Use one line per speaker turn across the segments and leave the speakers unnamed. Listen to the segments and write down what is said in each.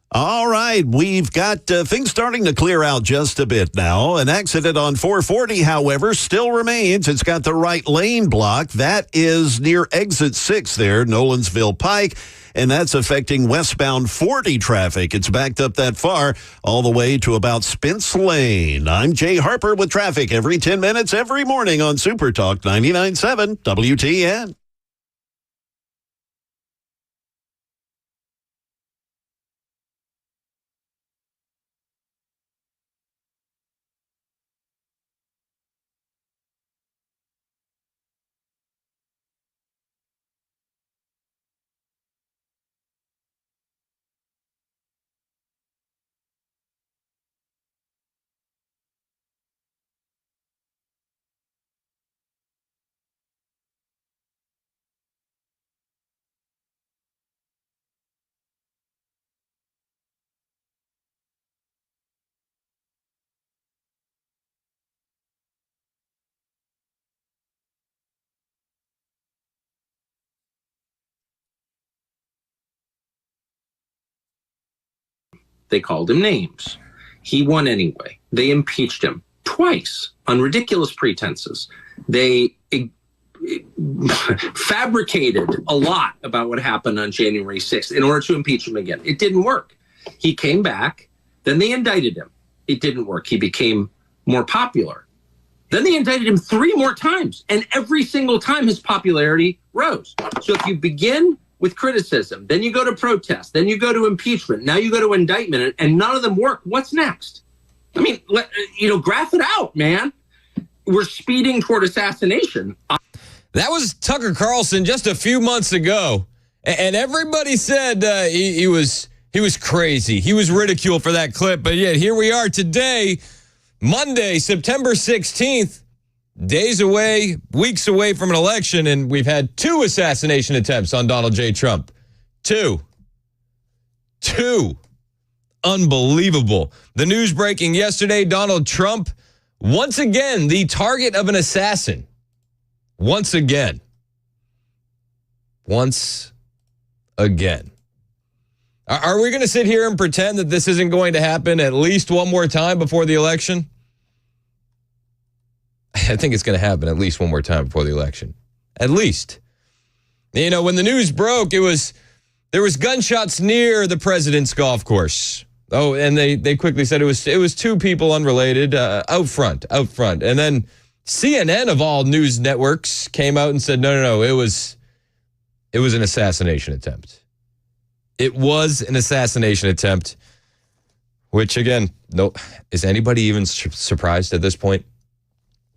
All right, we've got things starting to clear out just a bit now. An accident on 440, however, still remains. It's got the right lane blocked. That is near exit 6 there, Nolensville Pike, and that's affecting westbound 40 traffic. It's backed up that far, all the way to about Spence Lane. I'm Jay Harper with traffic every 10 minutes, every morning on Super Talk 99.7 WTN.
They called him names. He won anyway. They impeached him twice on ridiculous pretenses. They fabricated a lot about what happened on January 6th in order to impeach him again. It didn't work. He came back. Then they indicted him. It didn't work. He became more popular. Then they indicted him 3 more times, and every single time his popularity rose. So if you begin with criticism, then you go to protest, then you go to impeachment, now you go to indictment, and none of them work. What's next? I mean, graph it out, man. We're speeding toward assassination.
That was Tucker Carlson just a few months ago, and everybody said he was crazy. He was ridiculed for that clip, but yet here we are today, Monday, September 16th, days away, weeks away from an election, and we've had 2 assassination attempts on Donald J. Trump. 2. Unbelievable. The news breaking yesterday, Donald Trump, once again, the target of an assassin. Once again. Are we going to sit here and pretend that this isn't going to happen at least one more time before the election? I think it's going to happen at least one more time before the election. At least. You know, when the news broke, there was gunshots near the president's golf course. Oh, and they quickly said it was 2 people unrelated out front. And then CNN of all news networks came out and said, no, it was an assassination attempt. It was an assassination attempt, which again, no, is anybody even surprised at this point?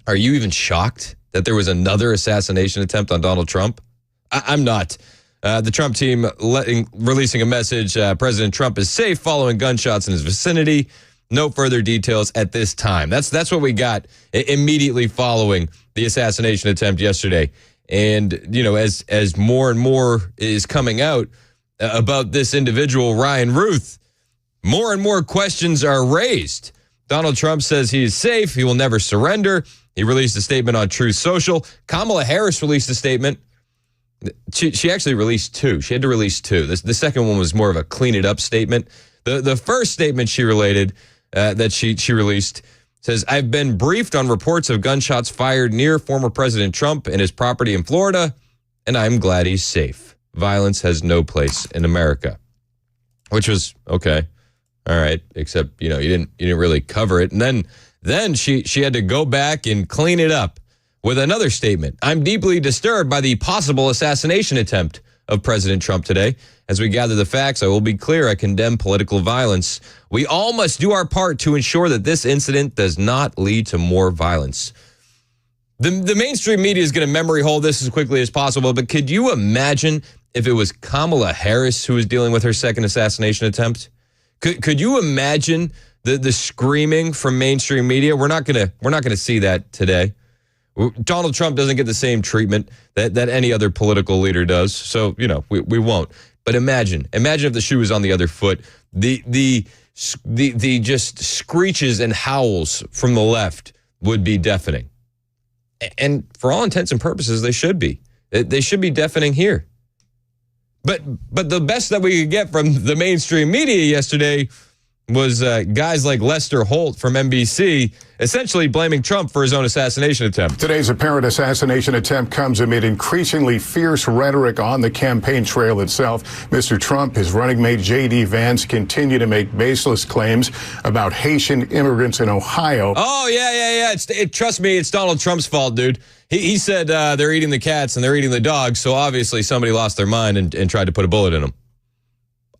Are you even shocked that there was another assassination attempt on Donald Trump? I'm not. The Trump team releasing a message. President Trump is safe following gunshots in his vicinity. No further details at this time. That's what we got immediately following the assassination attempt yesterday. And, as more and more is coming out about this individual, Ryan Ruth, more and more questions are raised. Donald Trump says he is safe. He will never surrender. He released a statement on Truth Social. Kamala Harris released a statement. She actually released 2. She had to release 2. The second one was more of a clean it up statement. The first statement she related that she released says, I've been briefed on reports of gunshots fired near former President Trump and his property in Florida, and I'm glad he's safe. Violence has no place in America. Which was okay. All right, except you didn't really cover it. And then she had to go back and clean it up with another statement. I'm deeply disturbed by the possible assassination attempt of President Trump today. As we gather the facts, I will be clear, I condemn political violence. We all must do our part to ensure that this incident does not lead to more violence. The mainstream media is going to memory hold this as quickly as possible, but could you imagine if it was Kamala Harris who was dealing with her second assassination attempt? Could you imagine the screaming from mainstream media? We're not gonna see that today. Donald Trump doesn't get the same treatment that any other political leader does. So we won't. But imagine if the shoe was on the other foot. The just screeches and howls from the left would be deafening. And for all intents and purposes, they should be. They should be deafening here. But the best that we could get from the mainstream media yesterday was guys like Lester Holt from NBC essentially blaming Trump for his own assassination attempt.
Today's apparent assassination attempt comes amid increasingly fierce rhetoric on the campaign trail itself. Mr. Trump, his running mate J.D. Vance continue to make baseless claims about Haitian immigrants in Ohio.
Oh, yeah. Trust me, it's Donald Trump's fault, dude. He said they're eating the cats and they're eating the dogs, so obviously somebody lost their mind and tried to put a bullet in them.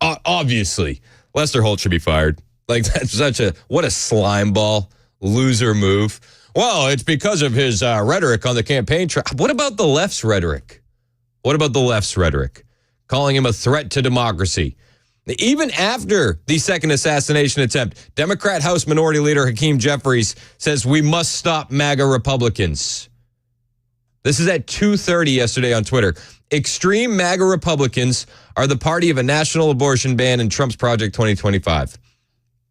Obviously. Lester Holt should be fired. Like, that's what a slime ball, loser move. Well, it's because of his rhetoric on the campaign trail. What about the left's rhetoric? Calling him a threat to democracy. Even after the second assassination attempt, Democrat House Minority Leader Hakeem Jeffries says we must stop MAGA Republicans. This is at 2:30 yesterday on Twitter. Extreme MAGA Republicans are the party of a national abortion ban in Trump's Project 2025.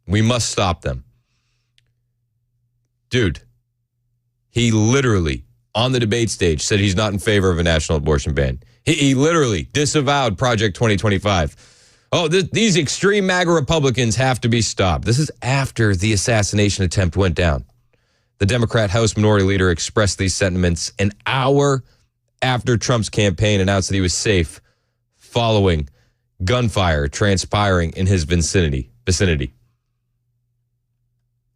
We must stop them. Dude, he literally, on the debate stage, said he's not in favor of a national abortion ban. He literally disavowed Project 2025. Oh, these extreme MAGA Republicans have to be stopped. This is after the assassination attempt went down. The Democrat House Minority Leader expressed these sentiments an hour after Trump's campaign announced that he was safe following gunfire transpiring in his vicinity.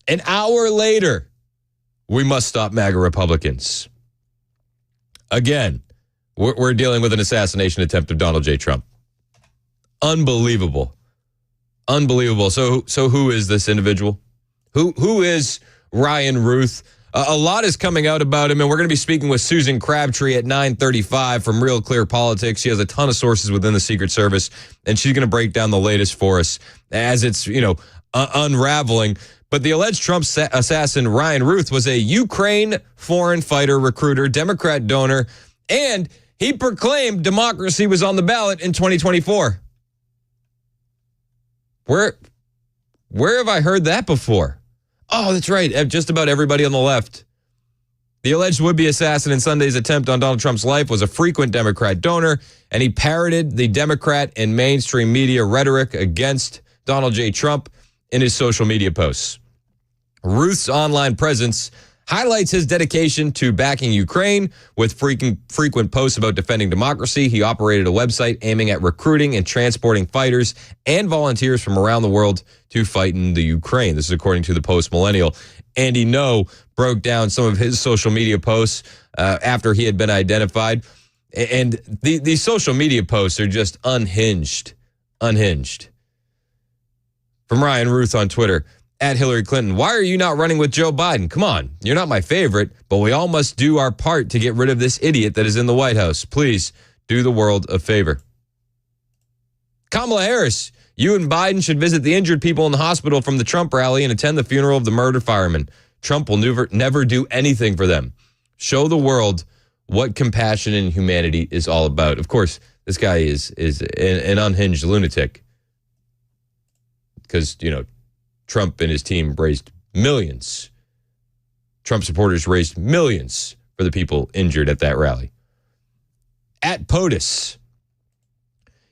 An hour later, we must stop MAGA Republicans. Again, we're dealing with an assassination attempt of Donald J. Trump. Unbelievable. So who is this individual? Who is Ryan Ruth? A lot is coming out about him, and we're going to be speaking with Susan Crabtree at 9:35 from Real Clear Politics. She has a ton of sources within the Secret Service, and she's going to break down the latest for us as it's, unraveling. But the alleged Trump assassin Ryan Ruth was a Ukraine foreign fighter recruiter, Democrat donor, and he proclaimed democracy was on the ballot in 2024. Where have I heard that before? Oh, that's right. Just about everybody on the left. The alleged would-be assassin in Sunday's attempt on Donald Trump's life was a frequent Democrat donor, and he parroted the Democrat and mainstream media rhetoric against Donald J. Trump in his social media posts. Ruth's online presence highlights his dedication to backing Ukraine with frequent posts about defending democracy. He operated a website aiming at recruiting and transporting fighters and volunteers from around the world to fight in the Ukraine. This is according to the Post Millennial. Andy No broke down some of his social media posts after he had been identified. And these social media posts are just unhinged. From Ryan Ruth on Twitter. At Hillary Clinton, why are you not running with Joe Biden? Come on, you're not my favorite, but we all must do our part to get rid of this idiot that is in the White House. Please do the world a favor. Kamala Harris, you and Biden should visit the injured people in the hospital from the Trump rally and attend the funeral of the murdered fireman. Trump will never do anything for them. Show the world what compassion and humanity is all about. Of course, this guy is an unhinged lunatic because, Trump and his team raised millions. Trump supporters raised millions for the people injured at that rally. At POTUS,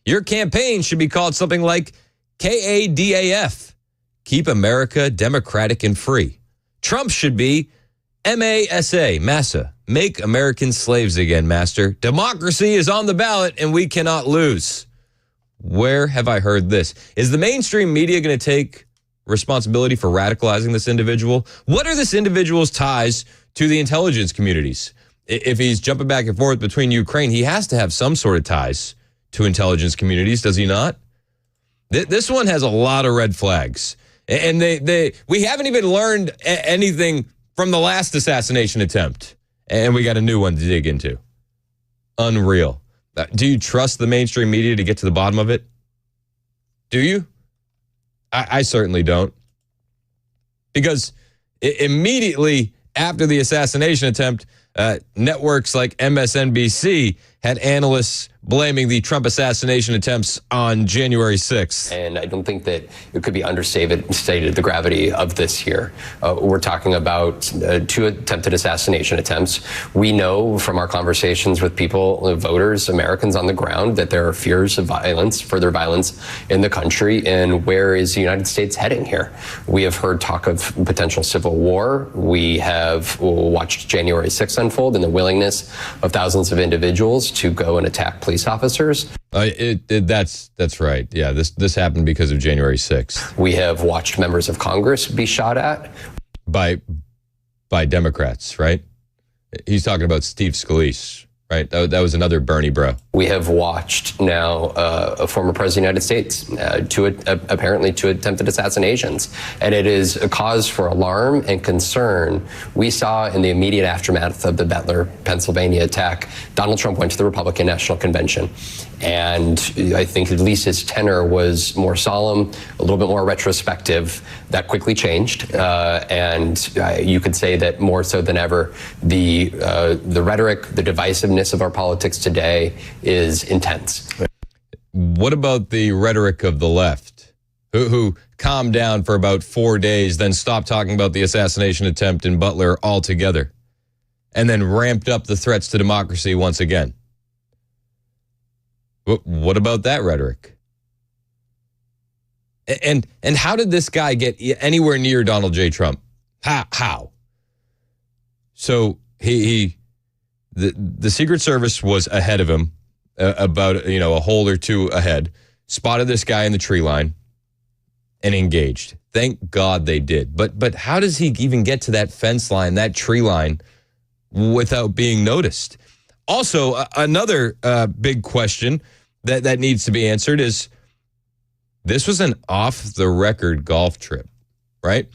your campaign should be called something like KADAF, Keep America Democratic and Free. Trump should be MASA, Make Americans Slaves Again, Master. Democracy is on the ballot and we cannot lose. Where have I heard this? Is the mainstream media going to take responsibility for radicalizing this individual? What are this individual's ties to the intelligence communities? If he's jumping back and forth between Ukraine, he has to have some sort of ties to intelligence communities, does he not? This one has a lot of red flags. And we haven't even learned anything from the last assassination attempt. And we got a new one to dig into. Unreal. Do you trust the mainstream media to get to the bottom of it? Do you? I certainly don't. Because immediately after the assassination attempt, Networks like MSNBC had analysts blaming the Trump assassination attempts on January 6th.
And I don't think that it could be understated the gravity of this here. We're talking about 2 attempted assassination attempts. We know from our conversations with people, voters, Americans on the ground, that there are fears of violence, further violence in the country. And where is the United States heading here? We have heard talk of potential civil war. We have watched January 6th unfold and the willingness of thousands of individuals to go and attack police officers.
That's right. Yeah, this happened because of January 6th.
We have watched members of Congress be shot at
by Democrats, right? He's talking about Steve Scalise, right? That was another Bernie bro.
We have watched now a former president of the United States, apparently 2 attempted assassinations. And it is a cause for alarm and concern. We saw in the immediate aftermath of the Butler, Pennsylvania attack, Donald Trump went to the Republican National Convention. And I think at least his tenor was more solemn, a little bit more retrospective. That quickly changed. And you could say that more so than ever, the rhetoric, the divisiveness of our politics today is intense.
What about the rhetoric of the left, who calmed down for about 4 days, then stopped talking about the assassination attempt in Butler altogether, and then ramped up the threats to democracy once again? What about that rhetoric? And how did this guy get anywhere near Donald J. Trump? How? So the Secret Service was ahead of him, about a hole or 2 ahead, spotted this guy in the tree line and engaged. Thank God they did. But how does he even get to that fence line, that tree line, without being noticed? Also, another big question that needs to be answered is, this was an off-the-record golf trip, right?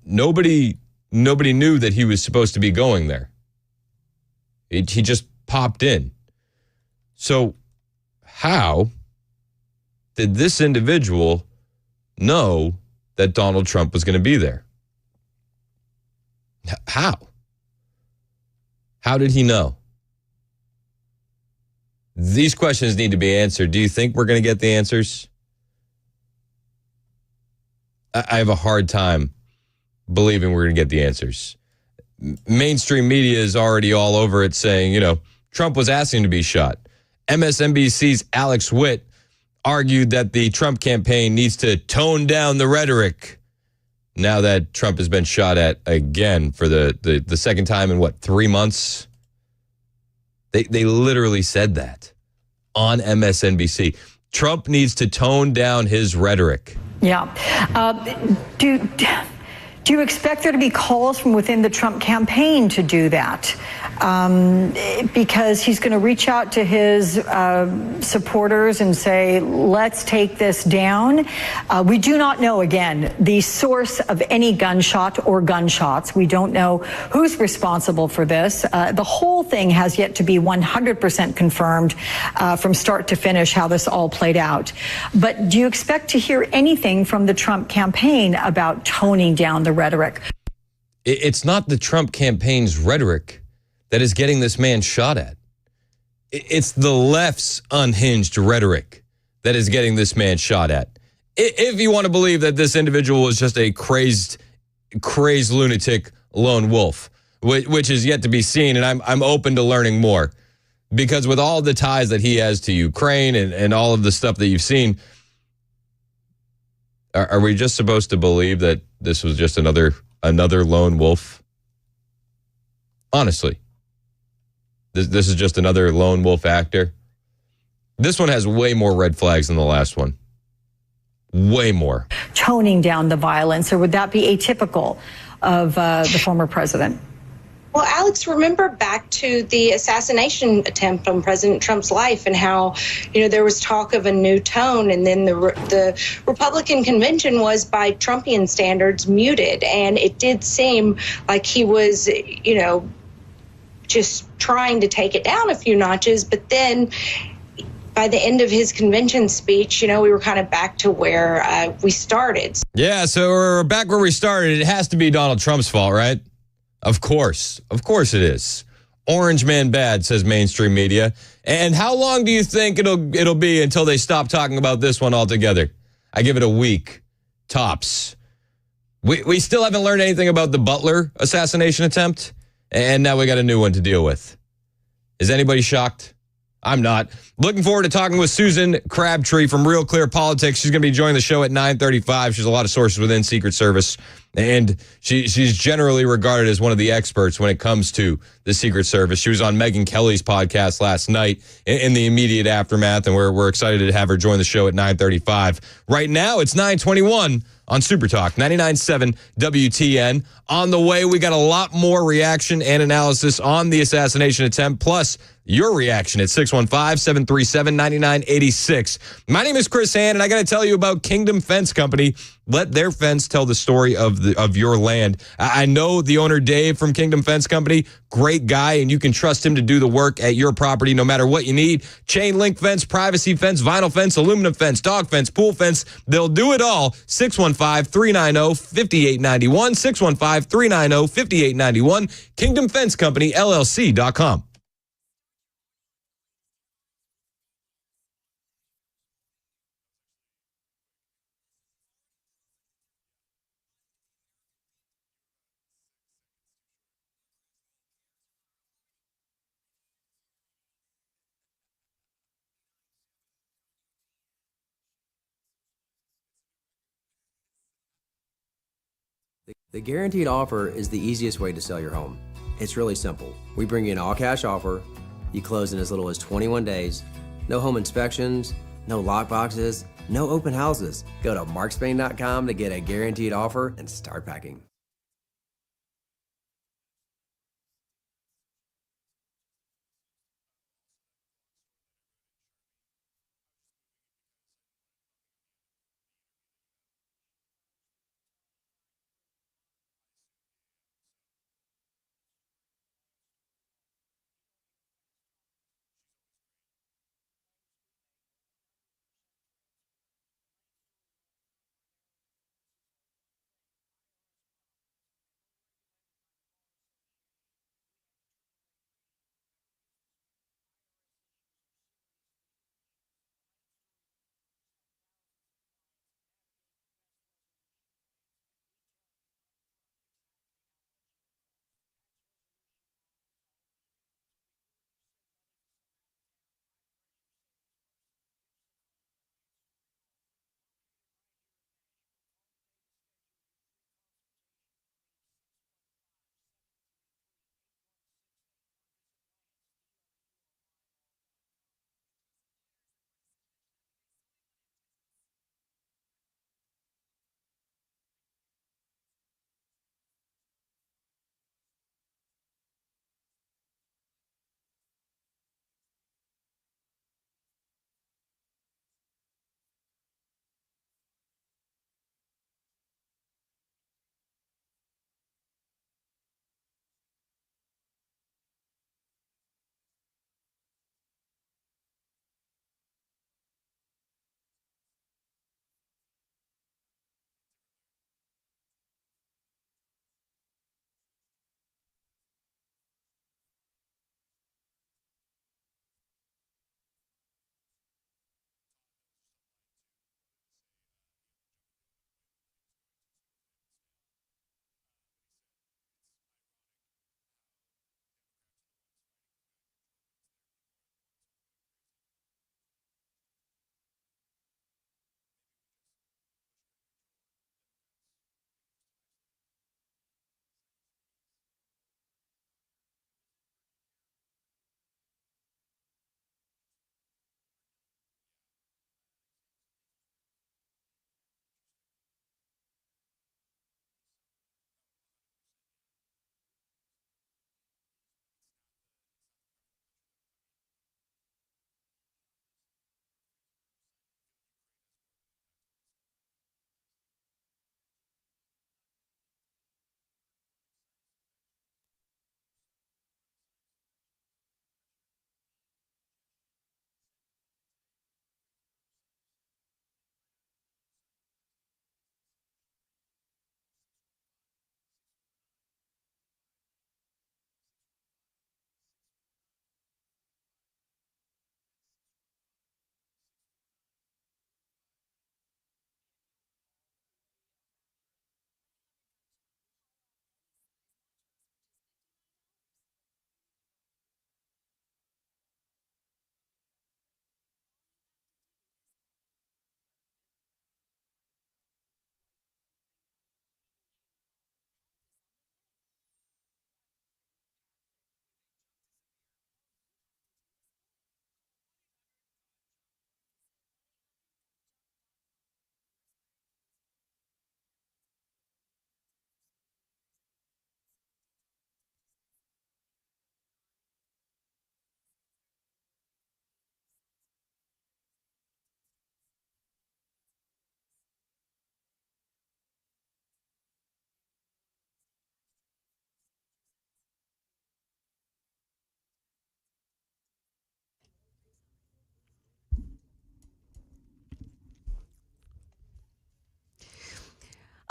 Nobody knew that he was supposed to be going there. He just popped in. So how did this individual know that Donald Trump was going to be there? How? How did he know? These questions need to be answered. Do you think we're going to get the answers? I have a hard time believing we're going to get the answers. Mainstream media is already all over it saying, Trump was asking to be shot. MSNBC's Alex Witt argued that the Trump campaign needs to tone down the rhetoric now that Trump has been shot at again for the second time in 3 months? They literally said that on MSNBC. Trump needs to tone down his rhetoric.
Yeah. Do you expect there to be calls from within the Trump campaign to do that? Because he's going to reach out to his supporters and say, let's take this down. We do not know, again, the source of any gunshot or gunshots. We don't know who's responsible for this. The whole thing has yet to be 100% confirmed from start to finish how this all played out. But do you expect to hear anything from the Trump campaign about toning down the rhetoric?
It's not the Trump campaign's rhetoric that is getting this man shot at. It's the left's unhinged rhetoric that is getting this man shot at. If you want to believe that this individual is just a crazed lunatic lone wolf, which is yet to be seen, and I'm open to learning more, because with all the ties that he has to Ukraine and all of the stuff that you've seen, are we just supposed to believe that this was just another lone wolf? Honestly. This is just another lone wolf actor. This one has way more red flags than the last one. Way more.
Toning down the violence, or would that be atypical of the former president?
Well, Alex, remember back to the assassination attempt on President Trump's life and how, there was talk of a new tone, and then the Republican convention was, by Trumpian standards, muted. And it did seem like he was, just trying to take it down a few notches. But then by the end of his convention speech, we were kind of back to where we started.
Yeah, so we're back where we started. It has to be Donald Trump's fault, right? Of course it is. Orange man bad, says mainstream media. And how long do you think it'll be until they stop talking about this one altogether? I give it a week, tops. We still haven't learned anything about the Butler assassination attempt, and now we got a new one to deal with. Is anybody shocked? I'm not. Looking forward to talking with Susan Crabtree from Real Clear Politics. She's going to be joining the show at 9:35. She has a lot of sources within Secret Service, and she's generally regarded as one of the experts when it comes to the Secret Service. She was on Megyn Kelly's podcast last night in the immediate aftermath, and we're excited to have her join the show at 9:35. Right now, it's 9:21 on Super Talk 99.7 WTN. On the way, we got a lot more reaction and analysis on the assassination attempt, plus your reaction at 615-737-9986. My name is Chris Hand, and I got to tell you about Kingdom Fence Company. Let their fence tell the story of your land. I know the owner, Dave, from Kingdom Fence Company. Great guy, and you can trust him to do the work at your property no matter what you need. Chain link fence, privacy fence, vinyl fence, aluminum fence, dog fence, pool fence. They'll do it all. 615-390-5891. 615-390-5891. Kingdom Fence Company, LLC.com.
The guaranteed offer is the easiest way to sell your home. It's really simple. We bring you an all-cash offer. You close in as little as 21 days. No home inspections, no lockboxes, no open houses. Go to markspain.com to get a guaranteed offer and start packing.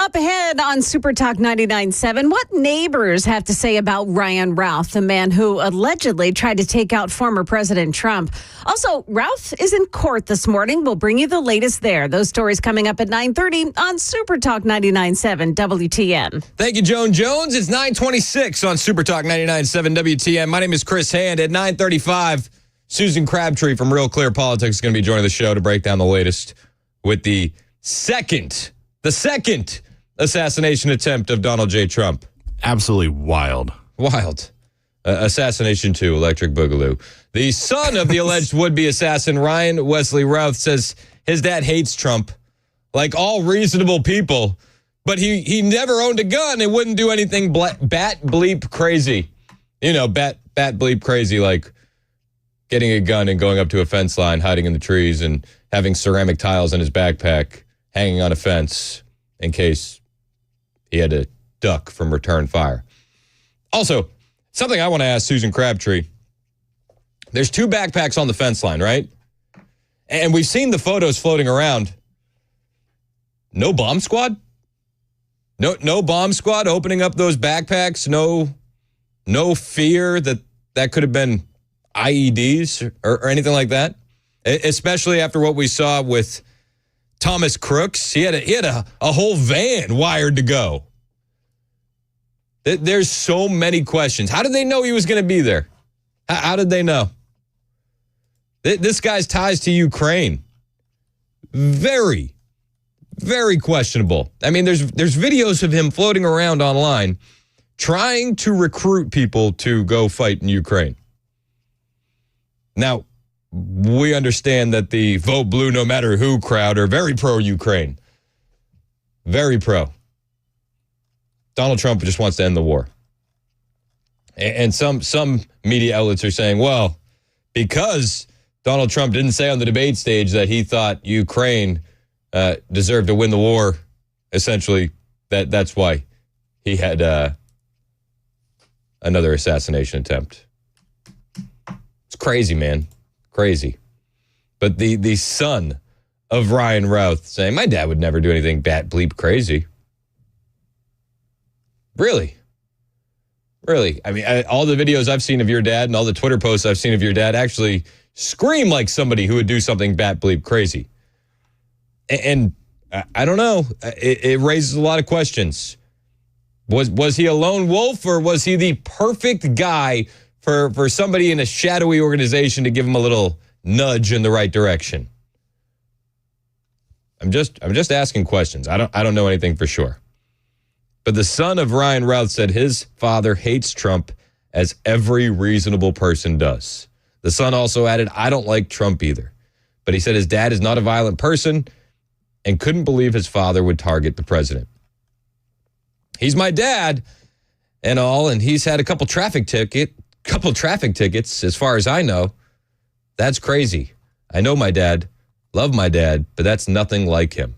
Up ahead on Super Talk 99.7, what neighbors have to say about Ryan Routh, the man who allegedly tried to take out former President Trump. Also, Routh is in court this morning. We'll bring you the latest there. Those stories coming up at 9:30 on Super Talk 99.7 WTN.
Thank you, Joan Jones. It's 9:26 on Super Talk 99.7 WTN. My name is Chris Hand. At 9:35, Susan Crabtree from Real Clear Politics is going to be joining the show to break down the latest with the second assassination attempt of Donald J. Trump.
Absolutely wild.
Wild. Assassination 2, Electric Boogaloo. The son of the alleged would-be assassin, Ryan Wesley Routh, says his dad hates Trump, like all reasonable people, but he never owned a gun and wouldn't do anything bat bleep crazy. You know, bat bleep crazy, like getting a gun and going up to a fence line, hiding in the trees, and having ceramic tiles in his backpack, hanging on a fence in case he had to duck from return fire. Also, something I want to ask Susan Crabtree. There's 2 backpacks on the fence line, right? And we've seen the photos floating around. No bomb squad? No bomb squad opening up those backpacks? No fear that could have been IEDs or anything like that? Especially after what we saw with Thomas Crooks. He had a whole van wired to go. There's so many questions. How did they know he was going to be there? How did they know? This guy's ties to Ukraine, very, very questionable. I mean, there's videos of him floating around online trying to recruit people to go fight in Ukraine. Now, we understand that the Vote Blue No Matter Who crowd are very pro-Ukraine. Very pro. Donald Trump just wants to end the war. And some media outlets are saying, well, because Donald Trump didn't say on the debate stage that he thought Ukraine deserved to win the war, essentially, that's why he had another assassination attempt. It's crazy, man. Crazy. But the son of Ryan Routh saying, my dad would never do anything bat bleep crazy. Really? I mean, all the videos I've seen of your dad and all the Twitter posts I've seen of your dad actually scream like somebody who would do something bat bleep crazy. And I don't know. It raises a lot of questions. Was he a lone wolf, or was he the perfect guy for somebody in a shadowy organization to give him a little nudge in the right direction? I'm just asking questions. I don't know anything for sure. But the son of Ryan Routh said his father hates Trump, as every reasonable person does. The son also added, I don't like Trump either. But he said his dad is not a violent person and couldn't believe his father would target the president. He's my dad and all, and he's had a couple traffic tickets, as far as I know. That's crazy. I know my dad, love my dad, but that's nothing like him.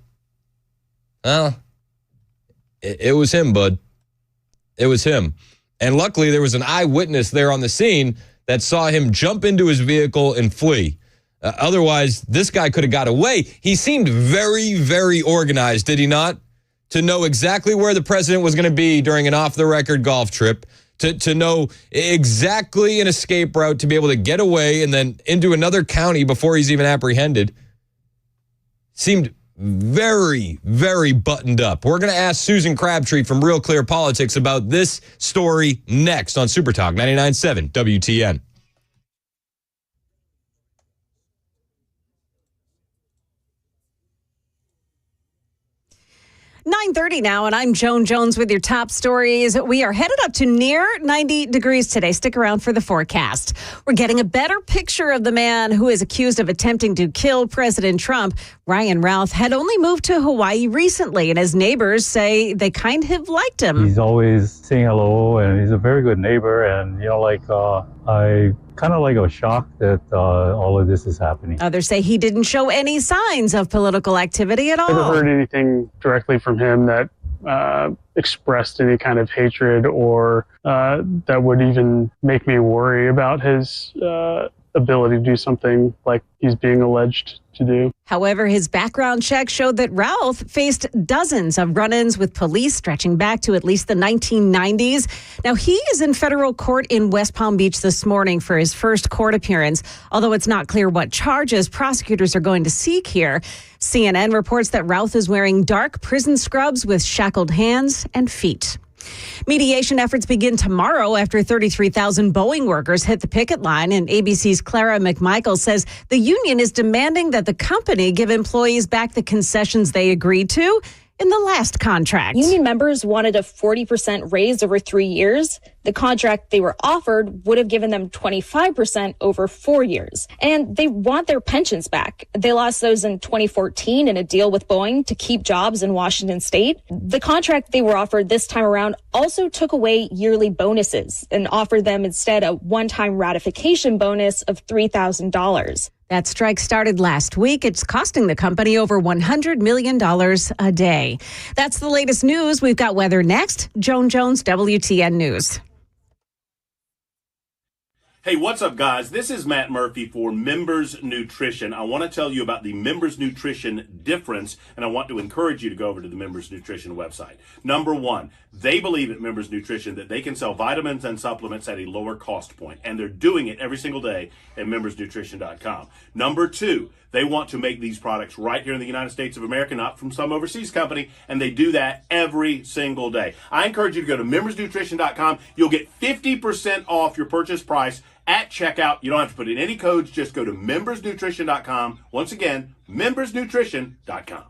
Well, it was him, bud. It was him. And luckily, there was an eyewitness there on the scene that saw him jump into his vehicle and flee. Otherwise, this guy could have got away. He seemed very, very organized, did he not? To know exactly where the president was going to be during an off-the-record golf trip, to know exactly an escape route to be able to get away and then into another county before he's even apprehended. Seemed very, very buttoned up. We're going to ask Susan Crabtree from Real Clear Politics about this story next on Super Talk 99.7 WTN.
9:30 now, and I'm Joan Jones with your top stories. We are headed up to near 90 degrees today. Stick around for the forecast. We're getting a better picture of the man who is accused of attempting to kill President Trump. Ryan Routh had only moved to Hawaii recently, and his neighbors say they kind of liked him.
He's always saying hello, and he's a very good neighbor. And, I kind of was shocked that all of this is happening.
Others say he didn't show any signs of political activity at all.
I never heard anything directly from him that expressed any kind of hatred or that would even make me worry about his ability to do something like he's being alleged to do.
However, his background check showed that Ralph faced dozens of run-ins with police stretching back to at least the 1990s. Now, he is in federal court in West Palm Beach this morning for his first court appearance, although it's not clear what charges prosecutors are going to seek here. CNN reports that Ralph is wearing dark prison scrubs with shackled hands and feet. Mediation efforts begin tomorrow after 33,000 Boeing workers hit the picket line, and ABC's Clara McMichael says the union is demanding that the company give employees back the concessions they agreed to in the last contract.
Union members wanted a 40% raise over 3 years. The contract they were offered would have given them 25% over 4 years. And they want their pensions back. They lost those in 2014 in a deal with Boeing to keep jobs in Washington state. The contract they were offered this time around also took away yearly bonuses and offered them instead a one-time ratification bonus of $3,000.
That strike started last week. It's costing the company over $100 million a day. That's the latest news. We've got weather next. Joan Jones, WTN News.
Hey, what's up, guys? This is Matt Murphy for Members Nutrition. I want to tell you about the Members Nutrition difference, and I want to encourage you to go over to the Members Nutrition website. Number one, they believe at Members Nutrition that they can sell vitamins and supplements at a lower cost point, and they're doing it every single day at membersnutrition.com. Number two, they want to make these products right here in the United States of America, not from some overseas company, and they do that every single day. I encourage you to go to membersnutrition.com. You'll get 50% off your purchase price at checkout. You don't have to put in any codes. Just go to membersnutrition.com. Once again, membersnutrition.com.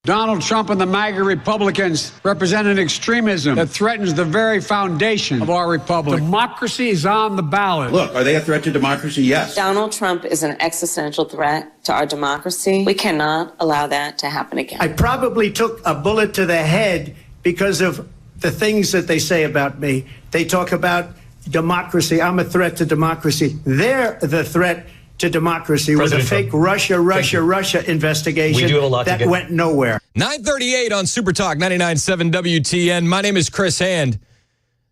Donald Trump and the MAGA Republicans represent an extremism that threatens the very foundation of our republic. Democracy is on the ballot.
Look, are they a threat to democracy? Yes.
Donald Trump is an existential threat to our democracy. We cannot allow that to happen again.
I probably took a bullet to the head because of the things that they say about me. They talk about democracy. I'm a threat to democracy. They're the threat to democracy with a fake Russia investigation that went nowhere.
9:38 on Super Talk 99.7 WTN. My name is Chris Hand.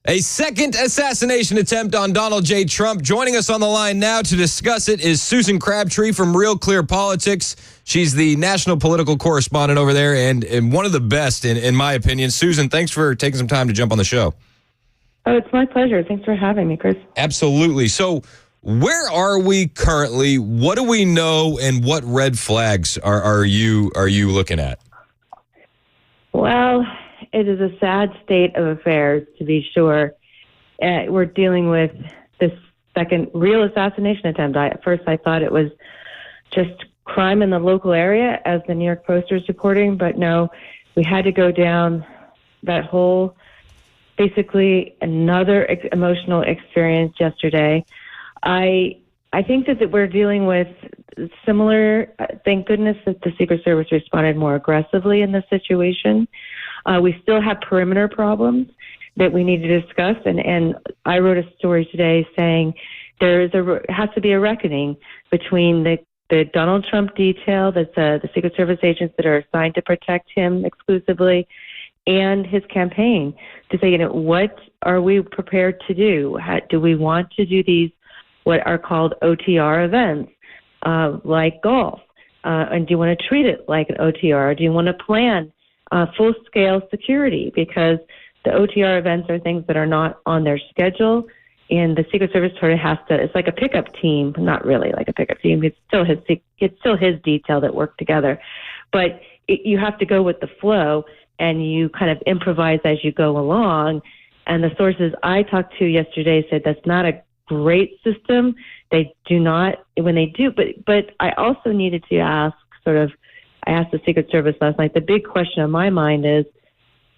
A second assassination attempt on Donald J. Trump. Joining us on the line now to discuss it is Susan Crabtree from Real Clear Politics. She's the national political correspondent over there and one of the best, in my opinion. Susan, thanks for taking some time to jump on the show.
Oh, it's my pleasure. Thanks for having me, Chris.
Absolutely. So, where are we currently? What do we know, and what red flags are you looking at?
Well, it is a sad state of affairs, to be sure. We're dealing with this second real assassination attempt. At first, I thought it was just crime in the local area, as the New York Post was reporting, but no, we had to go down that whole, basically another emotional experience yesterday. I think that we're dealing with similar, thank goodness that the Secret Service responded more aggressively in this situation. We still have perimeter problems that we need to discuss, and I wrote a story today saying has to be a reckoning between the Donald Trump detail, that's the Secret Service agents that are assigned to protect him exclusively, and his campaign, to say, what are we prepared to do? Do we want to do these what are called OTR events, like golf? And do you want to treat it like an OTR? Or do you want to plan full-scale security? Because the OTR events are things that are not on their schedule, and the Secret Service sort of has to. It's like a pickup team, not really like a pickup team. It's still his detail that work together, but you have to go with the flow, and you kind of improvise as you go along. And the sources I talked to yesterday said that's not a great system. They do not, when they do, but I also needed to ask I asked the Secret Service last night, the big question on my mind is,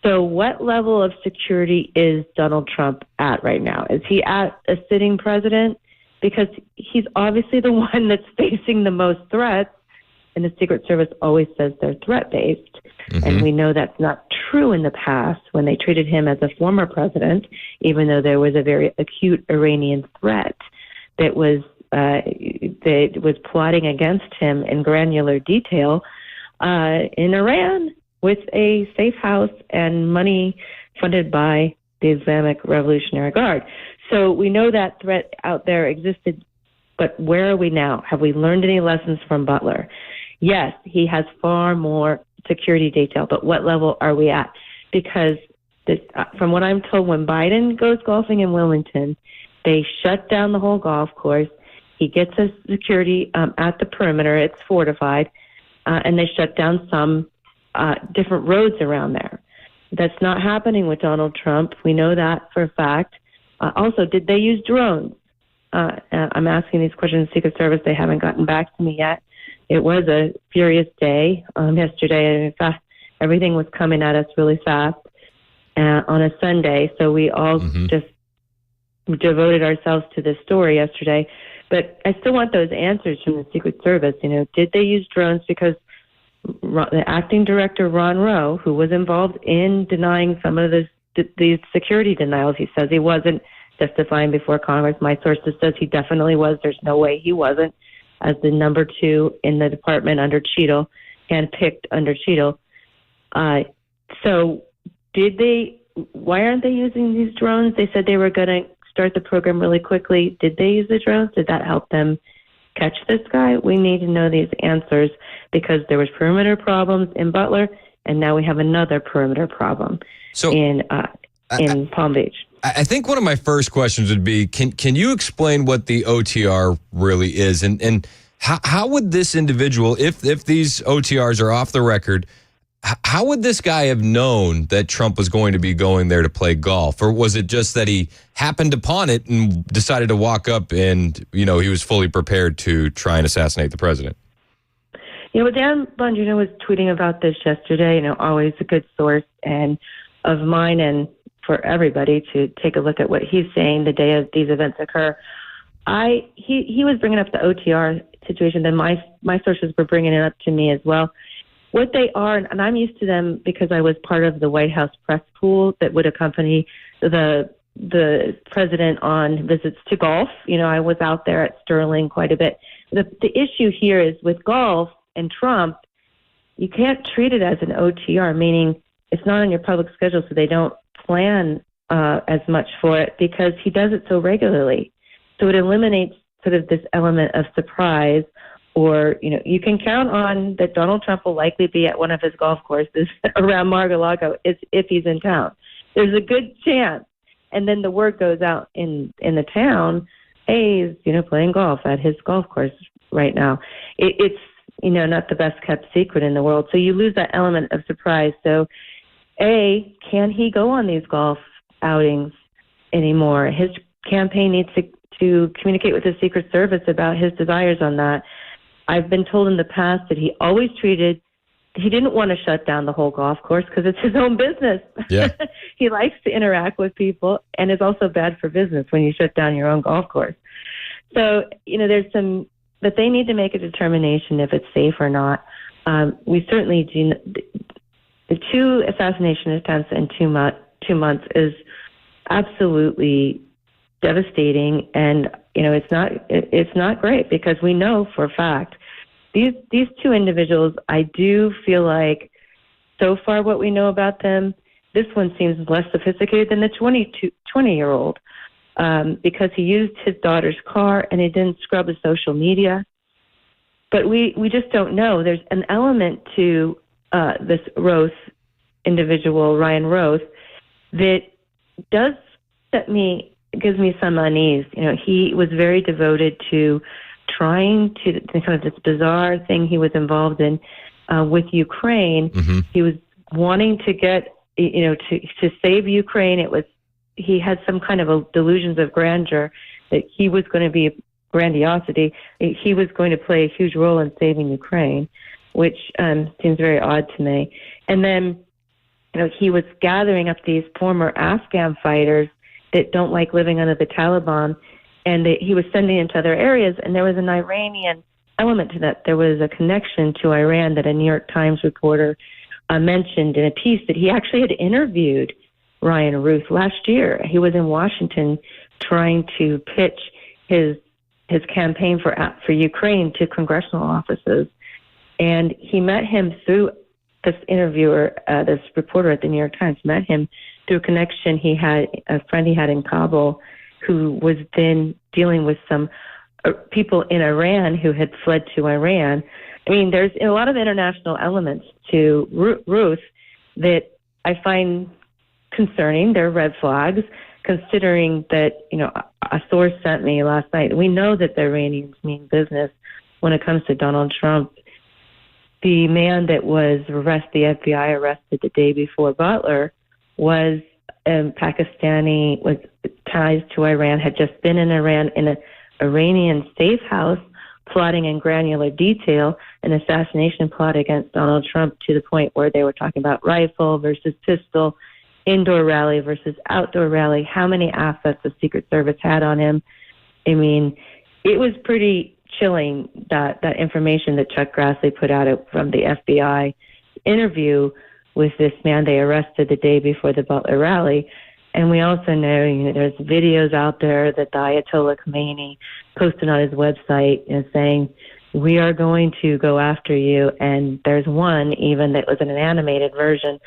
so what level of security is Donald Trump at right now? Is he at a sitting president? Because he's obviously the one that's facing the most threats, and the Secret Service always says they're threat-based. Mm-hmm. And we know that's not true in the past when they treated him as a former president, even though there was a very acute Iranian threat that was plotting against him in granular detail in Iran with a safe house and money funded by the Islamic Revolutionary Guard. So we know that threat out there existed, but where are we now? Have we learned any lessons from Butler? Yes, he has far more security detail, but what level are we at? Because from what I'm told, when Biden goes golfing in Wilmington, they shut down the whole golf course. He gets his security at the perimeter. It's fortified, and they shut down some different roads around there. That's not happening with Donald Trump. We know that for a fact. Also, did they use drones? I'm asking these questions to the Secret Service. They haven't gotten back to me yet. It was a furious day yesterday, and in fact, everything was coming at us really fast on a Sunday. So we all just devoted ourselves to this story yesterday. But I still want those answers from the Secret Service. Did they use drones? Because the acting director, Ron Rowe, who was involved in denying some of these security denials, he says he wasn't testifying before Congress. My sources says he definitely was. There's no way he wasn't, as the number 2 in the department under Cheadle, handpicked under Cheadle. So why aren't they using these drones? They said they were going to start the program really quickly. Did they use the drones? Did that help them catch this guy? We need to know these answers, because there was perimeter problems in Butler, and now we have another perimeter problem in Palm Beach.
I think one of my first questions would be, can you explain what the OTR really is? And how would this individual, if these OTRs are off the record, how would this guy have known that Trump was going to be going there to play golf? Or was it just that he happened upon it and decided to walk up and, he was fully prepared to try and assassinate the president?
Dan Bongino was tweeting about this yesterday, always a good source and of mine and for everybody to take a look at what he's saying the day of these events occur. He was bringing up the OTR situation, then my sources were bringing it up to me as well. What they are, and I'm used to them because I was part of the White House press pool that would accompany the president on visits to golf. I was out there at Sterling quite a bit. The issue here is with golf and Trump, you can't treat it as an OTR, meaning it's not on your public schedule, so they don't plan as much for it because he does it so regularly. So it eliminates sort of this element of surprise, or, you can count on that Donald Trump will likely be at one of his golf courses around Mar-a-Lago if he's in town. There's a good chance. And then the word goes out in the town, hey, he's, playing golf at his golf course right now. It's, not the best kept secret in the world. So you lose that element of surprise. So, A, can he go on these golf outings anymore? His campaign needs to communicate with the Secret Service about his desires on that. I've been told in the past that he didn't want to shut down the whole golf course because it's his own business.
Yeah.
He likes to interact with people, and it's also bad for business when you shut down your own golf course. So, there's but they need to make a determination if it's safe or not. We certainly do. The 2 assassination attempts in 2 months is absolutely devastating, and it's not great because we know for a fact these 2 individuals. I do feel like so far what we know about them, this one seems less sophisticated than the 20-year-old because he used his daughter's car and he didn't scrub his social media. But we just don't know. There's an element to this Roth individual, Ryan Roth, that gives me some unease. He was very devoted to trying to kind of this bizarre thing he was involved in with Ukraine. Mm-hmm. He was wanting to get, to save Ukraine. He had some kind of delusions of grandeur that he was going to be grandiosity. He was going to play a huge role in saving Ukraine, which seems very odd to me. And then, he was gathering up these former Afghan fighters that don't like living under the Taliban, and he was sending them to other areas, and there was an Iranian element to that. There was a connection to Iran that a New York Times reporter mentioned in a piece that he actually had interviewed Ryan Roth last year. He was in Washington trying to pitch his campaign for Ukraine to congressional offices, and he met him through this interviewer, this reporter at the New York Times met him through a connection he had, a friend he had in Kabul, who was then dealing with some people in Iran who had fled to Iran. I mean, there's a lot of international elements to Ruth that I find concerning. They're red flags, considering that, a source sent me last night. We know that the Iranians mean business when it comes to Donald Trump. The man that was the FBI arrested the day before Butler was Pakistani, with ties to Iran, had just been in Iran in an Iranian safe house, plotting in granular detail an assassination plot against Donald Trump to the point where they were talking about rifle versus pistol, indoor rally versus outdoor rally, how many assets the Secret Service had on him. I mean, it was pretty chilling, that information that Chuck Grassley put out from the FBI interview with this man they arrested the day before the Butler rally. And we also know, there's videos out there that the Ayatollah Khomeini posted on his website, saying, we are going to go after you. And there's one even that was an animated version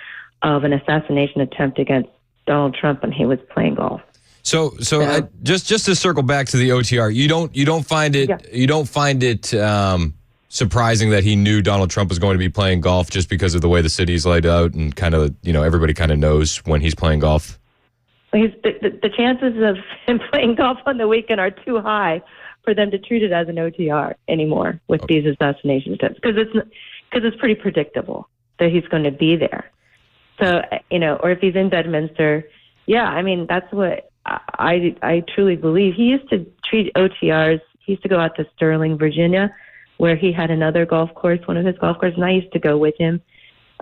of an assassination attempt against Donald Trump when he was playing golf.
So just to circle back to the OTR, you don't find it surprising that he knew Donald Trump was going to be playing golf just because of the way the city's laid out and kind of, everybody kind of knows when he's playing golf?
The chances of him playing golf on the weekend are too high for them to treat it as an OTR anymore with these assassination attempts, because it's pretty predictable that he's going to be there. So, or if he's in Bedminster, that's what I truly believe. He used to treat OTRs, he used to go out to Sterling, Virginia, where he had another golf course, one of his golf courses, and I used to go with him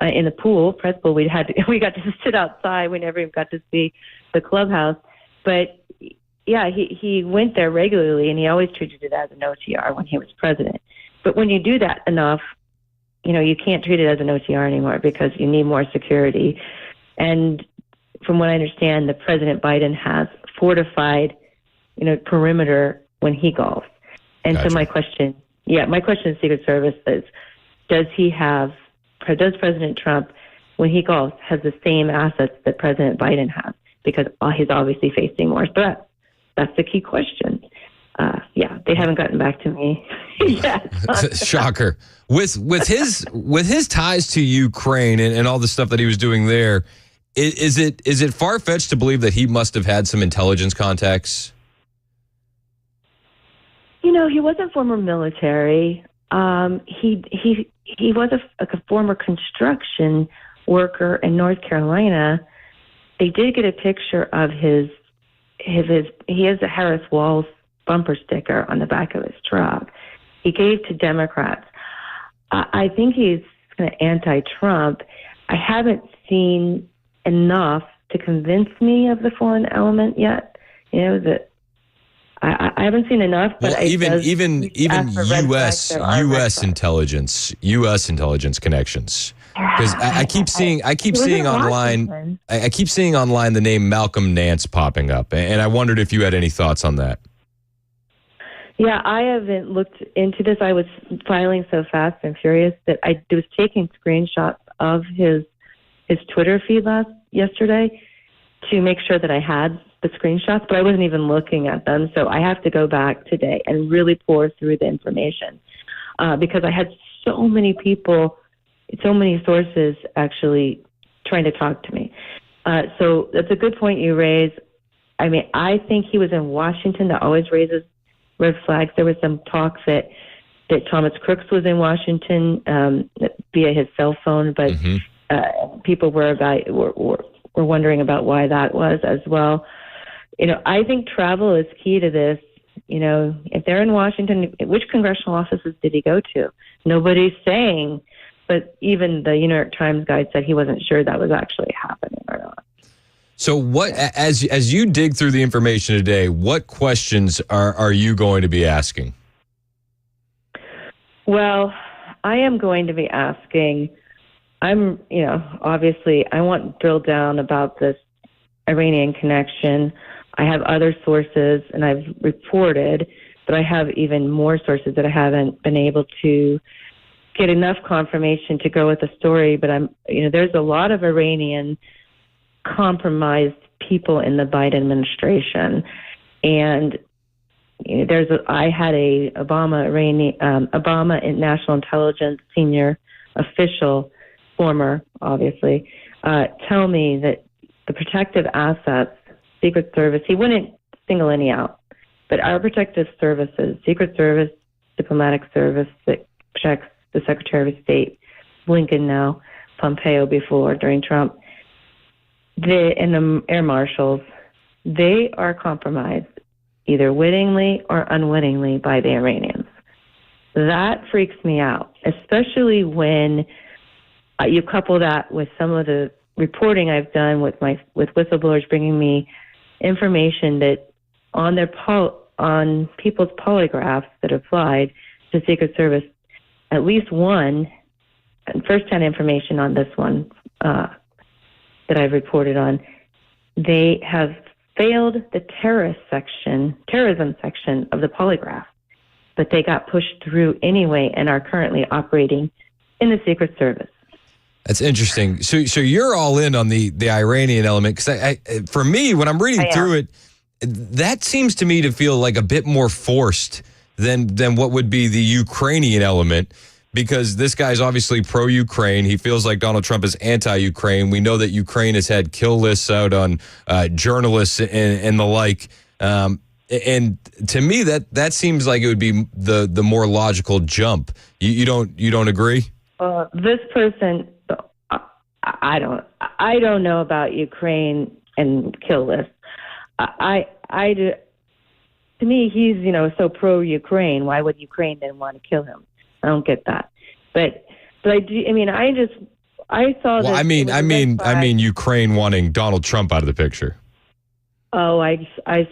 in the pool, press pool. We got to sit outside. We never even got to see the clubhouse. But yeah, he went there regularly, and he always treated it as an OTR when he was president. But when you do that enough, you can't treat it as an OTR anymore because you need more security. And from what I understand, the President Biden has fortified, perimeter when he golfs. And
Gotcha.
so my question to Secret Service is, does President Trump, when he golfs, has the same assets that President Biden has? Because he's obviously facing more threats. That's the key question. They haven't gotten back to me yet.
Shocker. With his ties to Ukraine and all the stuff that he was doing there, is it far-fetched to believe that he must have had some intelligence contacts?
He wasn't former military. He was a former construction worker in North Carolina. They did get a picture of his he has a Harris Walls bumper sticker on the back of his truck. He gave to Democrats. I think he's kind of anti-Trump. I haven't seen enough to convince me of the foreign element yet. That I haven't seen enough. But
well, even U.S. intelligence connections. Because I keep seeing online the name Malcolm Nance popping up, and I wondered if you had any thoughts on that.
Yeah, I haven't looked into this. I was filing so fast and furious that I was taking screenshots of his Twitter feed yesterday to make sure that I had the screenshots, but I wasn't even looking at them. So I have to go back today and really pour through the information because I had so many people, so many sources actually trying to talk to me. So that's a good point you raise. I mean, I think he was in Washington. That always raises red flags. There was some talk that Thomas Crooks was in Washington via his cell phone, but people were wondering about why that was as well. I think travel is key to this. If they're in Washington, which congressional offices did he go to? Nobody's saying, but even the New York Times guy said he wasn't sure that was actually happening or not.
So as you dig through the information today, what questions are you going to be asking?
Well, I am going to be asking, obviously I want drilled down about this Iranian connection. I have other sources and I've reported, but I have even more sources that I haven't been able to get enough confirmation to go with the story. But there's a lot of Iranian compromised people in the Biden administration, and I had a Obama National Intelligence senior official, former obviously, tell me that the protective assets, Secret Service, he wouldn't single any out, but our protective services, Secret Service, Diplomatic Service that checks the Secretary of State, Blinken now, Pompeo before, during Trump, and the air marshals, they are compromised either wittingly or unwittingly by the Iranians. That freaks me out, especially when you couple that with some of the reporting I've done with whistleblowers bringing me information that on people's polygraphs that applied to Secret Service, at least one, first-hand information on this one that I've reported on, they have failed the terrorism section of the polygraph, but they got pushed through anyway and are currently operating in the Secret Service.
That's interesting. So you're all in on the Iranian element, because for me, when I'm reading through it, that seems to me to feel like a bit more forced than what would be the Ukrainian element, because this guy's obviously pro-Ukraine. He feels like Donald Trump is anti-Ukraine. We know that Ukraine has had kill lists out on journalists and the like. And to me, that seems like it would be the more logical jump. You don't agree?
This person, I don't know about Ukraine and kill lists. I do. To me, he's so pro-Ukraine. Why would Ukraine then want to kill him? I don't get that. But I do. I mean, I saw this.
Well, I mean, Ukraine wanting Donald Trump out of the picture.
Oh, I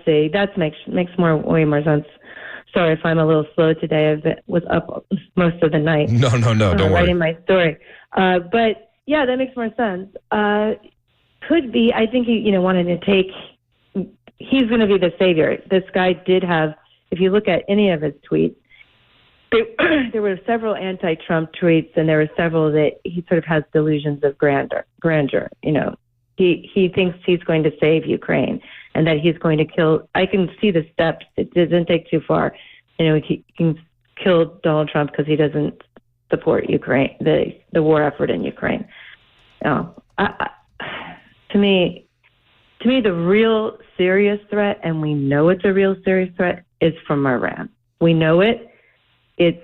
see. That makes way more sense. Sorry if I'm a little slow today. I was up most of the night.
No, don't worry.
Writing my story. But yeah, that makes more sense. Could be. I think he, wanted to take. He's going to be the savior. This guy did have. If you look at any of his tweets, there were several anti-Trump tweets, and there were several that he sort of has delusions of grandeur. He thinks he's going to save Ukraine and that he's going to kill. I can see the steps. It doesn't take too far. He can kill Donald Trump because he doesn't support Ukraine, the war effort in Ukraine. To me, the real serious threat, and we know it's a real serious threat, is from Iran. We know it. It's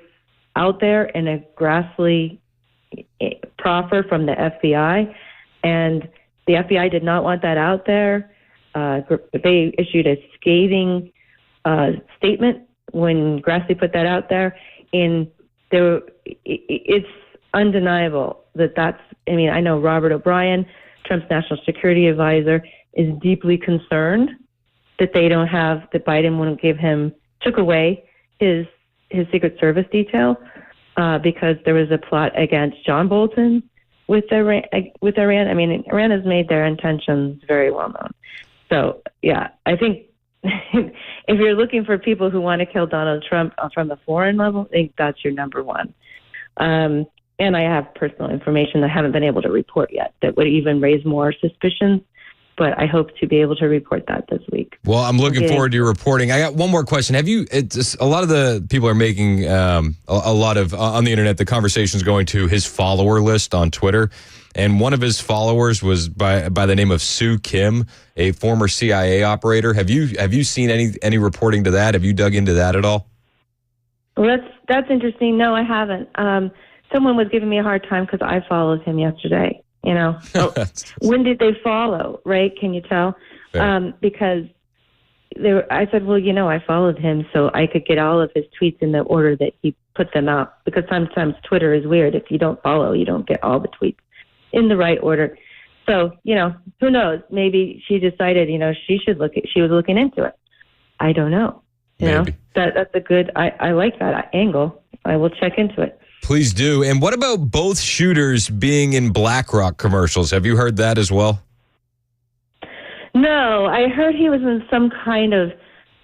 out there in a grassly proffer from the FBI, and the FBI did not want that out there. They issued a scathing statement when Grassley put that out there, and it's undeniable that's. I mean, I know Robert O'Brien, Trump's national security advisor, is deeply concerned that Biden took away his Secret Service detail because there was a plot against John Bolton with Iran. I mean, Iran has made their intentions very well known. So, yeah, I think if you're looking for people who want to kill Donald Trump from the foreign level, I think that's your number one. And I have personal information that I haven't been able to report yet that would even raise more suspicions. But I hope to be able to report that this week.
Well, I'm looking forward to your reporting. I got one more question. A lot of the people are making a lot of, on the internet, the conversation's going to his follower list on Twitter. And one of his followers was by the name of Sue Kim, a former CIA operator. Have you seen any reporting to that? Have you dug into that at all?
Well, that's interesting. No, I haven't. Someone was giving me a hard time because I followed him yesterday. When did they follow, right? Can you tell? Because I said, well, I followed him so I could get all of his tweets in the order that he put them out. Because sometimes Twitter is weird. If you don't follow, you don't get all the tweets in the right order. So, who knows? Maybe she decided, she was looking into it. I don't know. That's a good, I like that angle. I will check into it.
Please do. And what about both shooters being in BlackRock commercials? Have you heard that as well?
No, I heard he was in some kind of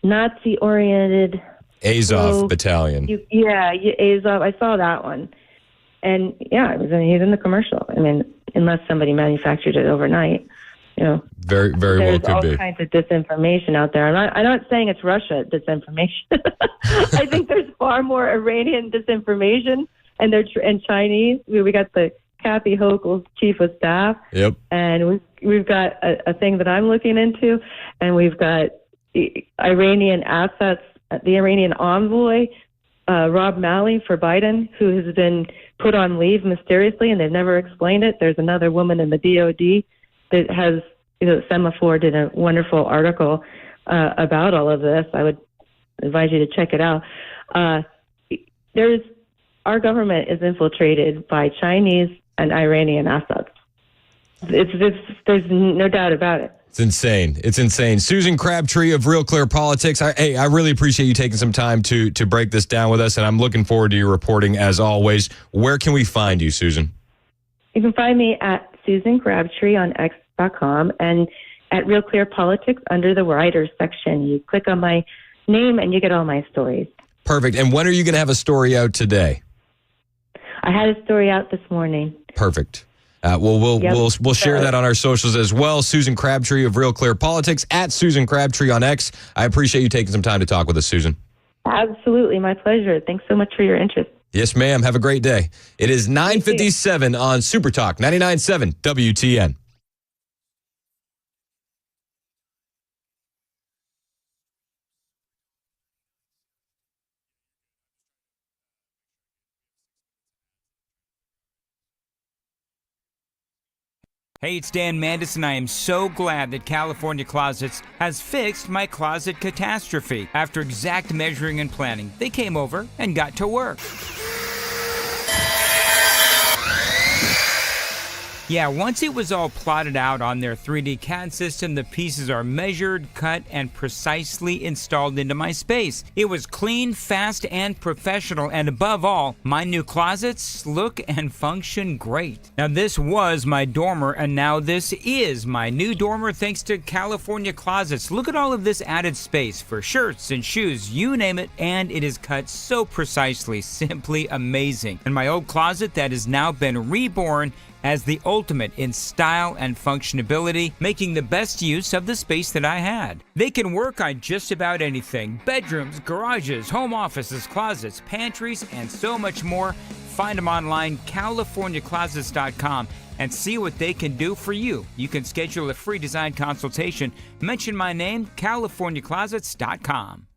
Nazi-oriented
Azov battalion.
Azov. I saw that one. And yeah, he's in the commercial. I mean, unless somebody manufactured it overnight,
Very, very well could be.
There's all kinds of disinformation out there. I'm not saying it's Russia disinformation. I think there's far more Iranian disinformation. And Chinese. We got the Kathy Hochul's chief of staff.
Yep.
And we've got a thing that I'm looking into, and we've got the Iranian assets, the Iranian envoy, Rob Malley for Biden, who has been put on leave mysteriously, and they've never explained it. There's another woman in the DOD that has, Semaphore did a wonderful article about all of this. I would advise you to check it out. Our government is infiltrated by Chinese and Iranian assets. There's no doubt about it.
It's insane. It's insane. Susan Crabtree of Real Clear Politics. I really appreciate you taking some time to break this down with us, and I'm looking forward to your reporting as always. Where can we find you, Susan?
You can find me at Susan Crabtree on X.com and at Real Clear Politics under the writers section. You click on my name and you get all my stories.
Perfect. And when are you going to have a story out today?
I had a story out this morning.
Perfect. We'll share that on our socials as well. Susan Crabtree of Real Clear Politics at Susan Crabtree on X. I appreciate you taking some time to talk with us, Susan.
Absolutely. My pleasure. Thanks so much for your interest.
Yes, ma'am. Have a great day. It is 9:57 on Super Talk 99.7 WTN.
Hey, it's Dan Mandis, and I am so glad that California Closets has fixed my closet catastrophe. After exact measuring and planning, they came over and got to work. Yeah, once it was all plotted out on their 3D CAD system, the pieces are measured, cut, and precisely installed into my space. It was clean, fast, and professional, and above all, my new closets look and function great. Now, this was my dormer, and now this is my new dormer thanks to California Closets. Look at all of this added space for shirts and shoes, you name it, and it is cut so precisely, simply amazing. And my old closet that has now been reborn as the ultimate in style and functionability, making the best use of the space that I had. They can work on just about anything: bedrooms, garages, home offices, closets, pantries, and so much more. Find them online, CaliforniaClosets.com, and see what they can do for you. You can schedule a free design consultation. Mention my name, CaliforniaClosets.com.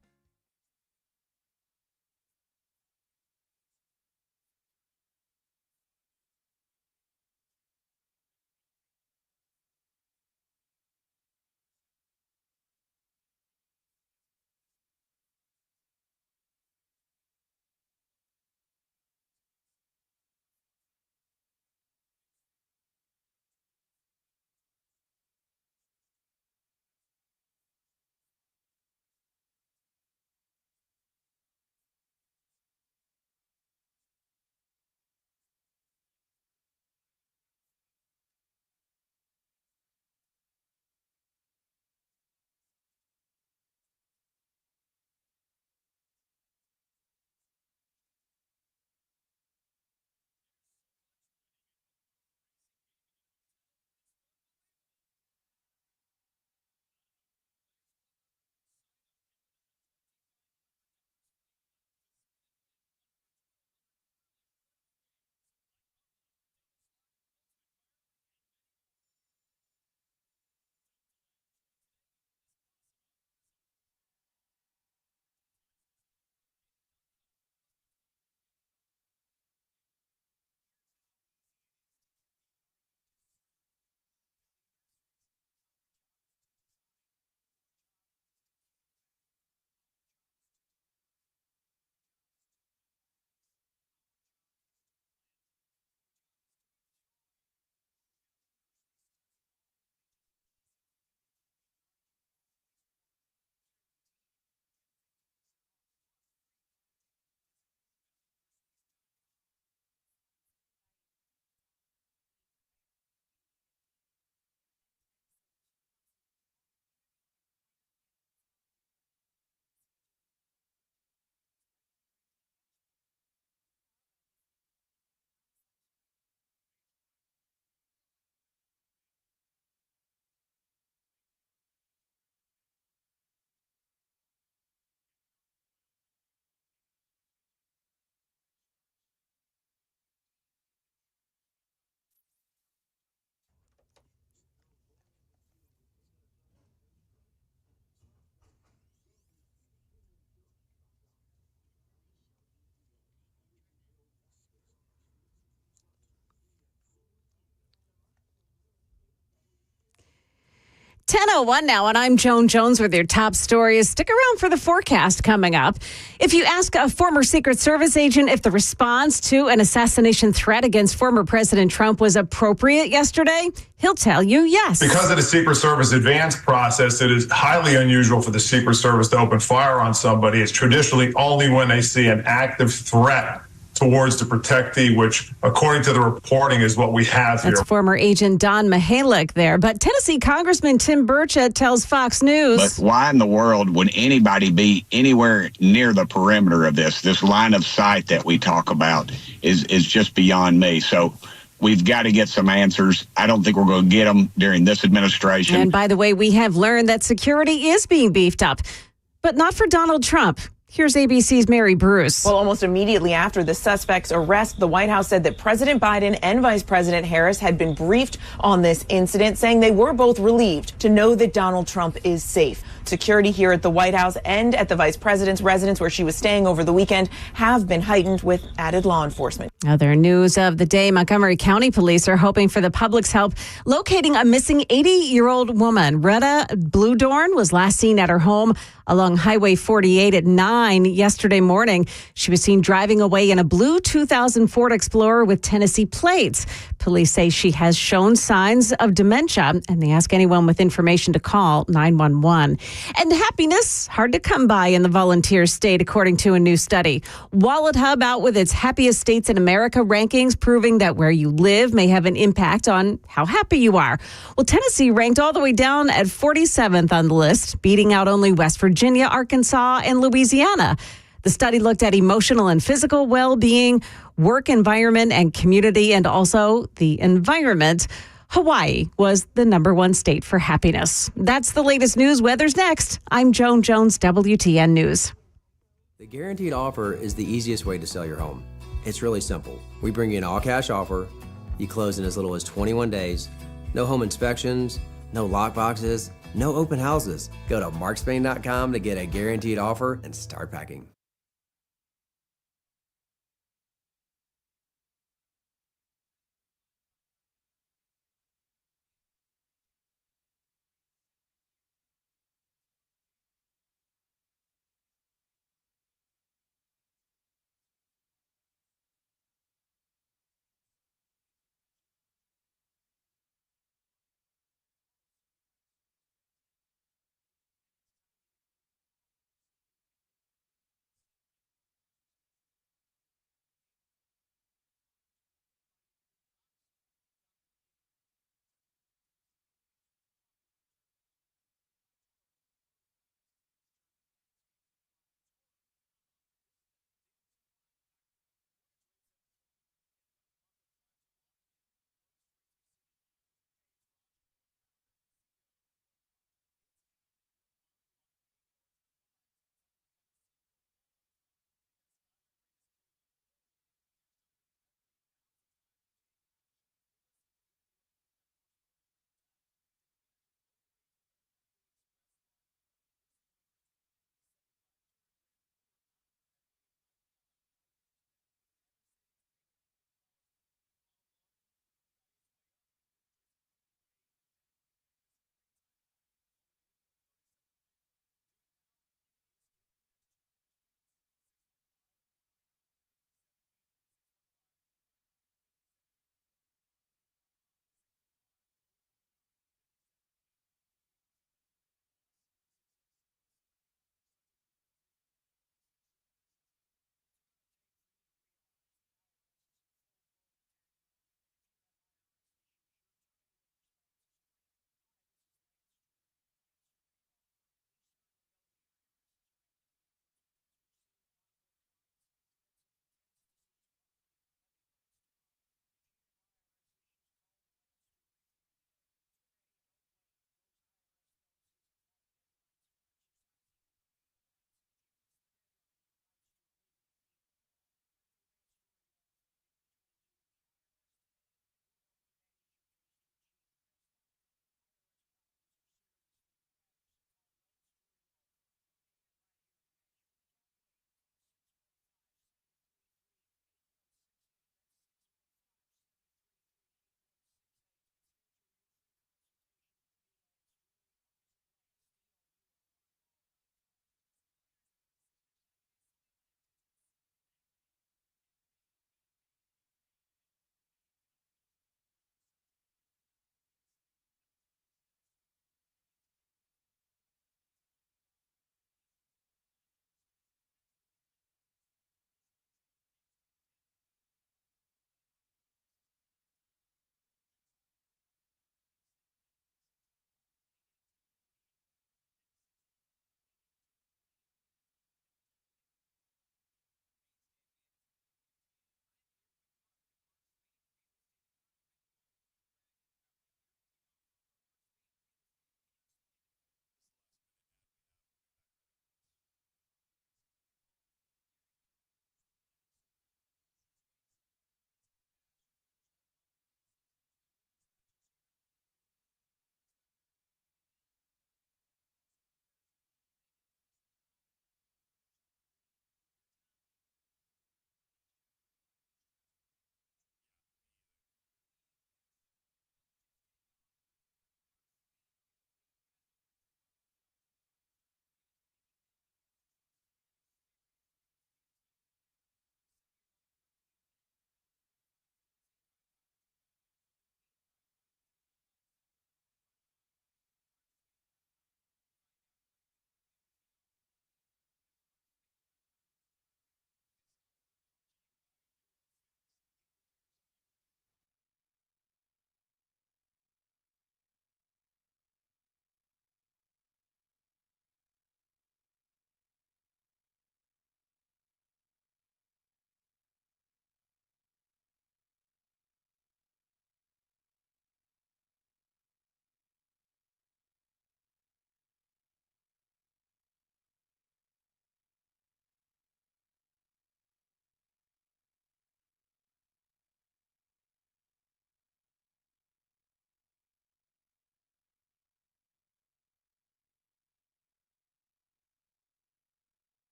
.01 now, and I'm Joan Jones with your top stories. Stick around for the forecast coming up. If you ask a former Secret Service agent if the response to an assassination threat against former President Trump was appropriate yesterday, he'll tell you yes.
Because of the Secret Service advance process, it is highly unusual for the Secret Service to open fire on somebody. It's traditionally only when they see an active threat towards the protectee, which, according to the reporting, is what we have here.
That's former agent Don Mihalik there. But Tennessee Congressman Tim Burchett tells Fox News.
But why in the world would anybody be anywhere near the perimeter of this? This line of sight that we talk about is just beyond me. So we've got to get some answers. I don't think we're going to get them during this administration.
And by the way, we have learned that security is being beefed up, but not for Donald Trump. Here's ABC's Mary Bruce.
Well, almost immediately after the suspect's arrest, the White House said that President Biden and Vice President Harris had been briefed on this incident, saying they were both relieved to know that Donald Trump is safe. Security here at the White House and at the vice president's residence where she was staying over the weekend have been heightened with added law enforcement.
Other news of the day, Montgomery County police are hoping for the public's help locating a missing 80-year-old woman. Retta Bluedorn was last seen at her home along Highway 48 at 9 yesterday morning. She was seen driving away in a blue 2000 Ford Explorer with Tennessee plates. Police say she has shown signs of dementia, and they ask anyone with information to call 911. And happiness, hard to come by in the volunteer state, according to a new study. Wallet Hub out with its happiest states in America rankings, proving that where you live may have an impact on how happy you are. Well, Tennessee ranked all the way down at 47th on the list, beating out only West Virginia, Arkansas, and Louisiana. The study looked at emotional and physical well-being, work environment and community, and also the environment. Hawaii was the #1 state for happiness. That's the latest news. Weather's next. I'm Joan Jones, WTN News.
The guaranteed offer is the easiest way to sell your home. It's really simple. We bring you an all-cash offer. You close in as little as 21 days. No home inspections, no lock boxes, no open houses. Go to markspain.com to get a guaranteed offer and start packing.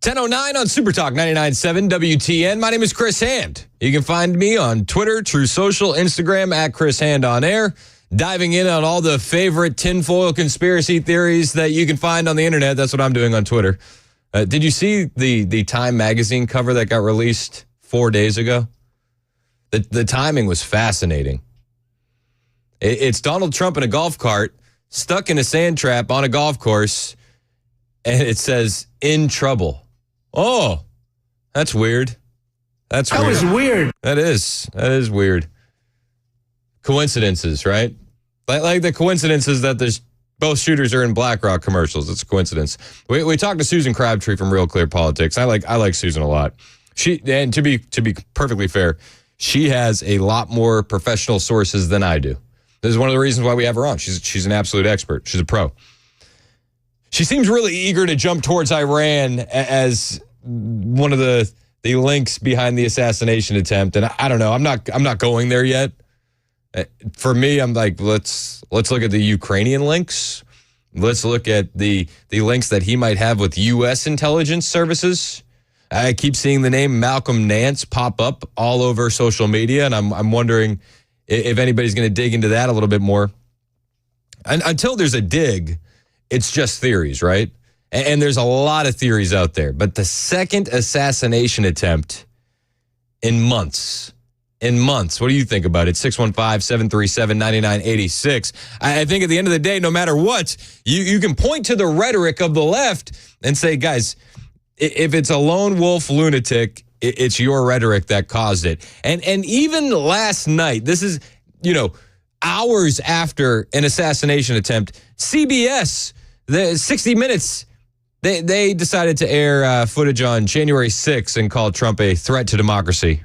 10:09 on Super Talk 99.7 WTN. My name is Chris Hand. You can find me on Twitter, True Social, Instagram at Chris Hand on Air. Diving in on all the favorite tinfoil conspiracy theories that you can find on the internet. That's what I'm doing on Twitter. Did you see the Time magazine cover that got released 4 days ago? The timing was fascinating. It's Donald Trump in a golf cart, stuck in a sand trap on a golf course, and it says, "In trouble." Oh, that's weird. That was
weird.
That is weird. Coincidences, right? Like the coincidences that there's both shooters are in BlackRock commercials. It's a coincidence. We talked to Susan Crabtree from Real Clear Politics. I like Susan a lot. And to be perfectly fair, she has a lot more professional sources than I do. This is one of the reasons why we have her on. She's an absolute expert. She's a pro. She seems really eager to jump towards Iran as one of the links behind the assassination attempt. And I don't know. I'm not going there yet. For me, I'm like, let's look at the Ukrainian links. Let's look at the links that he might have with U.S. intelligence services. I keep seeing the name Malcolm Nance pop up all over social media, and I'm wondering if anybody's going to dig into that a little bit more. And until there's a dig, it's just theories, right? And there's a lot of theories out there. But the second assassination attempt in months, what do you think about it? 615-737-9986. I think at the end of the day, no matter what, you can point to the rhetoric of the left and say, guys, if it's a lone wolf lunatic, it's your rhetoric that caused it. And even last night, this is, hours after an assassination attempt, CBS, the 60 Minutes, they decided to air footage on January 6th and called Trump a threat to democracy.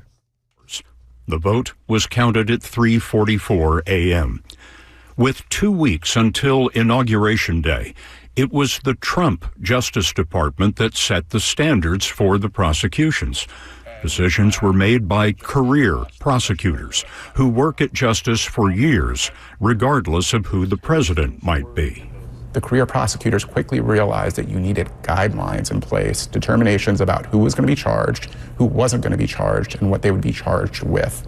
The vote was counted at 3:44 a.m. With 2 weeks until Inauguration Day, it was the Trump Justice Department that set the standards for the prosecutions. Decisions were made by career prosecutors who work at justice for years, regardless of who the president might be.
The career prosecutors quickly realized that you needed guidelines in place, determinations about who was going to be charged, who wasn't going to be charged, and what they would be charged with.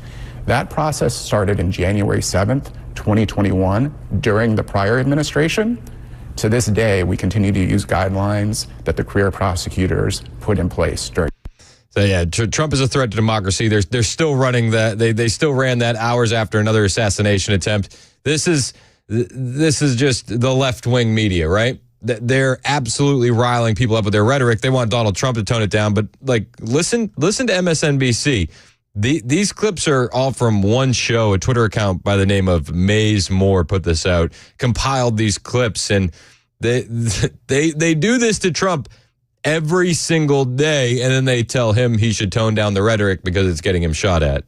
That process started in January 7th, 2021, during the prior administration. To this day, we continue to use guidelines that the career prosecutors put in place during.
So yeah, Trump is a threat to democracy. They're still running that. They still ran that hours after another assassination attempt. This is just the left-wing media, right? They're absolutely riling people up with their rhetoric. They want Donald Trump to tone it down, but listen to MSNBC. These clips are all from one show. A Twitter account by the name of Maze Moore put this out, compiled these clips, and they do this to Trump every single day, and then they tell him he should tone down the rhetoric because it's getting him shot at.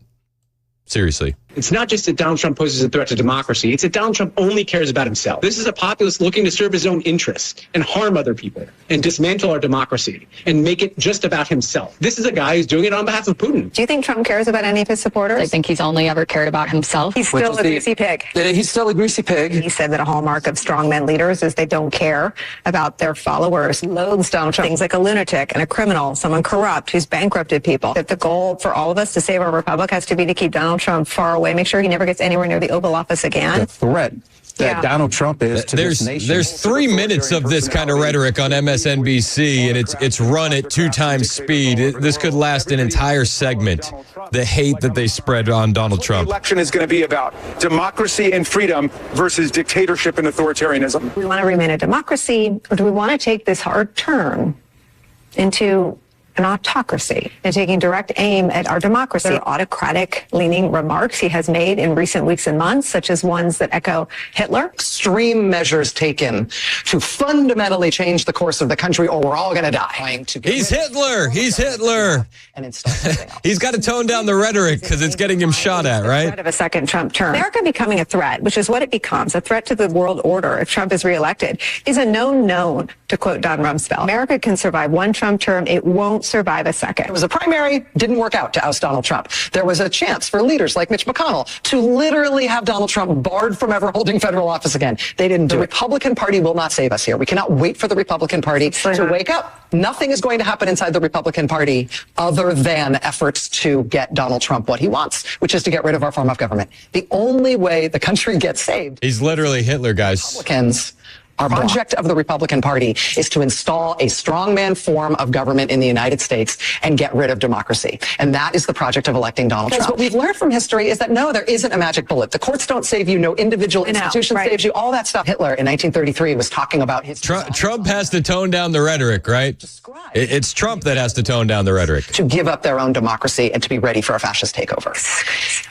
Seriously.
It's not just that Donald Trump poses a threat to democracy. It's that Donald Trump only cares about himself. This is a populist looking to serve his own interests and harm other people and dismantle our democracy and make it just about himself. This is a guy who's doing it on behalf of Putin.
Do you think Trump cares about any of his supporters?
I think he's only ever cared about himself.
He's still a greasy pig.
He's still a greasy pig.
He said that a hallmark of strongman leaders is they don't care about their followers. Loathes Donald Trump. Things like a lunatic and a criminal, someone corrupt who's bankrupted people. That the goal for all of us to save our republic has to be to keep Donald Trump far away, make sure he never gets anywhere near the Oval Office again.
The threat that Donald Trump is to this nation.
There's 3 minutes of this kind of rhetoric on MSNBC, and it's run at 2 times speed. This could last an entire segment. The hate that they spread on Donald Trump.
The election is going to be about democracy and freedom versus dictatorship and authoritarianism.
Do we want to remain a democracy, or do we want to take this hard turn into an autocracy and taking direct aim at our democracy? There are autocratic-leaning remarks he has made in recent weeks and months, such as ones that echo Hitler.
Extreme measures taken to fundamentally change the course of the country, or we're all going to die.
He's Hitler. He's Hitler. He's got to tone down the rhetoric because it's getting him shot at, right?
Threat of a second Trump term. America becoming a threat, which is what it becomes, a threat to the world order if Trump is reelected, is a known, to quote Don Rumsfeld. America can survive one Trump term. It won't won't survive a second.
It was a primary, didn't work out to oust Donald Trump. There was a chance for leaders like Mitch McConnell to literally have Donald Trump barred from ever holding federal office again. They didn't do it. The Republican Party will not save us here. We cannot wait for the Republican Party to wake up. Nothing is going to happen inside the Republican Party other than efforts to get Donald Trump what he wants, which is to get rid of our form of government. The only way the country gets saved.
He's literally Hitler, guys.
Republicans. Our project of the Republican Party is to install a strongman form of government in the United States and get rid of democracy. And that is the project of electing Donald Trump. What we've learned from history is that no, there isn't a magic bullet. The courts don't save you. No individual institution saves you. All that stuff. Hitler in 1933 was talking about his...
Trump has to tone down the rhetoric, right? It's Trump that has to tone down the rhetoric.
To give up their own democracy and to be ready for a fascist takeover.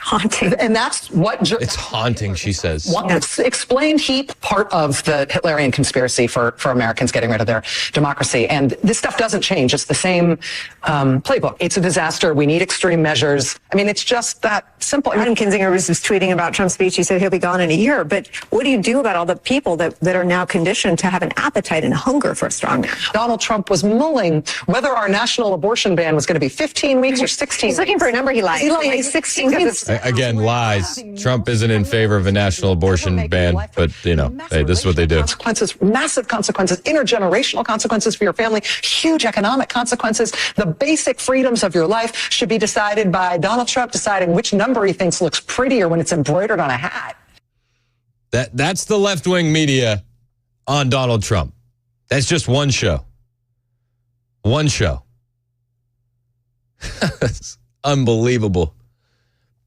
Haunting. And that's what...
It's haunting, she says.
Explained heap part of the Hitlerian conspiracy for Americans getting rid of their democracy. And this stuff doesn't change. It's the same playbook. It's a disaster. We need extreme measures. I mean, it's just that simple.
Adam Kinzinger was just tweeting about Trump's speech. He said he'll be gone in a year. But what do you do about all the people that are now conditioned to have an appetite and hunger for a strong man?
Donald Trump was mulling whether our national abortion ban was going to be 15 weeks or 16
He's looking for a number he likes.
He likes 16 weeks.
Again, lies. Trump isn't in favor of a national abortion ban, but, you know, hey, this is what they do.
Massive consequences, intergenerational consequences for your family, huge economic consequences. The basic freedoms of your life should be decided by Donald Trump deciding which number he thinks looks prettier when it's embroidered on a hat.
That's the left-wing media on Donald Trump. That's just one show. One show. It's unbelievable.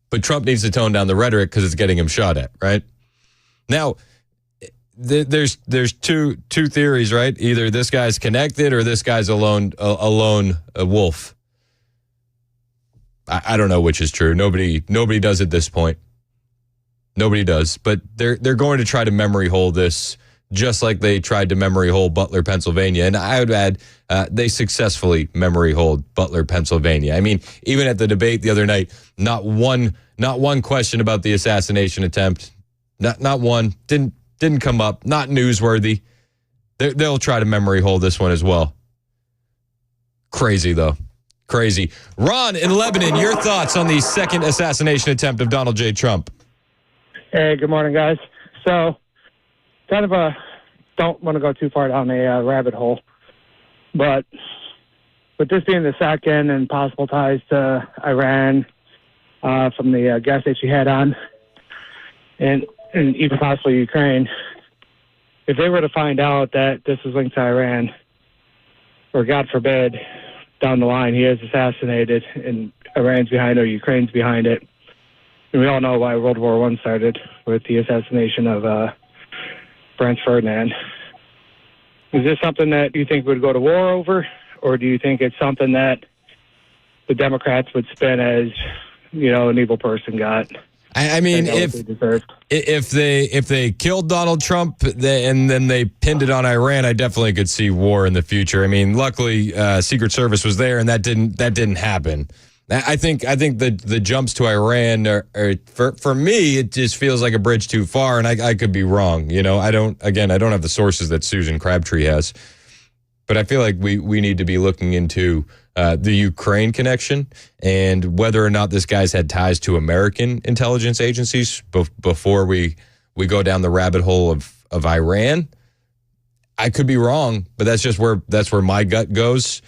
But Trump needs to tone down the rhetoric because it's getting him shot at, right? Now, there's two theories, right? Either this guy's connected or this guy's a lone wolf. I don't know which is true. Nobody does at this point. Nobody does. But they're going to try to memory hole this, just like they tried to memory hole Butler, Pennsylvania. And I would add, they successfully memory holed Butler, Pennsylvania. I mean, even at the debate the other night, not one question about the assassination attempt. Not one. Didn't come up. Not newsworthy. They'll try to memory hold this one as well. Crazy, though. Crazy. Ron in Lebanon, your thoughts on the second assassination attempt of Donald J. Trump?
Hey, good morning, guys. So, kind of don't want to go too far down a rabbit hole, but with this being the second and possible ties to Iran from the guest that you had on, and even possibly Ukraine, if they were to find out that this is linked to Iran, or God forbid, down the line he is assassinated and Iran's behind it or Ukraine's behind it, and we all know why World War I started with the assassination of Franz Ferdinand. Is this something that you think would go to war over, or do you think it's something that the Democrats would spin as, you know, an evil person got?
I mean, if they killed Donald Trump and then they pinned it on Iran, I definitely could see war in the future. I mean, luckily, Secret Service was there, and that didn't happen. I think the jumps to Iran are for me, it just feels like a bridge too far, and I could be wrong. You know, I don't have the sources that Susan Crabtree has, but I feel like we need to be looking into the Ukraine connection and whether or not this guy's had ties to American intelligence agencies before we go down the rabbit hole of Iran. I could be wrong, but that's where my gut goes.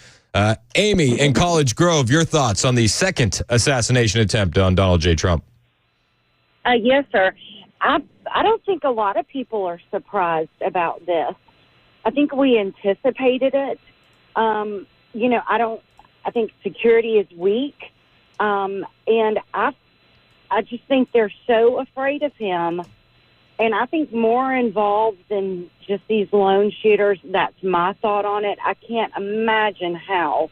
Amy in College Grove, your thoughts on the second assassination attempt on Donald J. Trump?
Yes, sir. I don't think a lot of people are surprised about this. I think we anticipated it. You know, I think security is weak. And I just think they're so afraid of him. And I think more involved than just these lone shooters. That's my thought on it. I can't imagine how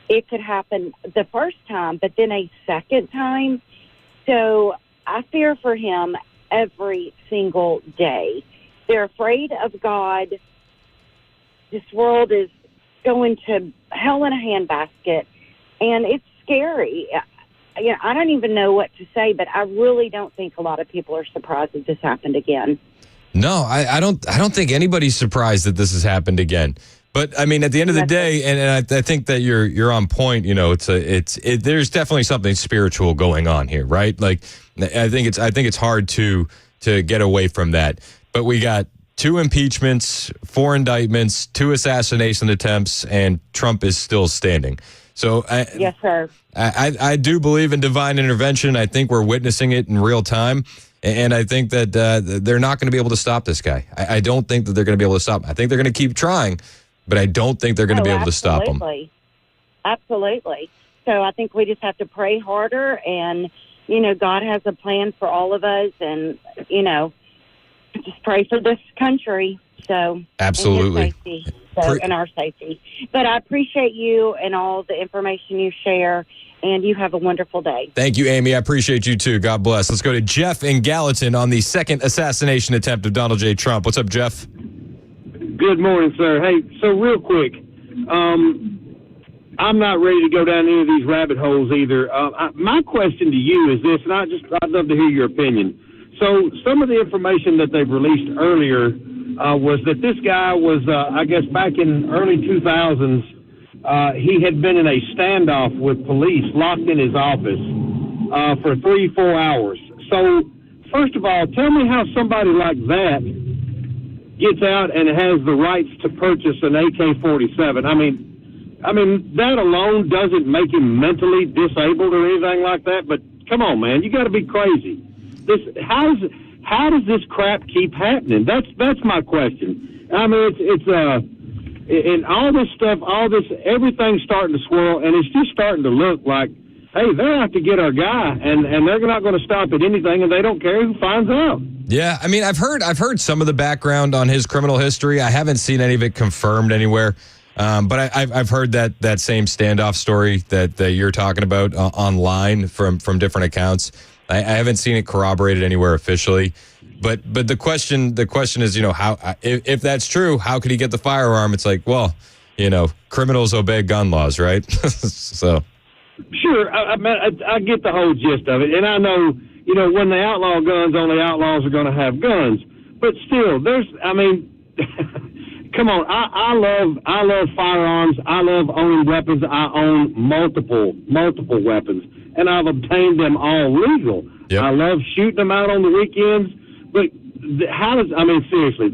it could happen the first time, but then a second time. So I fear for him every single day. They're afraid of God. This world is going to hell in a handbasket, and it's scary. You know, I don't even know what to say, but I really don't think a lot of people are surprised that this happened again.
No, I don't think anybody's surprised that this has happened again. But I mean, at the end of the day, and I think that you're on point. You know, there's definitely something spiritual going on here, right? Like, I think it's hard to get away from that. But we got 2 impeachments, 4 indictments, 2 assassination attempts, and Trump is still standing. So,
yes, sir.
I do believe in divine intervention. I think we're witnessing it in real time. And I think that they're not going to be able to stop this guy. I don't think that they're going to be able to stop him. I think they're going to keep trying, but I don't think they're going to be able to stop him.
Absolutely. So I think we just have to pray harder, and, God has a plan for all of us, and, just pray for this country. So
absolutely.
And his safety, and our safety. But I appreciate you and all the information you share, and you have a wonderful day.
Thank you, Amy. I appreciate you too. God bless. Let's go to Jeff in Gallatin on the second assassination attempt of Donald J. Trump. What's up, Jeff?
Good morning, sir. Hey, so real quick, I'm not ready to go down any of these rabbit holes either. My question to you is this, and I'd love to hear your opinion. So some of the information that they've released earlier was that this guy was, I guess, back in early 2000s, he had been in a standoff with police, locked in his office for 3-4 hours. So, first of all, tell me how somebody like that gets out and has the rights to purchase an AK-47. I mean, that alone doesn't make him mentally disabled or anything like that. But come on, man, you got to be crazy. How does this crap keep happening? That's my question. I mean, and all this stuff, everything's starting to swirl, and it's just starting to look like, hey, they're out to get our guy, and they're not going to stop at anything, and they don't care who finds out.
Yeah, I mean, I've heard some of the background on his criminal history. I haven't seen any of it confirmed anywhere, but I've heard that same standoff story that you're talking about online from different accounts. I haven't seen it corroborated anywhere officially. But the question is, how if that's true, how could he get the firearm? It's like, well, criminals obey gun laws, right? So
sure, I get the whole gist of it, and I know, when they outlaw guns, only outlaws are going to have guns. But still, come on, I love firearms. I love owning weapons. I own multiple weapons, and I've obtained them all legal. Yep. I love shooting them out on the weekends. But seriously,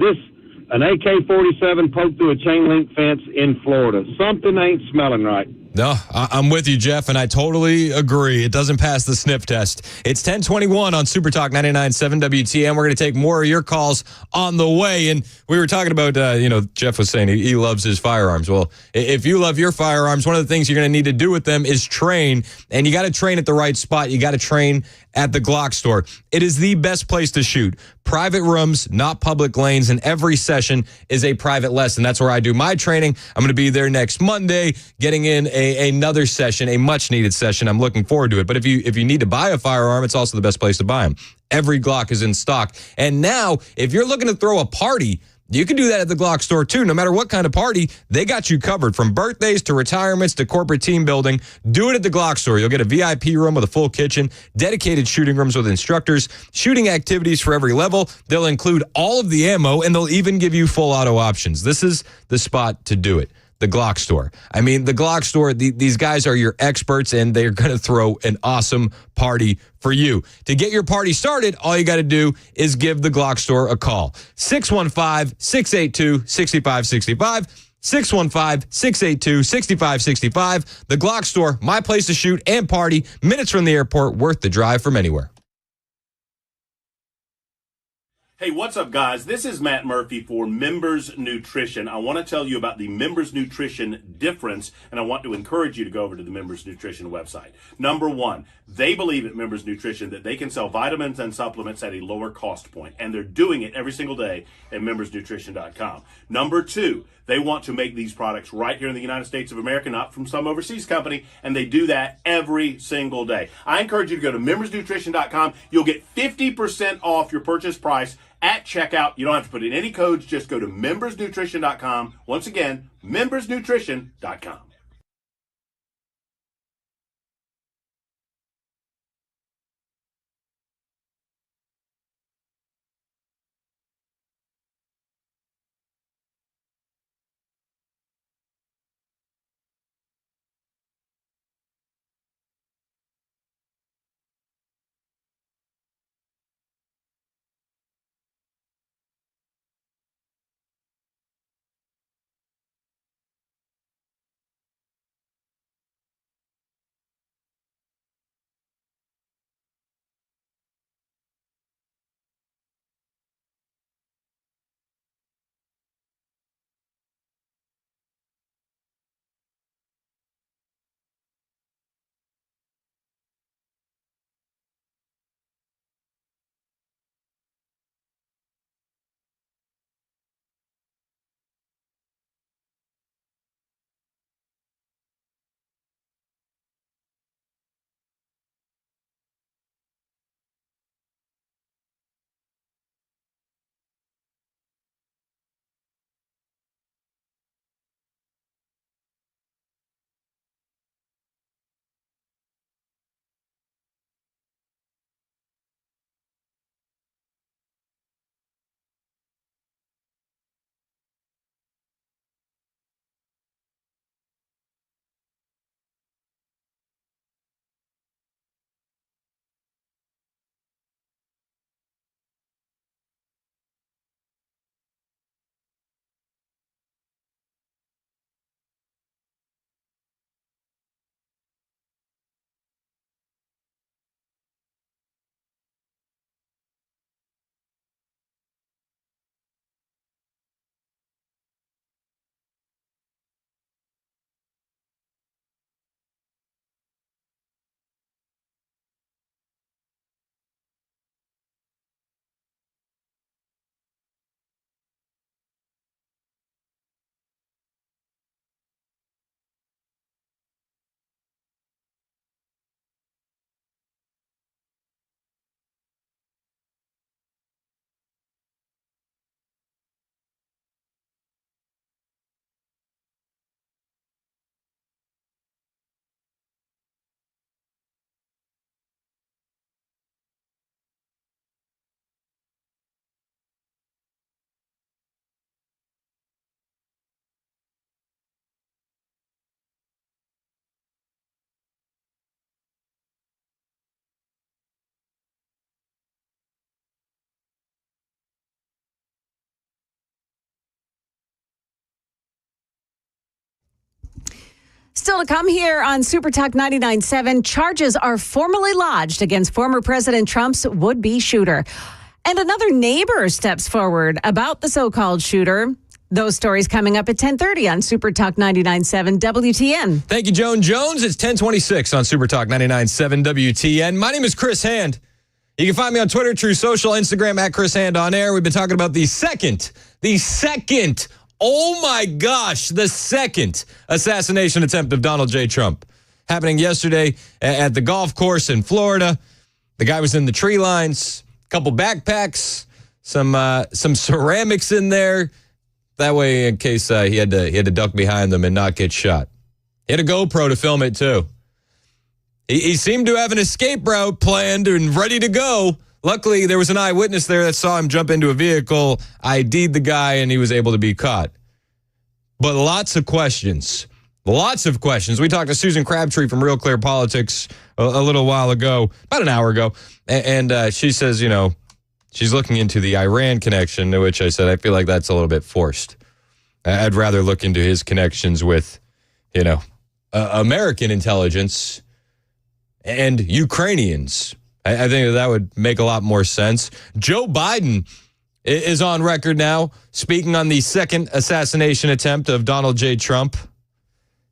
an AK-47 poked through a chain link fence in Florida. Something ain't smelling right.
No, I'm with you, Jeff, and I totally agree. It doesn't pass the sniff test. It's 10:21 on Super Talk 99.7 WTN. We're going to take more of your calls on the way. And we were talking about, Jeff was saying he loves his firearms. Well, if you love your firearms, one of the things you're going to need to do with them is train. And you got to train at the right spot. You got to train at the Glock store. It is the best place to shoot. Private rooms, not public lanes, and every session is a private lesson. That's where I do my training. I'm going to be there next Monday, getting in another session, a much-needed session. I'm looking forward to it. But if you need to buy a firearm, it's also the best place to buy them. Every Glock is in stock. And now, if you're looking to throw a party, you can do that at the Glock store, too. No matter what kind of party, they got you covered. From birthdays to retirements to corporate team building, do it at the Glock store. You'll get a VIP room with a full kitchen, dedicated shooting rooms with instructors, shooting activities for every level. They'll include all of the ammo, and they'll even give you full auto options. This is the spot to do it. The Glock store. I mean, the Glock store, these guys are your experts, and they're going to throw an awesome party for you. To get your party started, all you got to do is give the Glock store a call. 615-682-6565. 615-682-6565. The Glock store, my place to shoot and party, minutes from the airport, worth the drive from anywhere.
Hey, what's up, guys? This is Matt Murphy for Members Nutrition. I want to tell you about the Members Nutrition difference, and I want to encourage you to go over to the Members Nutrition website. Number one, they believe at Members Nutrition that they can sell vitamins and supplements at a lower cost point, and they're doing it every single day at membersnutrition.com. Number two, they want to make these products right here in the United States of America, not from some overseas company, and they do that every single day. I encourage you to go to membersnutrition.com. You'll get 50% off your purchase price at checkout. You don't have to put in any codes. Just go to membersnutrition.com. Once again, membersnutrition.com.
Still to come here on Super Talk 99.7, charges are formally lodged against former President Trump's would-be shooter. And another neighbor steps forward about the so-called shooter. Those stories coming up at 10:30 on Super Talk 99.7 WTN.
Thank you, Joan Jones. It's 10:26 on Super Talk 99.7 WTN. My name is Chris Hand. You can find me on Twitter, True Social, Instagram at Chris Hand on Air. We've been talking about the second, oh my gosh, the second assassination attempt of Donald J. Trump. Happening yesterday at the golf course in Florida. The guy was in the tree lines, a couple backpacks, some ceramics in there. That way, in case he had to duck behind them and not get shot. He had a GoPro to film it, too. He seemed to have an escape route planned and ready to go. Luckily, there was an eyewitness there that saw him jump into a vehicle, ID'd the guy, and he was able to be caught. But lots of questions. We talked to Susan Crabtree from Real Clear Politics a little while ago, about an hour ago, and she says, she's looking into the Iran connection, to which I said, I feel like that's a little bit forced. I'd rather look into his connections with, American intelligence and Ukrainians. I think that would make a lot more sense. Joe Biden is on record now, speaking on the second assassination attempt of Donald J. Trump.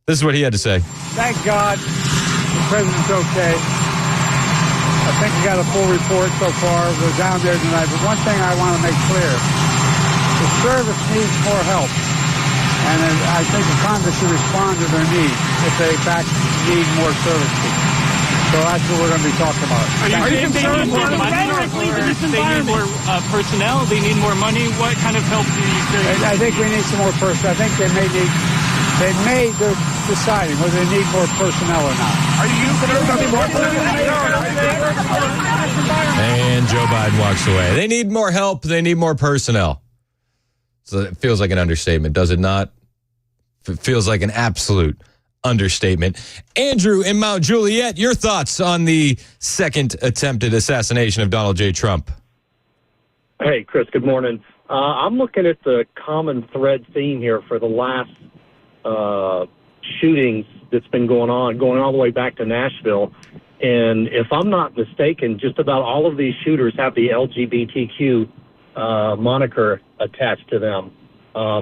This is what he had to say.
Thank God the president's okay. I think we got a full report so far. We're down there tonight. But one thing I want to make clear, the service needs more help. And I think the Congress should respond to their needs if they, in fact, need more services. So that's what we're going to be talking about.
Are you concerned more money or they need more personnel? They need more money? What kind of help do you think?
I think we need some more personnel. I think they're deciding whether they need more personnel or not. Are you
And Joe Biden walks away. They need more help. They need more personnel. So it feels like an understatement, does it not? It feels like an absolute understatement. Andrew in Mount Juliet, your thoughts on the second attempted assassination of Donald J. Trump?
Hey, Chris, good morning. I'm looking at the common thread theme here for the last shootings that's been going all the way back to Nashville. And if I'm not mistaken, just about all of these shooters have the LGBTQ moniker attached to them,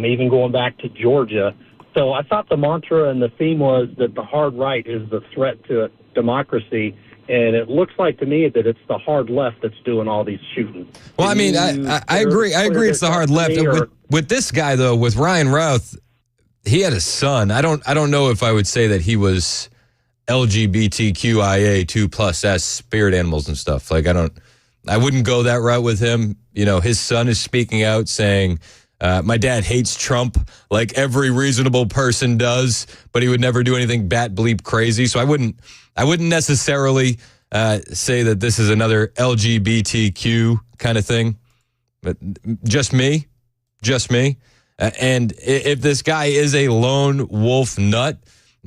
even going back to Georgia. So I thought the mantra and the theme was that the hard right is the threat to democracy. And it looks like to me that it's the hard left that's doing all these shootings. Well, I mean,
I agree. I agree it's the hard left. With this guy, though, with Ryan Routh, he had a son. I don't know if I would say that he was LGBTQIA 2+S spirit animals and stuff. Like, I wouldn't go that route with him. His son is speaking out saying, my dad hates Trump like every reasonable person does, but he would never do anything bat bleep crazy. So I wouldn't necessarily say that this is another LGBTQ kind of thing, but just me. And if this guy is a lone wolf nut,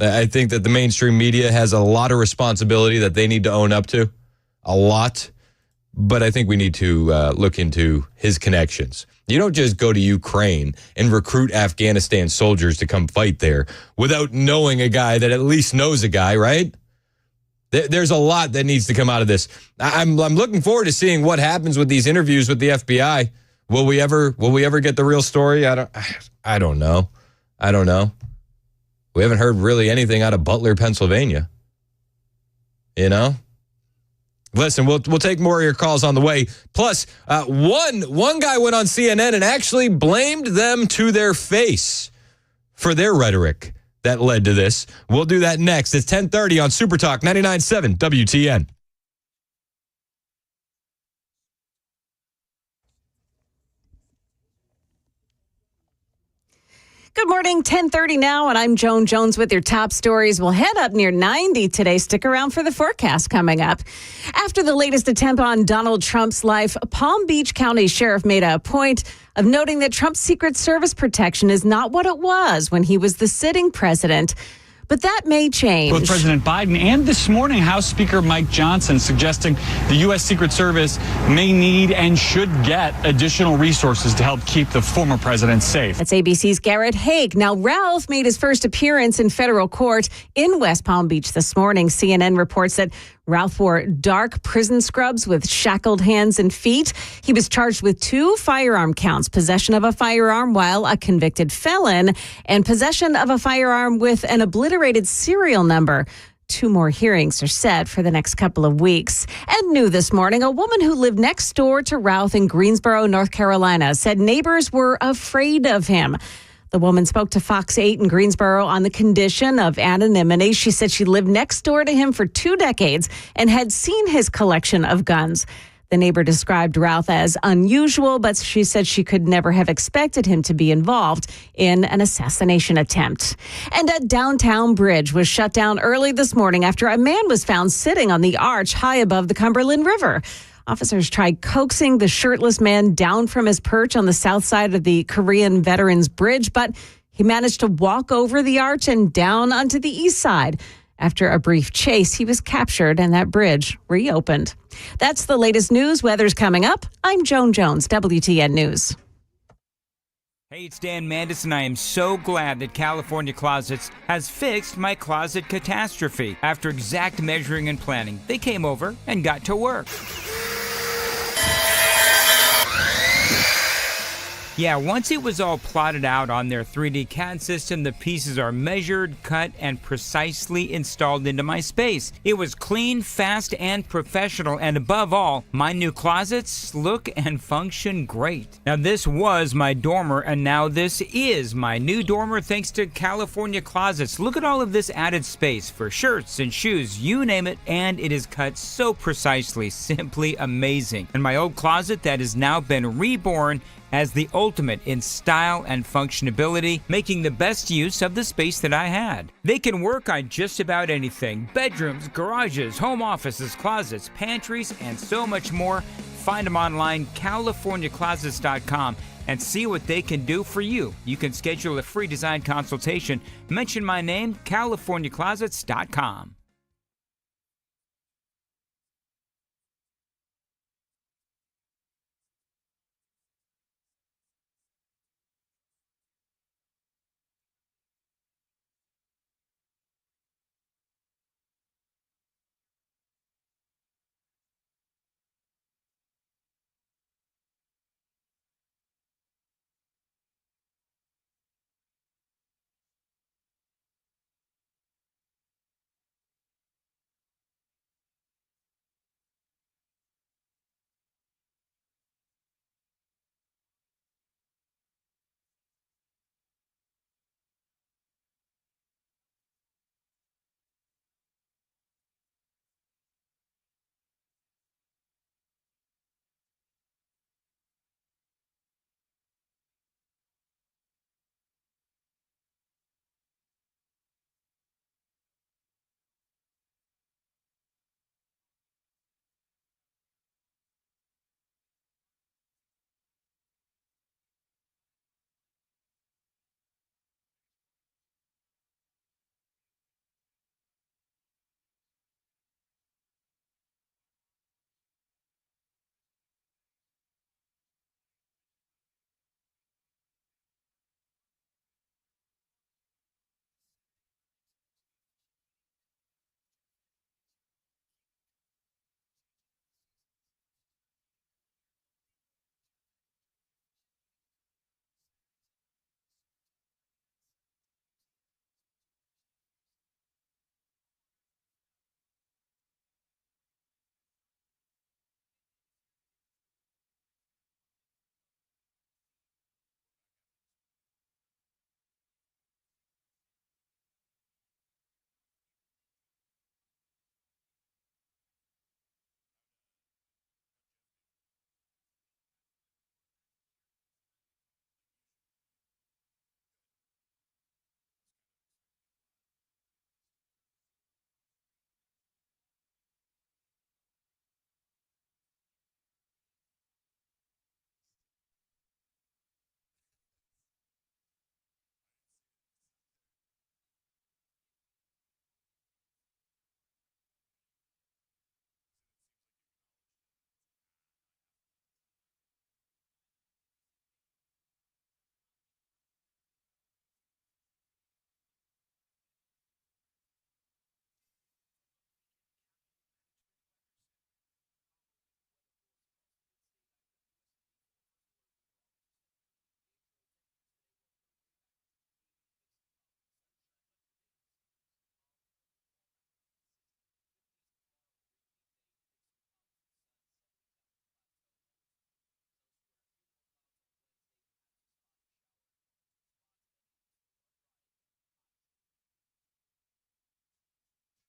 I think that the mainstream media has a lot of responsibility that they need to own up to, a lot. But I think we need to look into his connections. You don't just go to Ukraine and recruit Afghanistan soldiers to come fight there without knowing a guy that at least knows a guy, right? There's a lot that needs to come out of this. I'm looking forward to seeing what happens with these interviews with the FBI. Will we ever get the real story? I don't know. We haven't heard really anything out of Butler, Pennsylvania. Listen, we'll take more of your calls on the way. Plus, one guy went on CNN and actually blamed them to their face for their rhetoric that led to this. We'll do that next. It's 10:30 on Super Talk 99.7 WTN.
Good morning, 10:30 now, and I'm Joan Jones with your top stories. We'll head up near 90 today. Stick around for the forecast coming up. After the latest attempt on Donald Trump's life, Palm Beach County Sheriff made a point of noting that Trump's Secret Service protection is not what it was when he was the sitting president. But that may change.
Both President Biden and this morning House Speaker Mike Johnson suggesting the U.S. Secret Service may need and should get additional resources to help keep the former president safe.
That's ABC's Garrett Haig. Now, Ralph made his first appearance in federal court in West Palm Beach this morning. CNN reports that Ralph wore dark prison scrubs with shackled hands and feet. He was charged with 2 firearm counts, possession of a firearm while a convicted felon, and possession of a firearm with an obliterated serial number. 2 more hearings are set for the next couple of weeks. And new this morning, a woman who lived next door to Ralph in Greensboro, North Carolina, said neighbors were afraid of him. The woman spoke to Fox 8 in Greensboro on the condition of anonymity. She said she lived next door to him for 2 decades and had seen his collection of guns. The neighbor described Ralph as unusual, but she said she could never have expected him to be involved in an assassination attempt. And a downtown bridge was shut down early this morning after a man was found sitting on the arch high above the Cumberland River. Officers tried coaxing the shirtless man down from his perch on the south side of the Korean Veterans Bridge, but he managed to walk over the arch and down onto the east side. After a brief chase, he was captured and that bridge reopened. That's the latest news. Weather's coming up. I'm Joan Jones, WTN News.
Hey, it's Dan Mandis, and I am so glad that California Closets has fixed my closet catastrophe. After exact measuring and planning, they came over and got to work. Yeah, once it was all plotted out on their 3D CAD system, the pieces are measured, cut, and precisely installed into my space. It was clean, fast, and professional, and above all, my new closets look and function great. Now, this was my dormer, and now this is my new dormer thanks to California Closets. Look at all of this added space for shirts and shoes, you name it, and it is cut so precisely, simply amazing. And my old closet that has now been reborn as the ultimate in style and functionality, making the best use of the space that I had. They can work on just about anything: bedrooms, garages, home offices, closets, pantries, and so much more. Find them online, CaliforniaClosets.com, and see what they can do for you. You can schedule a free design consultation. Mention my name, CaliforniaClosets.com.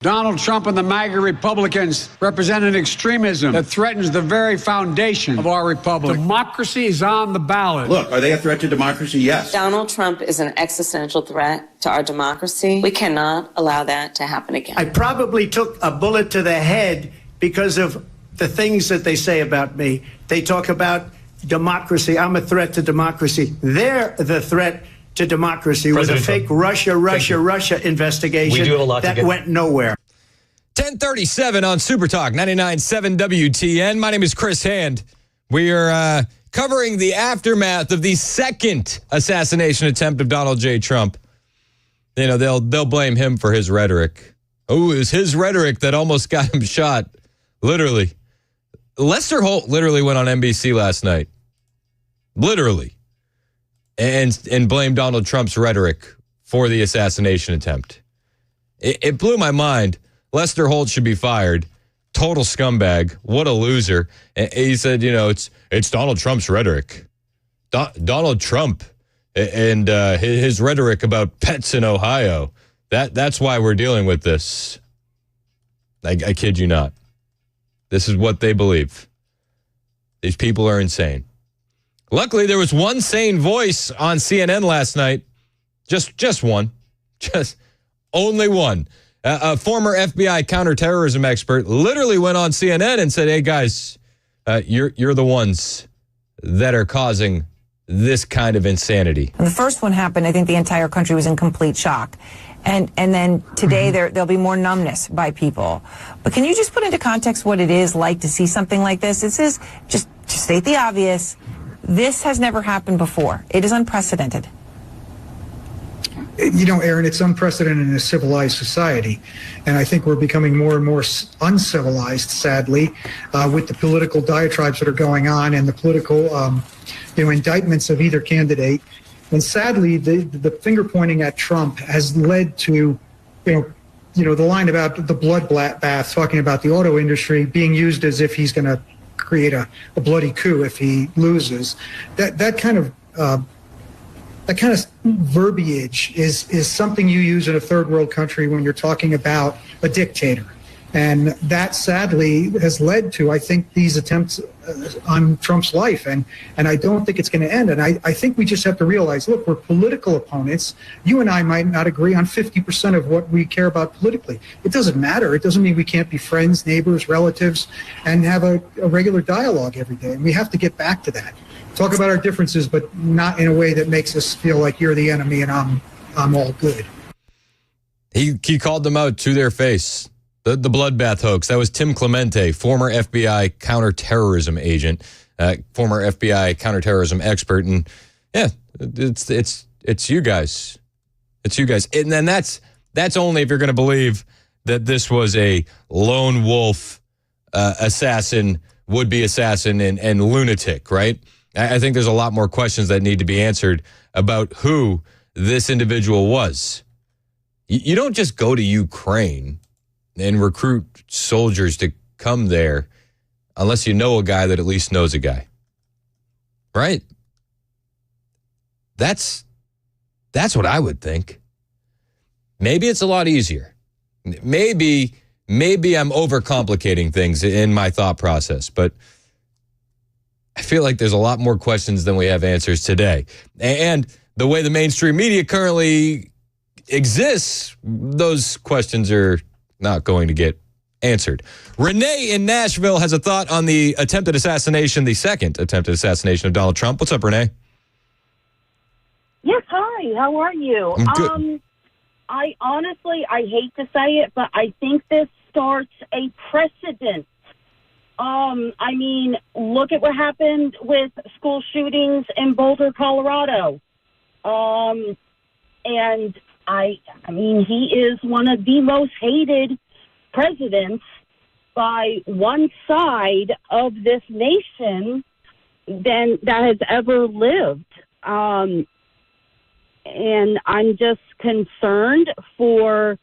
Donald Trump and the MAGA Republicans represent an extremism that threatens the very foundation of our republic. Democracy is on the ballot.
Look, are they a threat to democracy? Yes.
Donald Trump is an existential threat to our democracy. We cannot allow that to happen again.
I probably took a bullet to the head because of the things that they say about me. They talk about democracy. I'm a threat to democracy. They're the threat to democracy with a fake Russia investigation
We do have a lot
that went nowhere.
1037 on Super Talk 99.7 WTN. My name is Chris Hand. We are covering the aftermath of the second assassination attempt of Donald J. Trump. You know, they'll blame him for his rhetoric. Oh, it was his rhetoric that almost got him shot. Literally. Lester Holt literally went on NBC last night. Literally. And blamed Donald Trump's rhetoric for the assassination attempt. It blew my mind. Lester Holt should be fired. Total scumbag. What a loser. And he said, you know, it's Donald Trump's rhetoric. Donald Trump and his rhetoric about pets in Ohio. That's why we're dealing with this. I kid you not. This is what they believe. These people are insane. Luckily, there was one sane voice on CNN last night. Just one. Just only one. A former FBI counterterrorism expert literally went on CNN and said, hey, guys, you're the ones that are causing this kind of insanity.
When the first one happened, I think the entire country was in complete shock. And then today there'll be more numbness by people. But can you just put into context what it is like to see something like this? This is, just to state the obvious, this has never happened before. It is unprecedented.
You know, Aaron, it's unprecedented in a civilized society. And I think we're becoming more and more uncivilized, sadly, with the political diatribes that are going on and the political, indictments of either candidate. And sadly, the finger pointing at Trump has led to, the line about the blood bath, talking about the auto industry being used as if he's going to create a bloody coup if he loses. That kind of verbiage is something you use in a third world country when you're talking about a dictator. And that sadly has led to, I think, these attempts on Trump's life. And I don't think it's going to end. And I think we just have to realize, look, we're political opponents. You and I might not agree on 50% of what we care about politically. It doesn't matter. It doesn't mean we can't be friends, neighbors, relatives, and have a regular dialogue every day. And we have to get back to that. Talk about our differences, but not in a way that makes us feel like you're the enemy and I'm all good.
He called them out to their face. The bloodbath hoax. That was Tim Clemente, former FBI counterterrorism agent, former FBI counterterrorism expert, and yeah, it's you guys. It's you guys. And then that's only if you're going to believe that this was a lone wolf assassin, would-be assassin, and lunatic, right? I think there's a lot more questions that need to be answered about who this individual was. You don't just go to Ukraine and recruit soldiers to come there unless you know a guy that at least knows a guy. Right? That's what I would think. Maybe it's a lot easier. Maybe I'm overcomplicating things in my thought process, but I feel like there's a lot more questions than we have answers today. And the way the mainstream media currently exists, those questions are not going to get answered. Renee in Nashville has a thought on the attempted assassination, the second attempted assassination of Donald Trump. What's up, Renee?
Yes, hi. How are you?
I'm good.
I honestly hate to say it, but I think this starts a precedent. I mean, look at what happened with school shootings in Boulder, Colorado. And I mean, he is one of the most hated presidents by one side of this nation that has ever lived. And I'm just concerned for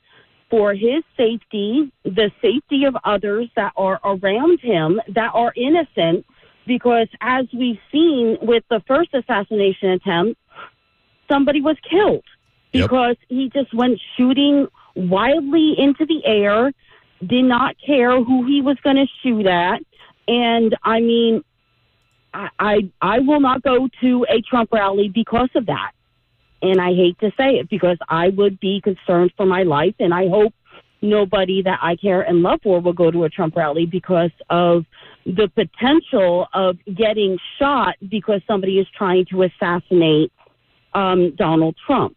his safety, the safety of others that are around him that are innocent, because as we've seen with the first assassination attempt, somebody was killed because he just went shooting wildly into the air, did not care who he was going to shoot at. And I mean, I will not go to a Trump rally because of that. And I hate to say it, because I would be concerned for my life, and I hope nobody that I care and love for will go to a Trump rally because of the potential of getting shot because somebody is trying to assassinate Donald Trump.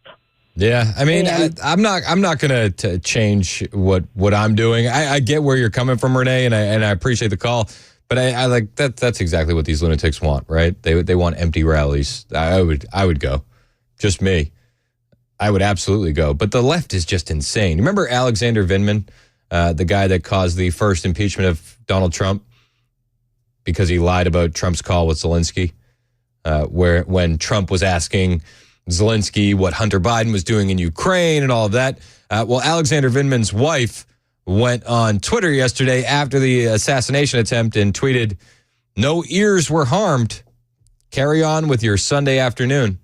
Yeah, I mean, I'm not going to change what I'm doing. I get where you're coming from, Renee, and I appreciate the call. But I like that. That's exactly what these lunatics want, right? They want empty rallies. I would go. Just me. I would absolutely go. But the left is just insane. Remember Alexander Vindman, the guy that caused the first impeachment of Donald Trump because he lied about Trump's call with Zelensky, when Trump was asking Zelensky what Hunter Biden was doing in Ukraine and all of that. Well, Alexander Vindman's wife went on Twitter yesterday after the assassination attempt and tweeted, "No ears were harmed. Carry on with your Sunday afternoon."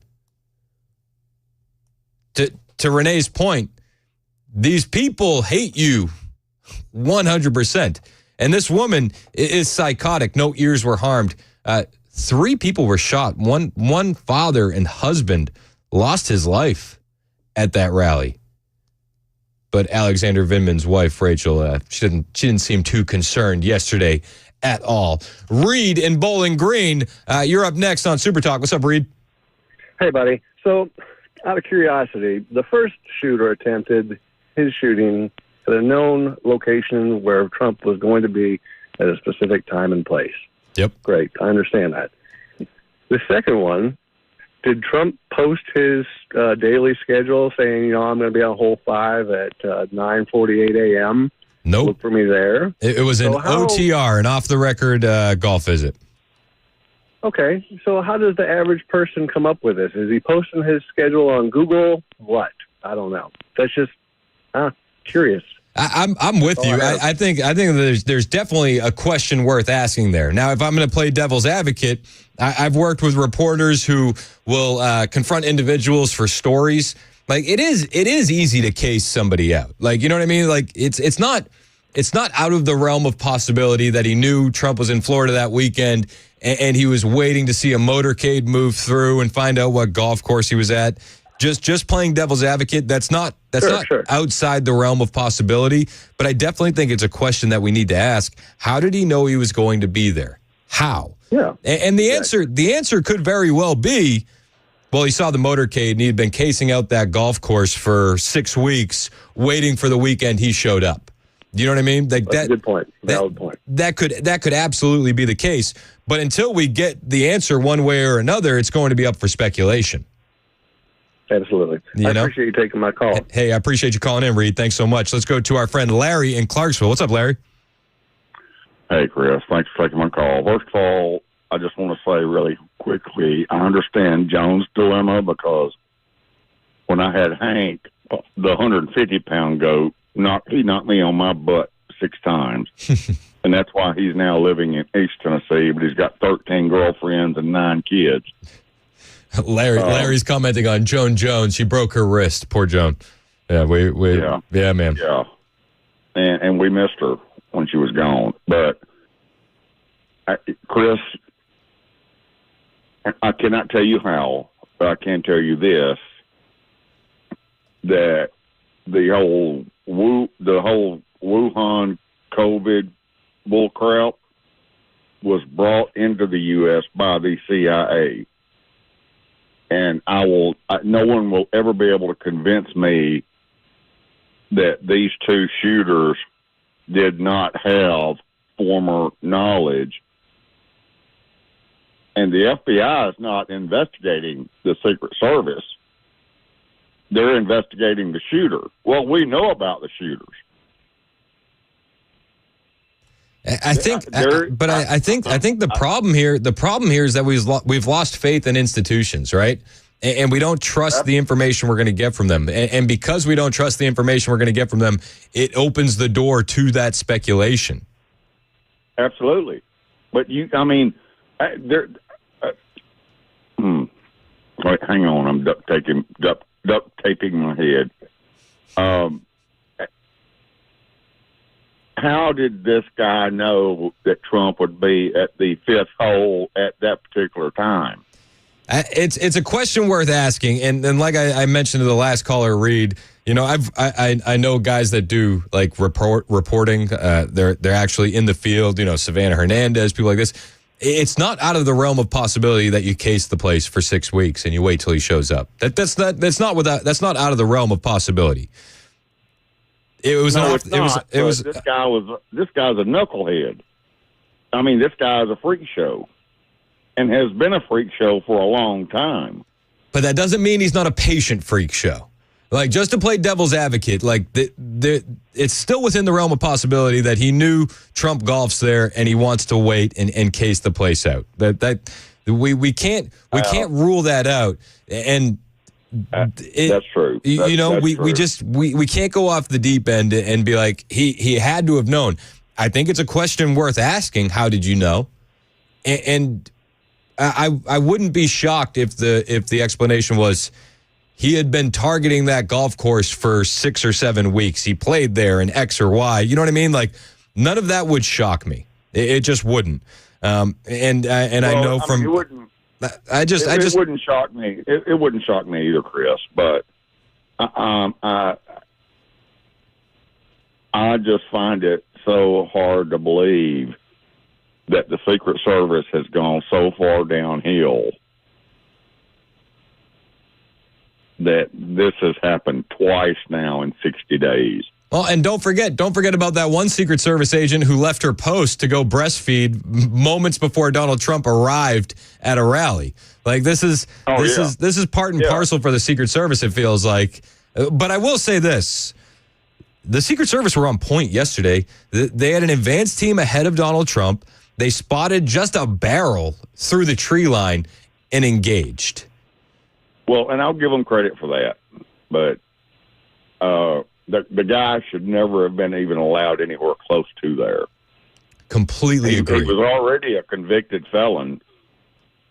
To Renee's point, these people hate you 100%. And this woman is psychotic. No ears were harmed. 3 people were shot. One father and husband lost his life at that rally. But Alexander Vindman's wife, Rachel, she didn't seem too concerned yesterday at all. Reed in Bowling Green, you're up next on Super Talk. What's up, Reed?
Hey, buddy. So, out of curiosity, the first shooter attempted his shooting at a known location where Trump was going to be at a specific time and place.
Yep.
Great. I understand that. The second one, did Trump post his daily schedule saying, I'm going to be on hole 5 at 9:48 a.m.?
Nope.
Look for me there.
It was an OTR, an off-the-record golf visit.
Okay, so how does the average person come up with this? Is he posting his schedule on Google? What? I don't know. That's just curious.
I'm with you. I think there's definitely a question worth asking there. Now, if I'm going to play devil's advocate, I've worked with reporters who will confront individuals for stories. Like it is easy to case somebody out. Like, you know what I mean? Like it's not out of the realm of possibility that he knew Trump was in Florida that weekend and he was waiting to see a motorcade move through and find out what golf course he was at. Just playing devil's advocate, that's not outside the realm of possibility, but I definitely think it's a question that we need to ask. How did he know he was going to be there? How?
Yeah.
And the answer could very well be, well, he saw the motorcade and he had been casing out that golf course for 6 weeks, waiting for the weekend he showed up. You know what I mean? Like
that's a good point. Valid point.
That could absolutely be the case. But until we get the answer one way or another, it's going to be up for speculation.
Absolutely. I appreciate you taking my call.
Hey, I appreciate you calling in, Reed. Thanks so much. Let's go to our friend Larry in Clarksville. What's up, Larry?
Hey, Chris. Thanks for taking my call. First of all, I just want to say really quickly, I understand Jones' dilemma because when I had Hank, the 150-pound goat, he knocked me on my butt 6 times. And that's why he's now living in East Tennessee, but he's got 13 girlfriends and 9 kids.
Larry's commenting on Joan Jones. She broke her wrist. Poor Joan. Yeah, yeah, man.
Yeah. And we missed her when she was gone. But, Chris, I cannot tell you how, but I can tell you this, that the whole Wuhan COVID bullcrap was brought into the U.S. by the CIA. And no one will ever be able to convince me that these 2 shooters did not have former knowledge. And the FBI is not investigating the Secret Service. They're investigating the shooter. Well, we know about the shooters.
I think the problem here is that we've lost faith in institutions, right? And we don't trust the information we're going to get from them. And because we don't trust the information we're going to get from them, it opens the door to that speculation.
Absolutely. But wait, hang on, I'm duct taping my head. how did this guy know that Trump would be at the fifth hole at that particular time?
It's a question worth asking, and like I mentioned to the last caller, Reed. You know, I know guys that do like reporting. They're actually in the field. You know, Savannah Hernandez, people like this. It's not out of the realm of possibility that you case the place for 6 weeks and you wait till he shows up. That's not out of the realm of possibility. This guy's a knucklehead. I mean, this guy's a freak show, and has been a freak show for a long time. But that doesn't mean he's not a patient freak show. Like, just to play devil's advocate, like it's still within the realm of possibility that he knew Trump golfs there and he wants to wait and case the place out. We can't rule that out. And
that's true.
We can't go off the deep end and be like he had to have known. I think it's a question worth asking. How did you know? And I wouldn't be shocked if the explanation was he had been targeting that golf course for 6 or 7 weeks. He played there in X or Y. You know what I mean? Like, none of that would shock me. It just wouldn't. I know from.
It wouldn't shock me. It wouldn't shock me either, Chris. But I just find it so hard to believe that the Secret Service has gone so far downhill that this has happened twice now in 60 days.
Well, and don't forget about that one Secret Service agent who left her post to go breastfeed moments before Donald Trump arrived at a rally. Like, this is part and parcel for the Secret Service, it feels like. But I will say this. The Secret Service were on point yesterday. They had an advanced team ahead of Donald Trump. They spotted just a barrel through the tree line and engaged.
Well, and I'll give them credit for that, but the guy should never have been even allowed anywhere close to there.
Completely agree.
He was already a convicted felon.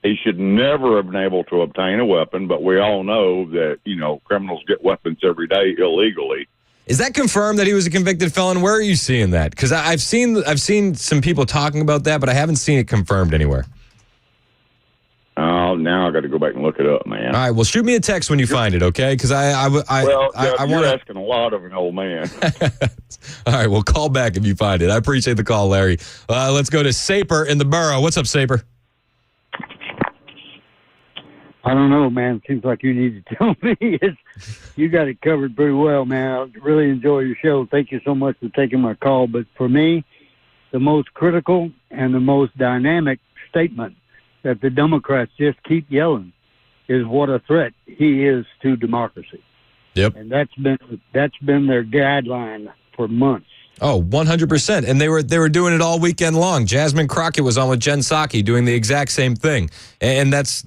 He should never have been able to obtain a weapon, but we all know that, criminals get weapons every day illegally.
Is that confirmed that he was a convicted felon? Where are you seeing that? Because I've seen some people talking about that, but I haven't seen it confirmed anywhere.
Oh, now I got to go back and look it up, man.
All right, well, shoot me a text when you find it, okay? Because
you're asking a lot of an old man.
All right, well, call back if you find it. I appreciate the call, Larry. Let's go to Saper in the borough. What's up, Saper?
I don't know, man. Seems like you need to tell me. You got it covered pretty well, man. I really enjoy your show. Thank you so much for taking my call. But for me, the most critical and the most dynamic statement that the Democrats just keep yelling is what a threat he is to democracy.
Yep.
And that's been their guideline for months.
Oh, 100%. And they were doing it all weekend long. Jasmine Crockett was on with Jen Psaki doing the exact same thing. And it's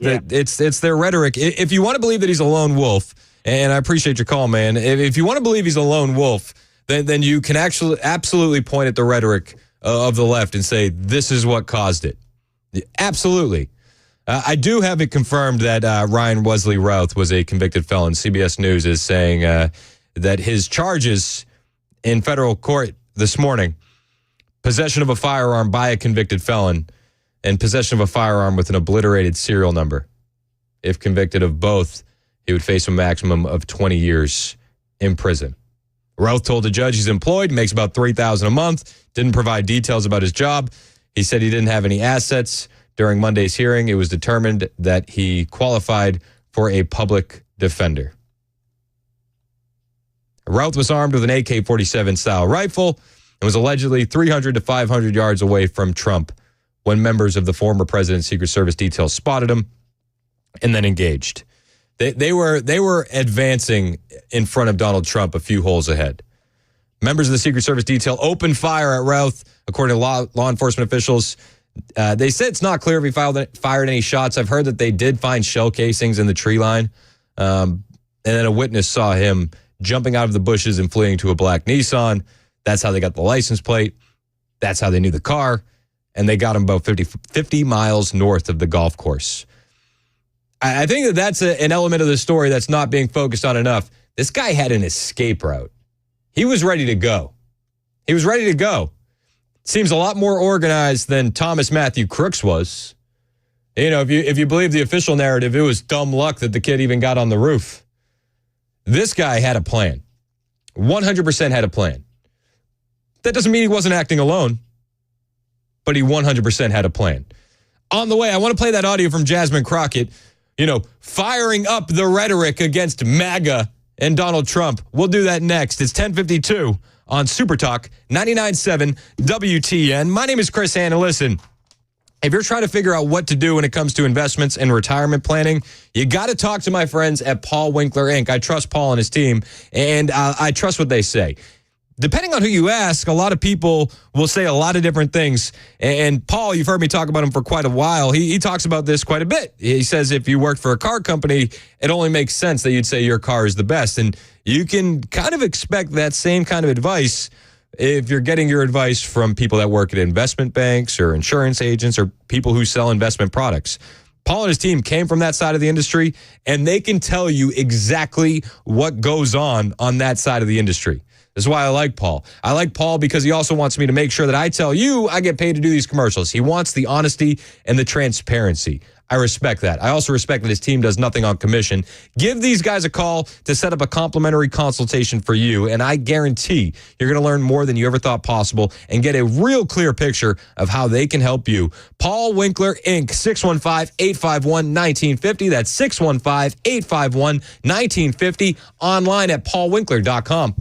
their rhetoric. If you want to believe that he's a lone wolf, and I appreciate your call, man. If you want to believe he's a lone wolf, then you can actually absolutely point at the rhetoric of the left and say, this is what caused it. Absolutely. I do have it confirmed that Ryan Wesley Routh was a convicted felon. CBS News is saying that his charges in federal court this morning, possession of a firearm by a convicted felon and possession of a firearm with an obliterated serial number. If convicted of both, he would face a maximum of 20 years in prison. Routh told the judge he's employed, makes about $3,000 a month, didn't provide details about his job. He said he didn't have any assets. During Monday's hearing, it was determined that he qualified for a public defender. Routh was armed with an AK-47 style rifle and was allegedly 300 to 500 yards away from Trump when members of the former president's Secret Service detail spotted him and then engaged. They were advancing in front of Donald Trump a few holes ahead. Members of the Secret Service detail opened fire at Routh, according to law enforcement officials. They said it's not clear if he fired any shots. I've heard that they did find shell casings in the tree line. And then a witness saw him jumping out of the bushes and fleeing to a black Nissan. That's how they got the license plate. That's how they knew the car. And they got him about 50 miles north of the golf course. I think that that's an element of the story that's not being focused on enough. This guy had an escape route. He was ready to go. He was ready to go. Seems a lot more organized than Thomas Matthew Crooks was. You know, if you believe the official narrative, it was dumb luck that the kid even got on the roof. This guy had a plan. 100% had a plan. That doesn't mean he wasn't acting alone, but he 100% had a plan. On the way, I want to play that audio from Jasmine Crockett, firing up the rhetoric against MAGA and Donald Trump. We'll do that next. It's 10:52 on Super Talk 99.7 WTN. My name is Chris Hanna. Listen, if you're trying to figure out what to do when it comes to investments and retirement planning, you got to talk to my friends at Paul Winkler Inc. I trust Paul and his team, and I trust what they say. Depending on who you ask, a lot of people will say a lot of different things. And Paul, you've heard me talk about him for quite a while. He talks about this quite a bit. He says if you worked for a car company, it only makes sense that you'd say your car is the best. And you can kind of expect that same kind of advice if you're getting your advice from people that work at investment banks or insurance agents or people who sell investment products. Paul and his team came from that side of the industry, and they can tell you exactly what goes on that side of the industry. This is why I like Paul. I like Paul because he also wants me to make sure that I tell you I get paid to do these commercials. He wants the honesty and the transparency. I respect that. I also respect that his team does nothing on commission. Give these guys a call to set up a complimentary consultation for you, and I guarantee you're going to learn more than you ever thought possible and get a real clear picture of how they can help you. Paul Winkler, Inc., 615-851-1950. That's 615-851-1950. Online at paulwinkler.com.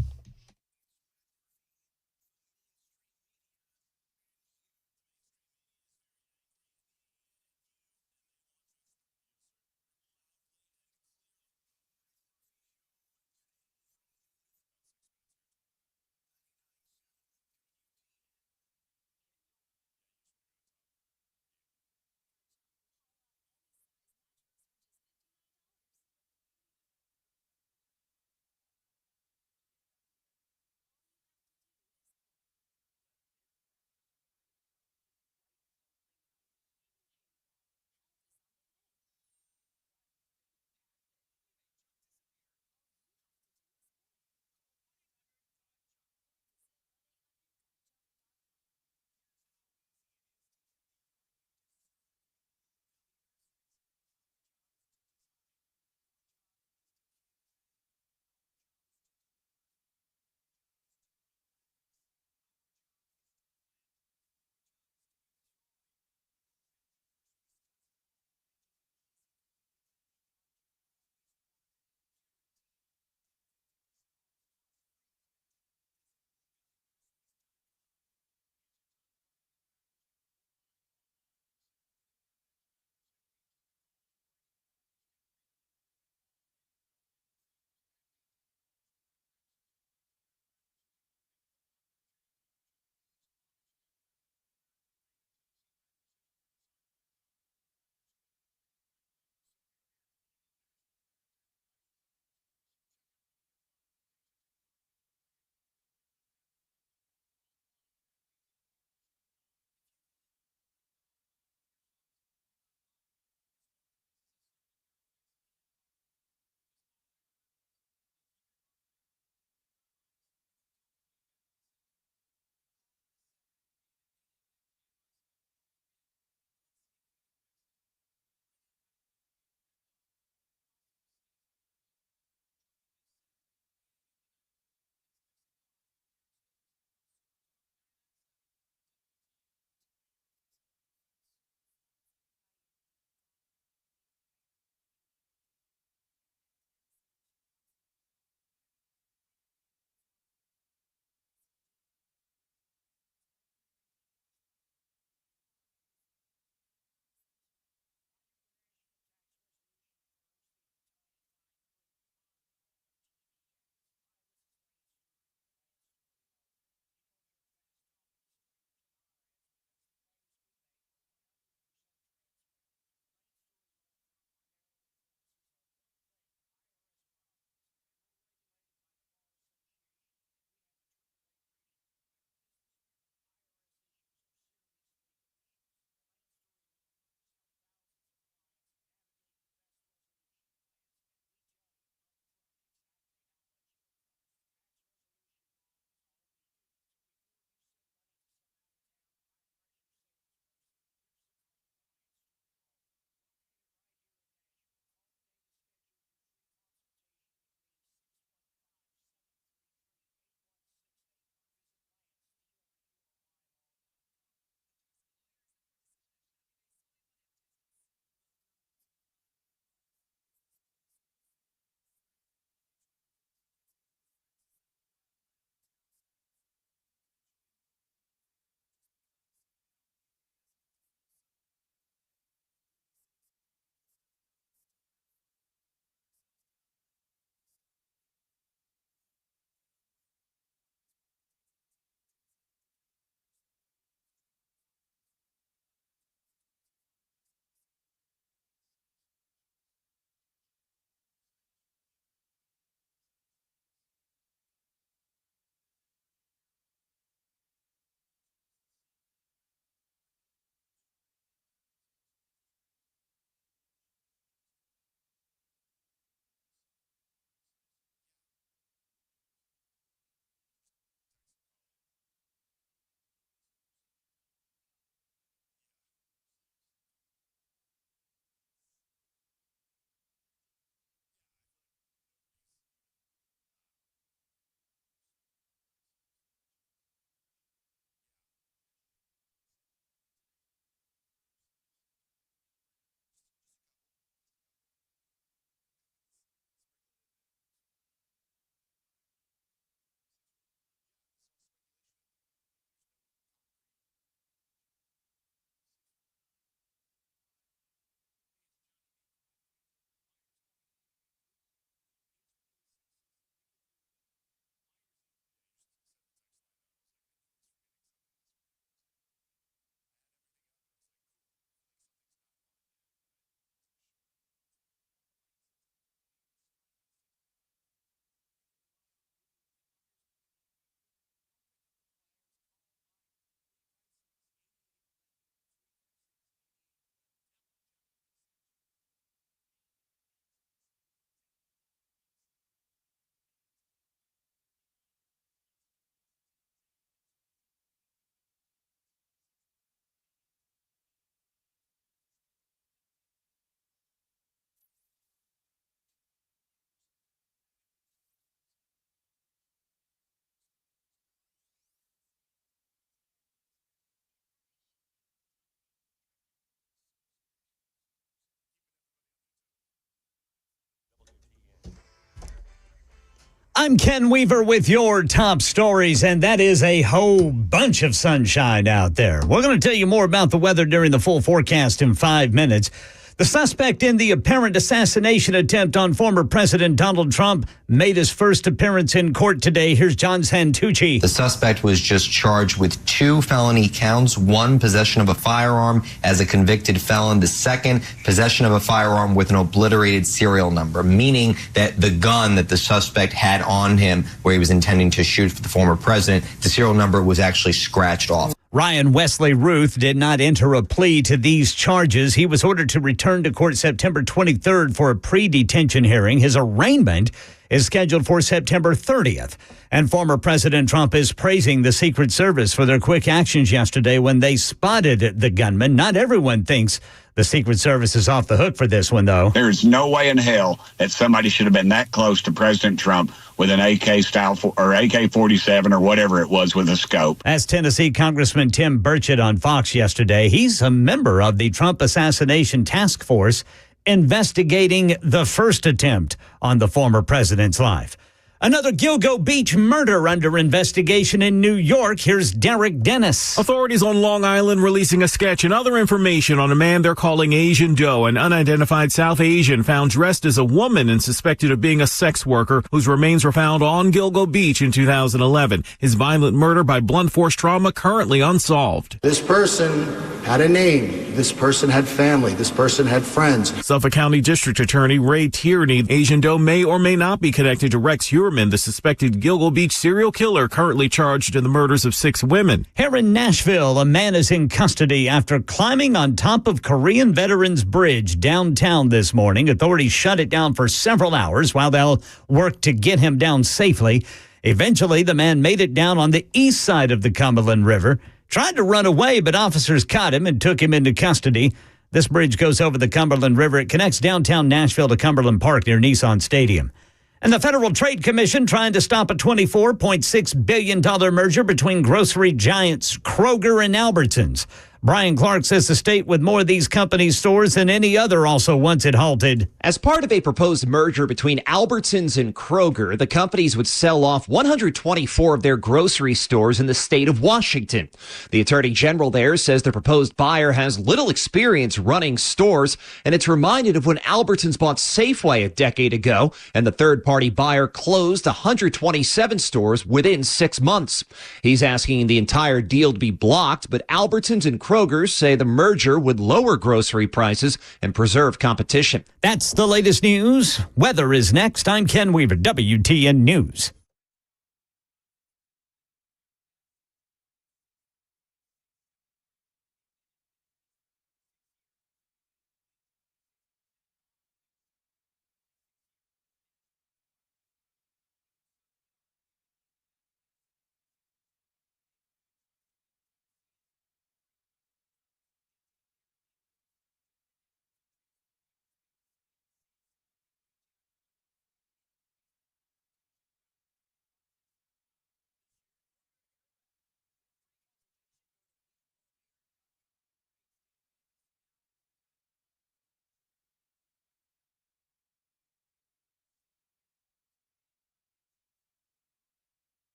I'm Ken Weaver with your top stories, and that is a whole bunch of sunshine out there. We're going to tell you more about the weather during the full forecast in 5 minutes. The suspect in the apparent assassination attempt on former President Donald Trump made his first appearance in court today. Here's John Santucci.
The suspect was just charged with 2 felony counts, one possession of a firearm as a convicted felon, the second possession of a firearm with an obliterated serial number, meaning that the gun that the suspect had on him where he was intending to shoot for the former president, the serial number was actually scratched off.
Ryan Wesley Ruth did not enter a plea to these charges. He was ordered to return to court September 23rd for a pre-detention hearing. His arraignment is scheduled for September 30th. And former President Trump is praising the Secret Service for their quick actions yesterday when they spotted the gunman. Not everyone thinks the Secret Service is off the hook for this one, though.
There's no way in hell that somebody should have been that close to President Trump with an AK-style or AK-47 or whatever it was with a scope.
As Tennessee Congressman Tim Burchett on Fox yesterday, he's a member of the Trump Assassination Task Force investigating the first attempt on the former president's life. Another Gilgo Beach murder under investigation in New York. Here's Derek Dennis.
Authorities on Long Island releasing a sketch and other information on a man they're calling Asian Joe, an unidentified South Asian found dressed as a woman and suspected of being a sex worker whose remains were found on Gilgo Beach in 2011. His violent murder by blunt force trauma currently unsolved.
This person had a name. This person had family. This person had friends.
Suffolk County District Attorney Ray Tierney. Asian Joe may or may not be connected to Rex Heuermann, the suspected Gilgo Beach serial killer currently charged in the murders of 6 women.
Here in Nashville, a man is in custody after climbing on top of Korean Veterans Bridge downtown this morning. Authorities shut it down for several hours while they'll work to get him down safely. Eventually, the man made it down on the east side of the Cumberland River, tried to run away, but officers caught him and took him into custody. This bridge goes over the Cumberland River. It connects downtown Nashville to Cumberland Park near Nissan Stadium. And the Federal Trade Commission trying to stop a $24.6 billion merger between grocery giants Kroger and Albertsons. Brian Clark says the state with more of these companies' stores than any other also wants it halted.
As part of a proposed merger between Albertsons and Kroger, the companies would sell off 124 of their grocery stores in the state of Washington. The attorney general there says the proposed buyer has little experience running stores, and it's reminded of when Albertsons bought Safeway a decade ago, and the third-party buyer closed 127 stores within 6 months. He's asking the entire deal to be blocked, but Albertsons and Kroger say the merger would lower grocery prices and preserve competition.
That's the latest news. Weather is next. I'm Ken Weaver, WTN News.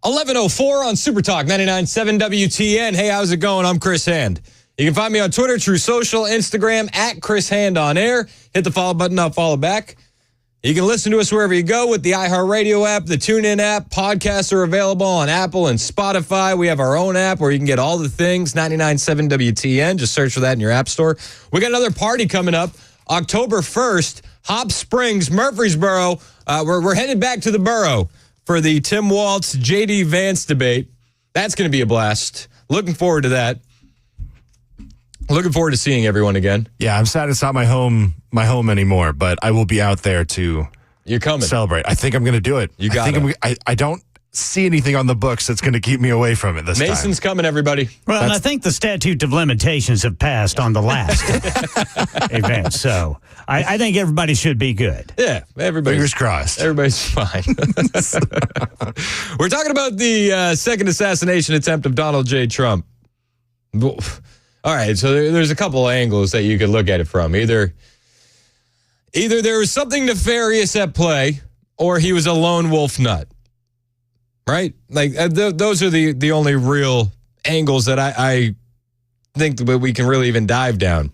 $11:04 on Super Talk 99.7 WTN. Hey, how's it going? I'm Chris Hand. You can find me on Twitter, True Social, Instagram, at Chris Hand on Air. Hit the follow button, I'll follow back. You can listen to us wherever you go with the iHeartRadio app, the TuneIn app. Podcasts are available on Apple and Spotify. We have our own app where you can get all the things, 99.7 WTN. Just search for that in your app store. We got another party coming up, October 1st, Hop Springs, Murfreesboro. We're headed back to the borough for the Tim Waltz, J.D. Vance debate. That's going to be a blast. Looking forward to that. Looking forward to seeing everyone again.
Yeah, I'm sad it's not my home anymore, but I will be out there to celebrate. I think I'm going to do it.
You got it.
I don't see anything on the books that's going to keep me away from it this time.
Mason's coming, everybody.
Well, and I think the statute of limitations have passed on the last event, so I think everybody should be good.
Yeah,
fingers crossed.
Everybody's fine. We're talking about the second assassination attempt of Donald J. Trump. All right, so there's a couple of angles that you could look at it from. Either there was something nefarious at play, or he was a lone wolf nut. Right? Like, those are the only real angles that I think that we can really even dive down.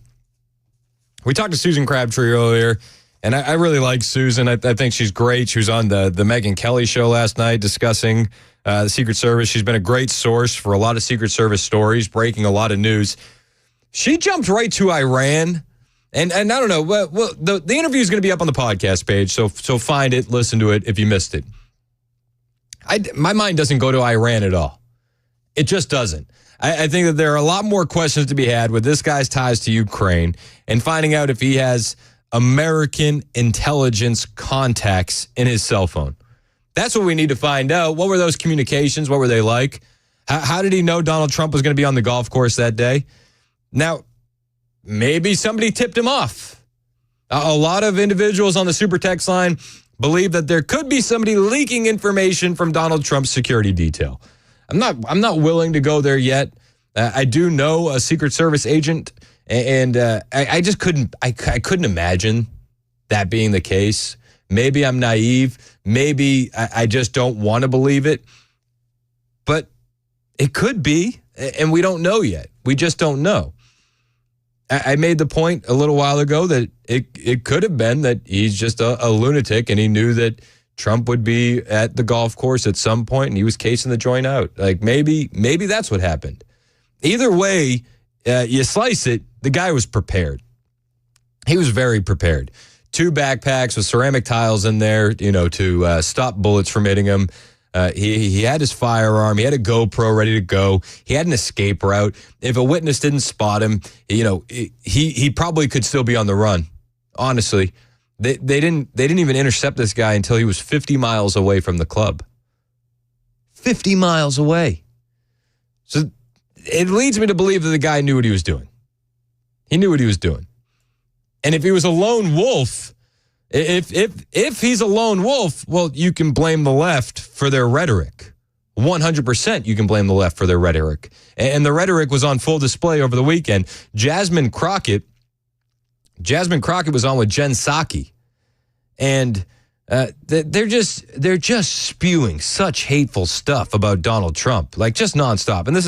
We talked to Susan Crabtree earlier, and I really like Susan. I think she's great. She was on the Megyn Kelly show last night discussing the Secret Service. She's been a great source for a lot of Secret Service stories, breaking a lot of news. She jumped right to Iran, and I don't know. Well, the interview is going to be up on the podcast page, so find it, listen to it if you missed it. My mind doesn't go to Iran at all. It just doesn't. I think that there are a lot more questions to be had with this guy's ties to Ukraine and finding out if he has American intelligence contacts in his cell phone. That's what we need to find out. What were those communications? What were they like? How did he know Donald Trump was going to be on the golf course that day? Now, maybe somebody tipped him off. A lot of individuals on the super text line believe that there could be somebody leaking information from Donald Trump's security detail. I'm not willing to go there yet. I do know a Secret Service agent, and I just couldn't imagine that being the case. Maybe I'm naive. Maybe I just don't want to believe it. But it could be, and we don't know yet. We just don't know. I made the point a little while ago that it could have been that he's just a lunatic and he knew that Trump would be at the golf course at some point and he was casing the joint out. Like maybe that's what happened. Either way, you slice it, the guy was prepared. He was very prepared. 2 backpacks with ceramic tiles in there, to stop bullets from hitting him. He had his firearm. He had a GoPro ready to go. He had an escape route. If a witness didn't spot him, he probably could still be on the run. Honestly, they didn't even intercept this guy until he was 50 miles away from the club. 50 miles away. So it leads me to believe that the guy knew what he was doing. He knew what he was doing. And if he was a lone wolf, if he's a lone wolf, well, you can blame the left for their rhetoric. 100% you can blame the left for their rhetoric. And the rhetoric was on full display over the weekend. Jasmine Crockett was on with Jen Psaki. And they're just spewing such hateful stuff about Donald Trump, like just nonstop. And this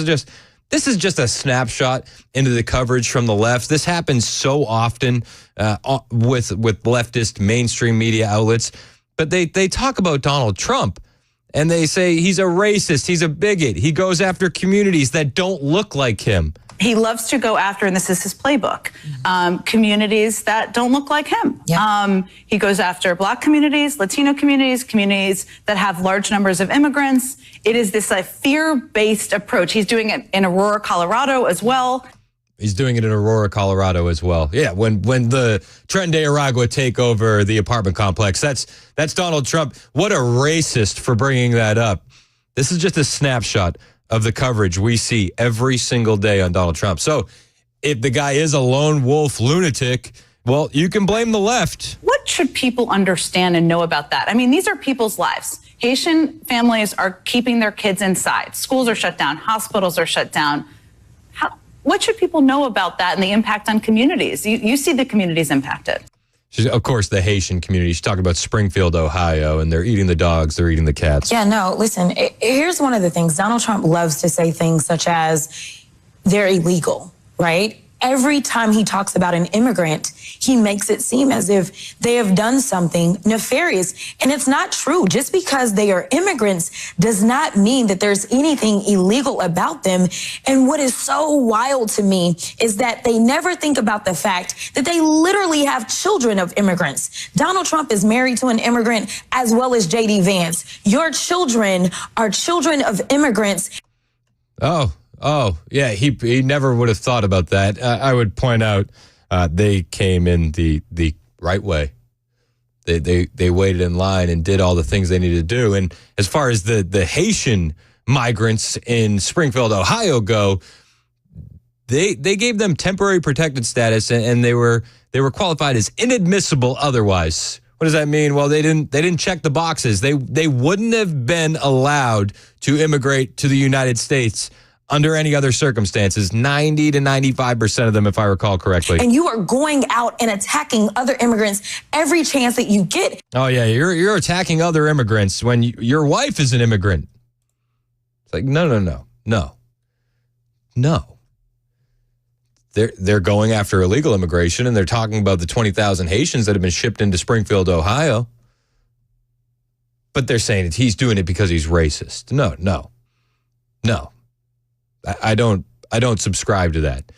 is just a snapshot into the coverage from the left. This happens so often with leftist mainstream media outlets. But they talk about Donald Trump and they say he's a racist, he's a bigot, he goes after communities that don't look like him.
He loves to go after, and this is his playbook, communities that don't look like him. Yep. He goes after Black communities, Latino communities that have large numbers of immigrants. It is this fear-based approach. He's doing it in Aurora, Colorado as well.
He's doing it in Aurora, Colorado as well. Yeah, when the Tren de Aragua take over the apartment complex, that's Donald Trump. What a racist for bringing that up. This is just a snapshot of the coverage we see every single day on Donald Trump. So if the guy is a lone wolf lunatic, well, you can blame the left.
What should people understand and know about that? I mean, these are people's lives. Haitian families are keeping their kids inside. Schools are shut down. Hospitals are shut down. What should people know about that and the impact on communities? You see the communities impacted.
Of course, the Haitian community. She's talking about Springfield, Ohio, and they're eating the dogs, they're eating the cats.
Yeah, no, listen, here's one of the things. Donald Trump loves to say things such as they're illegal, right? every time he talks about an immigrant, he makes it seem as if they have done something nefarious. And it's not true. Just because they are immigrants does not mean that there's anything illegal about them. And what is so wild to me is that they never think about the fact that they literally have children of immigrants. Donald Trump is married to an immigrant, as well as J.D. Vance. Your children are children of immigrants.
Oh, yeah, he never would have thought about that. I would point out they came in the right way. They waited in line and did all the things they needed to do. And as far as the Haitian migrants in Springfield, Ohio go, they gave them temporary protected status, and they were qualified as inadmissible otherwise. What does that mean? Well, they didn't check the boxes. They wouldn't have been allowed to immigrate to the United States under any other circumstances. 90 to 95% of them, if I recall correctly.
And you are going out and attacking other immigrants every chance that you get.
Oh yeah, you're attacking other immigrants when your wife is an immigrant. It's like no. They're going after illegal immigration, and they're talking about the 20,000 Haitians that have been shipped into Springfield, Ohio. But they're saying that he's doing it because he's racist. No. I don't subscribe to that.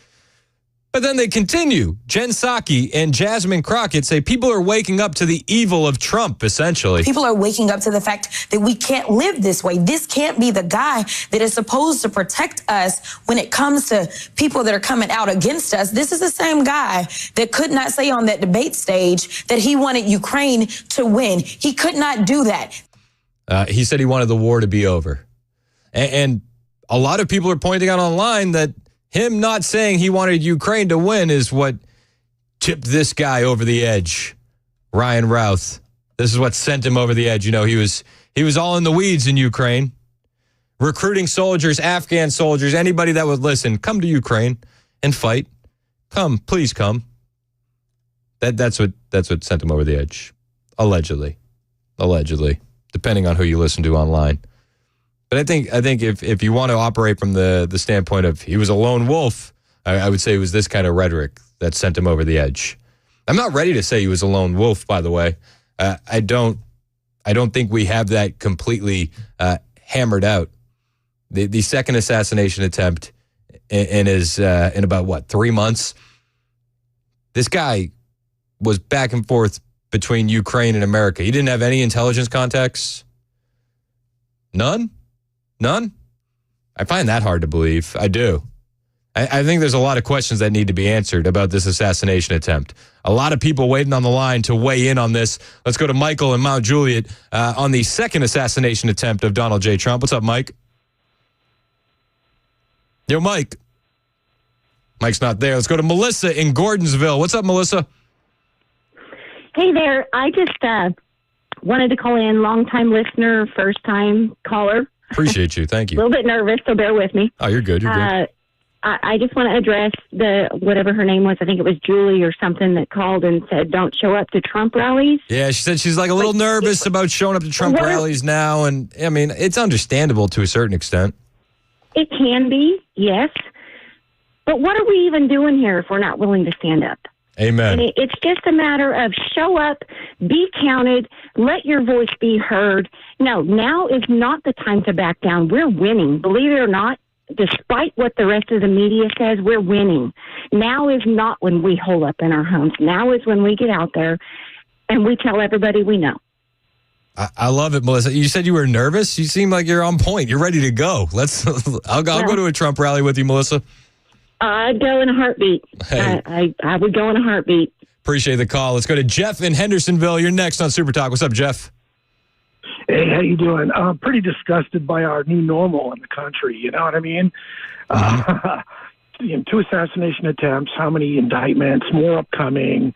But then they continue. Jen Psaki and Jasmine Crockett say people are waking up to the evil of Trump, essentially.
People are waking up to the fact that we can't live this way. This can't be the guy that is supposed to protect us when it comes to people that are coming out against us. This is the same guy that could not say on that debate stage that he wanted Ukraine to win. He could not do that.
He said he wanted the war to be over. And a lot of people are pointing out online that him not saying he wanted Ukraine to win is what tipped this guy over the edge. Ryan Routh. This is what sent him over the edge. You know, he was all in the weeds in Ukraine, recruiting soldiers, Afghan soldiers, anybody that would listen. Come to Ukraine and fight. Come, please come. That's what sent him over the edge. Allegedly, depending on who you listen to online. But I think if you want to operate from the standpoint of he was a lone wolf, I would say it was this kind of rhetoric that sent him over the edge. I'm not ready to say he was a lone wolf, by the way. I don't think we have that completely hammered out. The second assassination attempt in about 3 months. This guy was back and forth between Ukraine and America. He didn't have any intelligence contacts. None? I find that hard to believe. I do. I think there's a lot of questions that need to be answered about this assassination attempt. A lot of people waiting on the line to weigh in on this. Let's go to Michael in Mount Juliet on the second assassination attempt of Donald J. Trump. What's up, Mike? Yo, Mike. Mike's not there. Let's go to Melissa in Gordonsville. What's up, Melissa?
Hey there. I just wanted to call in. Long-time listener, first-time caller.
Appreciate you. Thank you.
A little bit nervous, so bear with me.
Oh, you're good. You're good.
I just want to address whatever her name was. I think it was Julie or something that called and said, don't show up to Trump rallies.
Yeah, she said she's like a little nervous about showing up to Trump rallies now. And I mean, it's understandable to a certain extent.
It can be, yes. But what are we even doing here if we're not willing to stand up?
Amen.
And it's just a matter of show up, be counted, let your voice be heard. No, now is not the time to back down. We're winning. Believe it or not, despite what the rest of the media says, we're winning. Now is not when we hole up in our homes. Now is when we get out there and we tell everybody we know.
I love it, Melissa. You said you were nervous. You seem like you're on point. You're ready to go. I'll go to a Trump rally with you, Melissa.
I'd go in a heartbeat.
Hey.
I would go in a heartbeat.
Appreciate the call. Let's go to Jeff in Hendersonville. You're next on Super Talk. What's up, Jeff?
Hey, how you doing? I'm pretty disgusted by our new normal in the country. You know what I mean? 2 assassination attempts, how many indictments, more upcoming,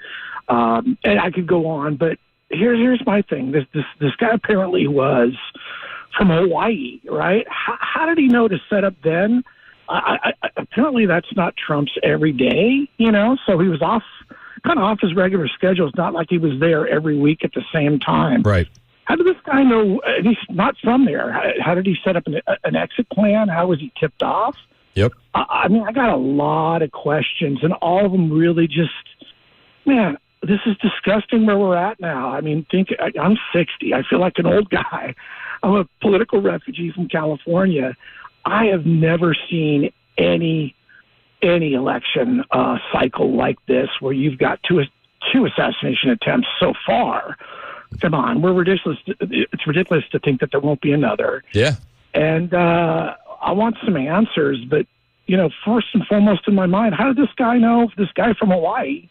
and I could go on. But here's my thing. This guy apparently was from Hawaii, right? How did he know to set up then? Apparently that's not Trump's everyday, you know, so he was kind of off his regular schedule. It's not like he was there every week at the same time.
Right.
How did this guy know he's not from there? How did he set up an exit plan? How was he tipped off?
Yep.
I mean, I got a lot of questions, and all of them really just, man, this is disgusting where we're at now. I mean, I'm 60. I feel like an old guy. I'm a political refugee from California. I have never seen any election cycle like this where you've got two assassination attempts so far. Come on, we're ridiculous. It's ridiculous to think that there won't be another.
Yeah.
And I want some answers, but, first and foremost in my mind, how did this guy know, this guy from Hawaii,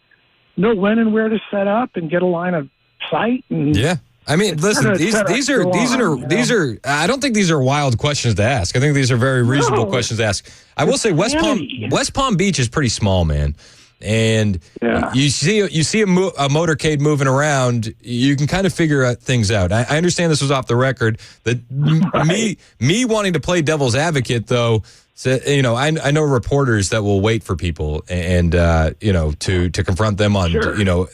know when and where to set up and get a line of sight? And
yeah. I mean, listen, these are, I don't think these are wild questions to ask. I think these are very reasonable questions to ask. I will say West Palm Beach is pretty small, man. And you see a motorcade moving around, you can kind of figure things out. I understand this was off the record. That me wanting to play devil's advocate, though, I know reporters that will wait for people and to confront them on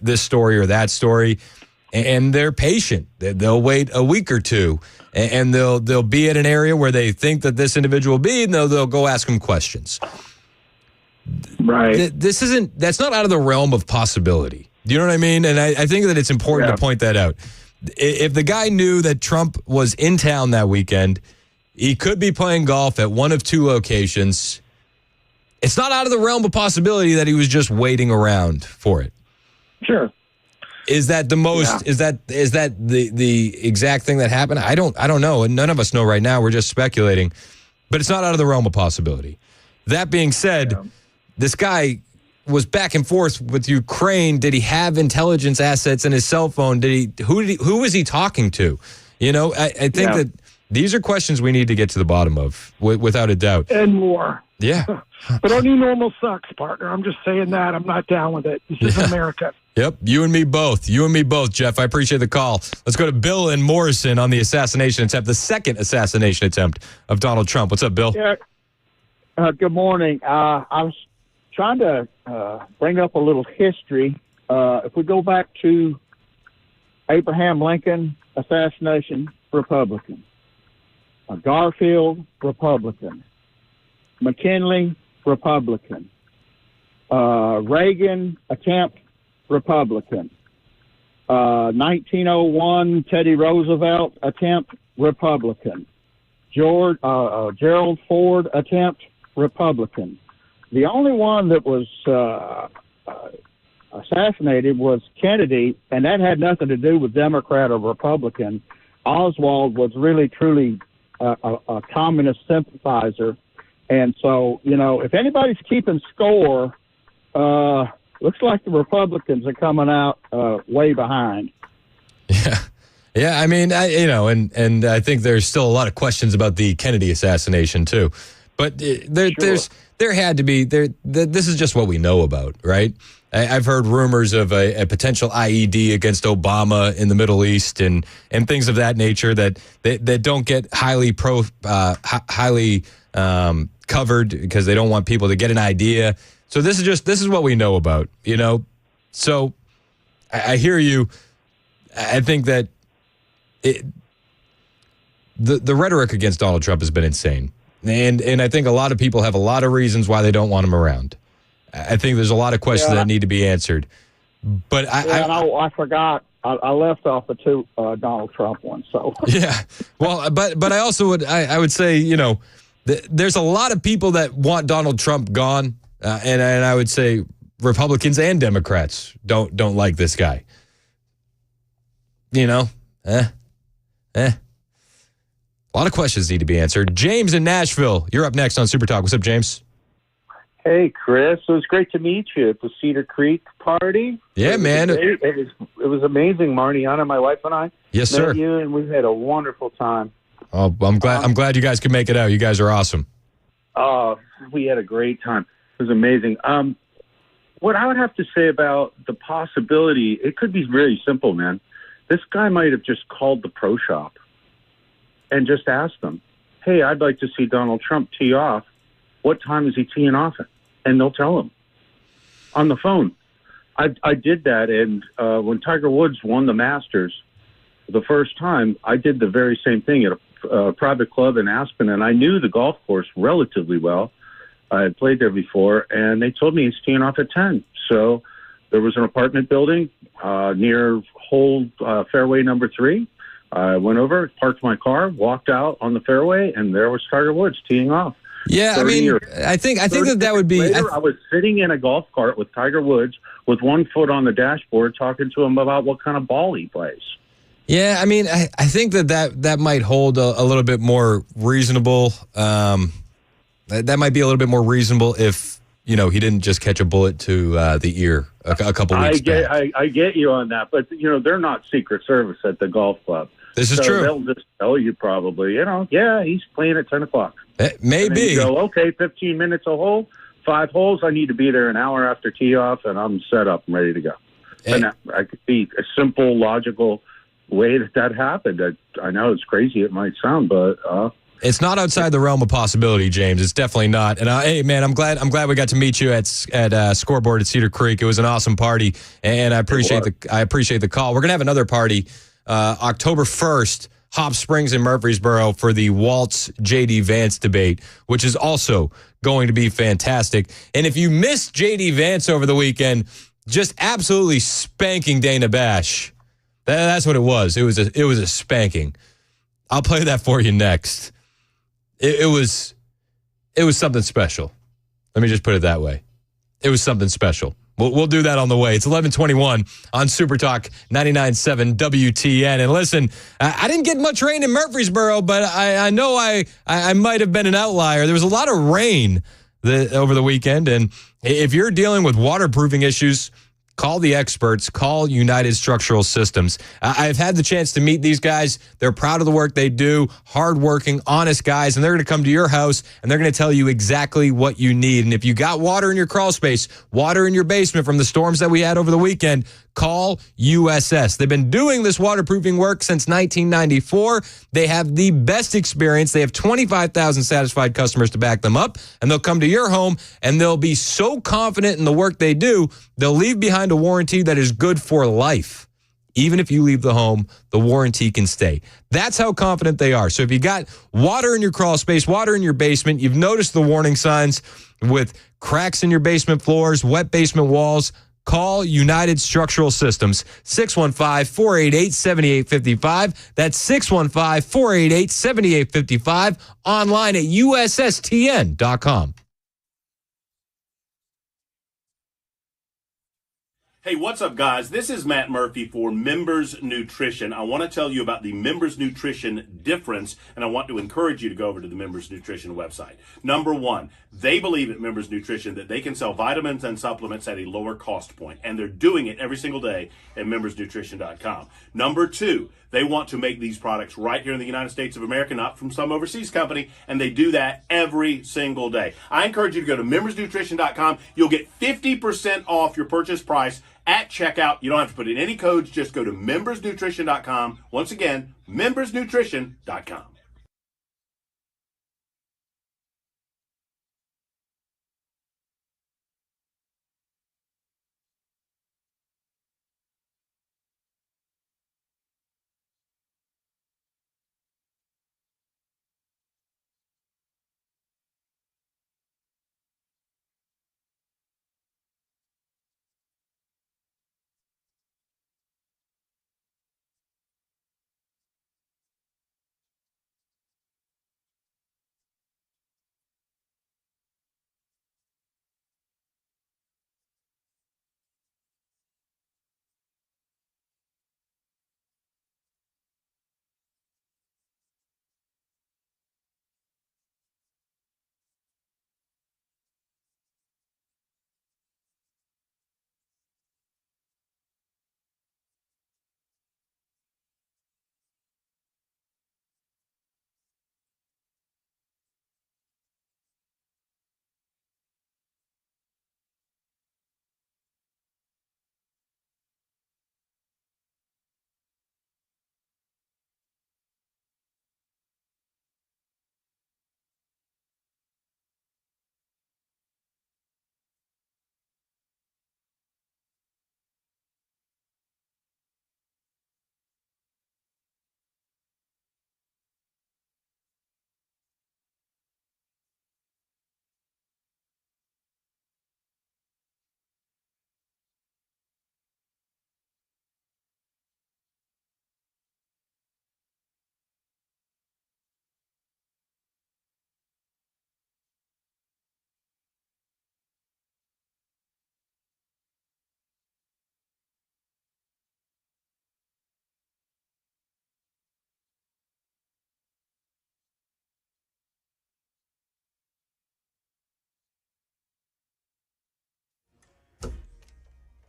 this story or that story, and they're patient. They'll wait a week or two, and they'll be at an area where they think that this individual will be, and they'll go ask them questions.
Right.
That's not out of the realm of possibility. Do you know what I mean? And I think that it's important to point that out. If the guy knew that Trump was in town that weekend, he could be playing golf at one of two locations. It's not out of the realm of possibility that he was just waiting around for it.
Sure.
Is that the most? Yeah. Is that the exact thing that happened? I don't know, and none of us know right now. We're just speculating, but it's not out of the realm of possibility. That being said. Yeah. This guy was back and forth with Ukraine. Did he have intelligence assets in his cell phone? Who was he talking to? I think that these are questions we need to get to the bottom of, without a doubt.
And more.
Yeah.
But our new normal sucks, partner. I'm just saying that. I'm not down with it. This is America.
Yep. You and me both, Jeff. I appreciate the call. Let's go to Bill in Morrison on the assassination attempt, the second assassination attempt of Donald Trump. What's up, Bill?
Yeah. Good morning. I was trying to bring up a little history. If we go back to Abraham Lincoln, assassination, Republican. Garfield, Republican. McKinley, Republican. Reagan, attempt, Republican. 1901, Teddy Roosevelt, attempt, Republican. Gerald Ford, attempt, Republican. The only one that was assassinated was Kennedy, and that had nothing to do with Democrat or Republican. Oswald was really, truly a communist sympathizer. And so, if anybody's keeping score, looks like the Republicans are coming out way behind.
Yeah. Yeah, I mean, and I think there's still a lot of questions about the Kennedy assassination, too. But there had to be this is just what we know about, right? I've heard rumors of a potential IED against Obama in the Middle East and things of that nature that don't get highly covered because they don't want people to get an idea. So this is what we know about, So I hear you. I think that the rhetoric against Donald Trump has been insane. And I think a lot of people have a lot of reasons why they don't want him around. I think there's a lot of questions that need to be answered. But
I forgot. I left off the two Donald Trump ones. So
yeah. Well, but I also would say there's a lot of people that want Donald Trump gone, and I would say Republicans and Democrats don't like this guy. A lot of questions need to be answered. James in Nashville, you're up next on Super Talk. What's up, James?
Hey, Chris. It was great to meet you at the Cedar Creek party.
Yeah, man.
It was amazing. Marniana, my wife, and I met you, and we had a wonderful time.
Oh, I'm glad you guys could make it out. You guys are awesome.
Oh, we had a great time. It was amazing. What I would have to say about the possibility, it could be really simple, man. This guy might have just called the pro shop and just asked them, hey, I'd like to see Donald Trump tee off. What time is he teeing off at? And they'll tell him on the phone. I did that, and when Tiger Woods won the Masters the first time, I did the very same thing at a private club in Aspen, and I knew the golf course relatively well. I had played there before, and they told me it's teeing off at 10. So there was an apartment building near hole fairway number 3. I went over, parked my car, walked out on the fairway, and there was Tiger Woods teeing off.
Yeah, I mean, I think that would be.
Later, I was sitting in a golf cart with Tiger Woods with one foot on the dashboard, talking to him about what kind of ball he plays.
Yeah, I mean, I think that might hold a little bit more reasonable. That might be a little bit more reasonable if he didn't just catch a bullet to the ear a couple weeks back.
I get you on that, but they're not Secret Service at the golf club.
This is
so
true.
They'll just tell you probably, yeah, he's playing at 10 o'clock.
Maybe.
You go, okay, 15 minutes a hole, 5 holes. I need to be there an hour after tee off, and I'm set up and ready to go. And I could be a simple, logical way that happened. I know it's crazy. It might sound, but
it's not outside the realm of possibility, James. It's definitely not. And hey, man, I'm glad we got to meet you at Scoreboard at Cedar Creek. It was an awesome party, and I appreciate the call. We're gonna have another party October 1st. Hop Springs in Murfreesboro for the Waltz JD Vance debate, which is also going to be fantastic. And if you missed JD Vance over the weekend, just absolutely spanking Dana Bash. That's what it was. It was a spanking. I'll play that for you next. It was something special. Let me just put it that way. It was something special. We'll do that on the way. It's 11:21 on Super Talk 99.7 WTN. And listen, I didn't get much rain in Murfreesboro, but I know I might have been an outlier. There was a lot of rain over the weekend, and if you're dealing with waterproofing issues, call the experts. Call United Structural Systems. I've had the chance to meet these guys. They're proud of the work they do, hardworking, honest guys, and they're going to come to your house, and they're going to tell you exactly what you need. And if you got water in your crawl space, water in your basement from the storms that we had over the weekend, call USS. They've been doing this waterproofing work since 1994. They have the best experience. They have 25,000 satisfied customers to back them up, and they'll come to your home, and they'll be so confident in the work they do, they'll leave behind a warranty that is good for life. Even if you leave the home, the warranty can stay. That's how confident they are. So if you got water in your crawl space, water in your basement, you've noticed the warning signs with cracks in your basement floors, wet basement walls, call United Structural Systems, 615-488-7855. That's 615-488-7855. Online at USSTN.com.
Hey, what's up, guys? This is Matt Murphy for Members Nutrition. I want to tell you about the Members Nutrition difference, and I want to encourage you to go over to the Members Nutrition website. Number one, they believe at Members Nutrition that they can sell vitamins and supplements at a lower cost point, and they're doing it every single day at membersnutrition.com. Number two, they want to make these products right here in the United States of America, not from some overseas company, and they do that every single day. I encourage you to go to membersnutrition.com. You'll get 50% off your purchase price at checkout. You don't have to put in any codes. Just go to membersnutrition.com. Once again, membersnutrition.com.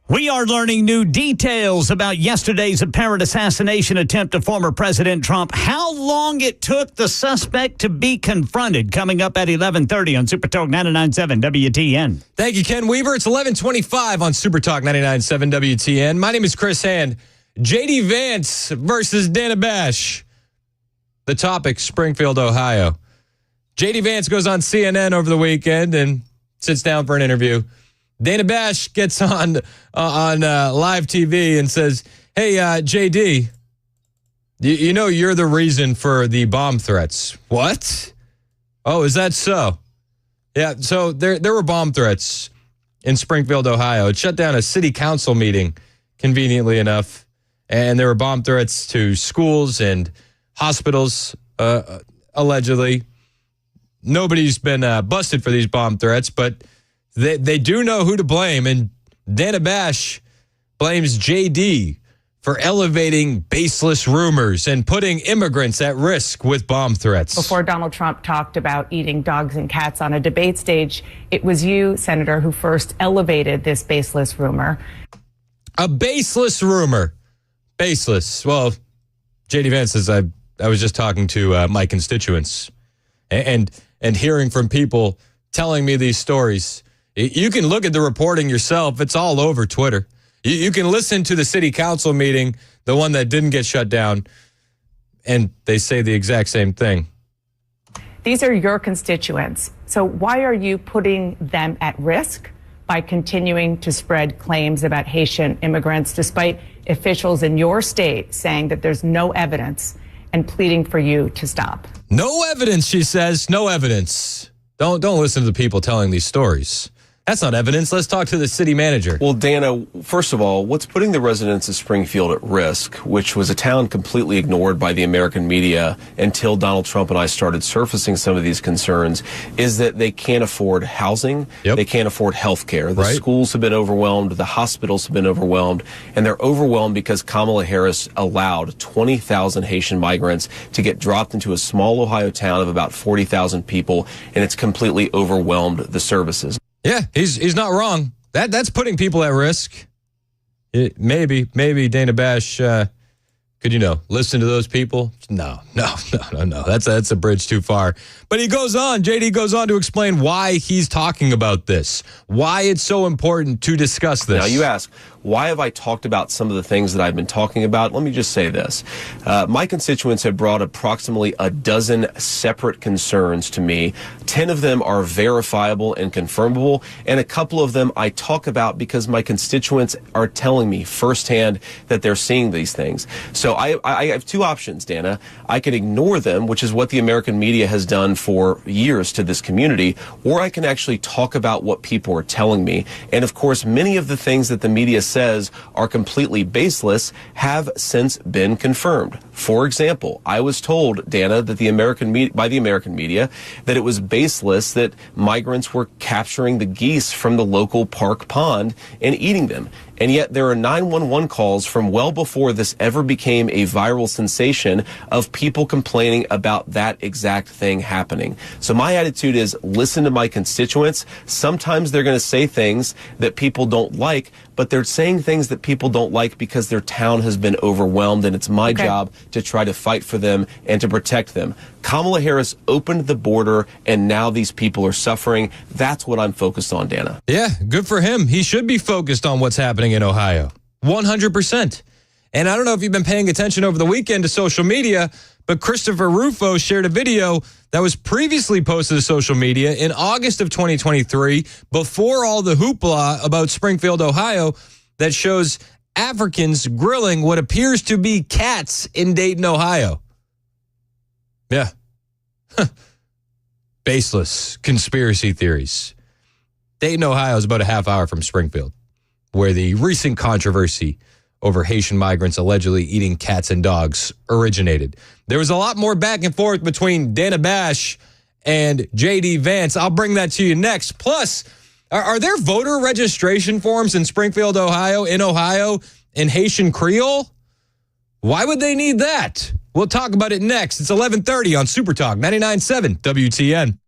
We are learning new details about yesterday's apparent assassination attempt of former President Trump. How long it took the suspect to be confronted. Coming up at 11:30 on Super Talk 99.7 WTN.
Thank you, Ken Weaver. It's 11:25 on Super Talk 99.7 WTN. My name is Chris Hand. J.D. Vance versus Dana Bash. The topic, Springfield, Ohio. J.D. Vance goes on CNN over the weekend and sits down for an interview. Dana Bash gets on live TV and says, hey, J.D., you know you're the reason for the bomb threats. What? Oh, is that so? Yeah, so there were bomb threats in Springfield, Ohio. It shut down a city council meeting, conveniently enough, and there were bomb threats to schools and hospitals, allegedly. Nobody's been busted for these bomb threats, but they do know who to blame, and Dana Bash blames J.D. for elevating baseless rumors and putting immigrants at risk with bomb threats.
Before Donald Trump talked about eating dogs and cats on a debate stage, it was you, Senator, who first elevated this baseless rumor.
A baseless rumor. Baseless. Well, J.D. Vance says I was just talking to my constituents and hearing from people telling me these stories. You can look at the reporting yourself. It's all over Twitter. You can listen to the city council meeting, the one that didn't get shut down, and they say the exact same thing.
These are your constituents. So why are you putting them at risk by continuing to spread claims about Haitian immigrants, despite officials in your state saying that there's no evidence and pleading for you to stop?
No evidence, she says. No evidence. Don't listen to the people telling these stories. That's not evidence. Let's talk to the city manager.
Well, Dana, first of all, what's putting the residents of Springfield at risk, which was a town completely ignored by the American media until Donald Trump and I started surfacing some of these concerns, is that they can't afford housing. Yep. They can't afford health care. The schools have been overwhelmed. The hospitals have been overwhelmed. And they're overwhelmed because Kamala Harris allowed 20,000 Haitian migrants to get dropped into a small Ohio town of about 40,000 people, and it's completely overwhelmed the services.
Yeah, he's not wrong. That's putting people at risk. Maybe Dana Bash could, listen to those people. No. That's a bridge too far. But he goes on. JD goes on to explain why he's talking about this, why it's so important to discuss this.
Now you ask, why have I talked about some of the things that I've been talking about? Let me just say this. My constituents have brought approximately a dozen separate concerns to me. 10 of them are verifiable and confirmable, and a couple of them I talk about because my constituents are telling me firsthand that they're seeing these things. So I have two options, Dana. I can ignore them, which is what the American media has done for years to this community, or I can actually talk about what people are telling me. And of course, many of the things that the media says are completely baseless have since been confirmed. For example, I was told, Dana, that by the American media that it was baseless that migrants were capturing the geese from the local park pond and eating them. And yet there are 911 calls from well before this ever became a viral sensation of people complaining about that exact thing happening. So my attitude is listen to my constituents. Sometimes they're going to say things that people don't like, but they're saying things that people don't like because their town has been overwhelmed, and it's my job to try to fight for them and to protect them. Kamala Harris opened the border, and now these people are suffering. That's what I'm focused on, Dana.
Yeah, good for him. He should be focused on what's happening in Ohio. 100%. And I don't know if you've been paying attention over the weekend to social media, but Christopher Rufo shared a video that was previously posted to social media in August of 2023, before all the hoopla about Springfield, Ohio, that shows Africans grilling what appears to be cats in Dayton, Ohio. Yeah. Baseless conspiracy theories. Dayton, Ohio is about a half hour from Springfield, where the recent controversy over Haitian migrants allegedly eating cats and dogs originated. There was a lot more back and forth between Dana Bash and J.D. Vance. I'll bring that to you next. Plus, are there voter registration forms in Springfield, Ohio, in Haitian Creole? Why would they need that? We'll talk about it next. It's 11:30 on Super Talk 99.7 WTN.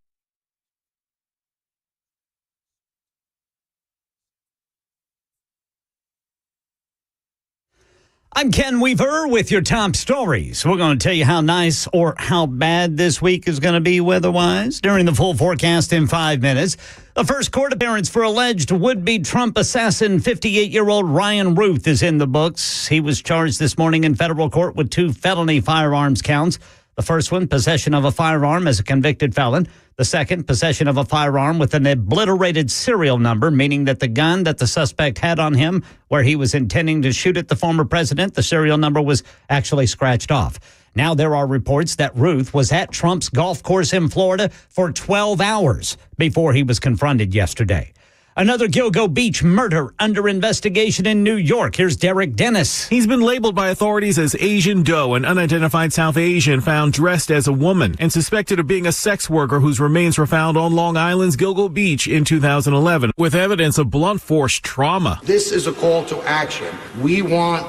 I'm Ken Weaver with your top stories. We're going to tell you how nice or how bad this week is going to be weather-wise during the full forecast in 5 minutes. The first court appearance for alleged would-be Trump assassin 58-year-old Ryan Ruth is in the books. He was charged this morning in federal court with 2 felony firearms counts. The first one, possession of a firearm as a convicted felon. The second, possession of a firearm with an obliterated serial number, meaning that the gun that the suspect had on him where he was intending to shoot at the former president, the serial number was actually scratched off. Now there are reports that Ruth was at Trump's golf course in Florida for 12 hours before he was confronted yesterday. Another Gilgo Beach murder under investigation in New York. Here's Derek Dennis.
He's been labeled by authorities as Asian Doe, an unidentified South Asian found dressed as a woman and suspected of being a sex worker whose remains were found on Long Island's Gilgo Beach in 2011 with evidence of blunt force trauma.
This is a call to action. We want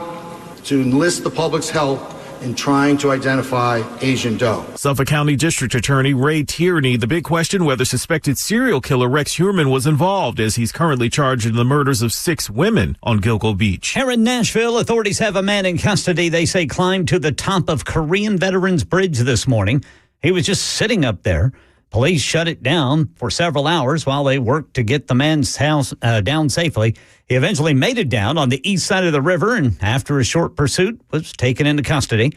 to enlist the public's help in trying to identify Asian Doe.
Suffolk County District Attorney Ray Tierney, the big question whether suspected serial killer Rex Heuermann was involved, as he's currently charged in the murders of 6 women on Gilgo Beach.
Here in Nashville, authorities have a man in custody they say climbed to the top of Korean Veterans Bridge this morning. He was just sitting up there. Police shut it down for several hours while they worked to get the man's house down safely. He eventually made it down on the east side of the river and after a short pursuit was taken into custody.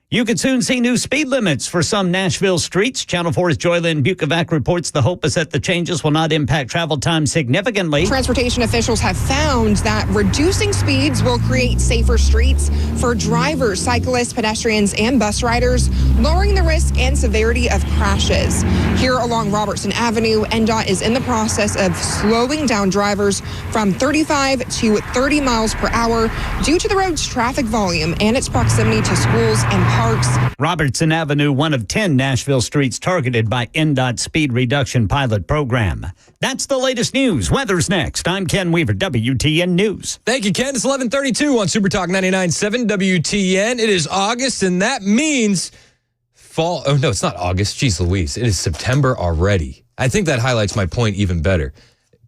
You could soon see new speed limits for some Nashville streets. Channel 4's Joylyn Bukovac reports the hope is that the changes will not impact travel time significantly.
Transportation officials have found that reducing speeds will create safer streets for drivers, cyclists, pedestrians, and bus riders, lowering the risk and severity of crashes. Here along Robertson Avenue, NDOT is in the process of slowing down drivers from 35 to 30 miles per hour due to the road's traffic volume and its proximity to schools and parks.
Robertson Avenue, one of 10 Nashville streets targeted by NDOT speed reduction pilot program. That's the latest news. Weather's next. I'm Ken Weaver, WTN News.
Thank you, Ken. It's 11:32 on Super Talk 99.7 WTN. It is August, and that means fall. Oh, no, it's not August. Jeez Louise. It is September already. I think that highlights my point even better.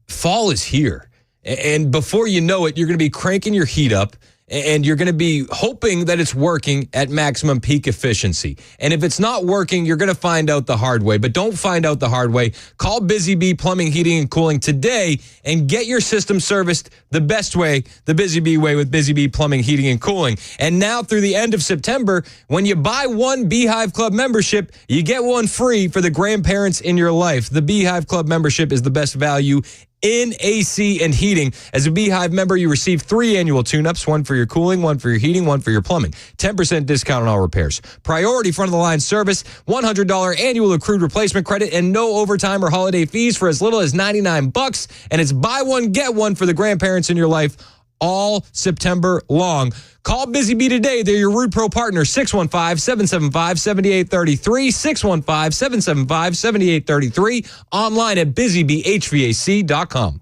Fall is here. And before you know it, you're going to be cranking your heat up. And you're going to be hoping that it's working at maximum peak efficiency. And if it's not working, you're going to find out the hard way. But don't find out the hard way. Call Busy Bee Plumbing, Heating, and Cooling today and get your system serviced the best way, the Busy Bee way with Busy Bee Plumbing, Heating, and Cooling. And now through the end of September, when you buy one Beehive Club membership, you get one free for the grandparents in your life. The Beehive Club membership is the best value in AC and heating. As a Beehive member, you receive 3 annual tune-ups, one for your cooling, one for your heating, one for your plumbing. 10% discount on all repairs. Priority front-of-the-line service, $100 annual accrued replacement credit, and no overtime or holiday fees for as little as $99. And it's buy one, get one for the grandparents in your life all September long. Call Busy Bee today. They're your Root Pro partner, 615-775-7833, 615-775-7833, online at busybeehvac.com.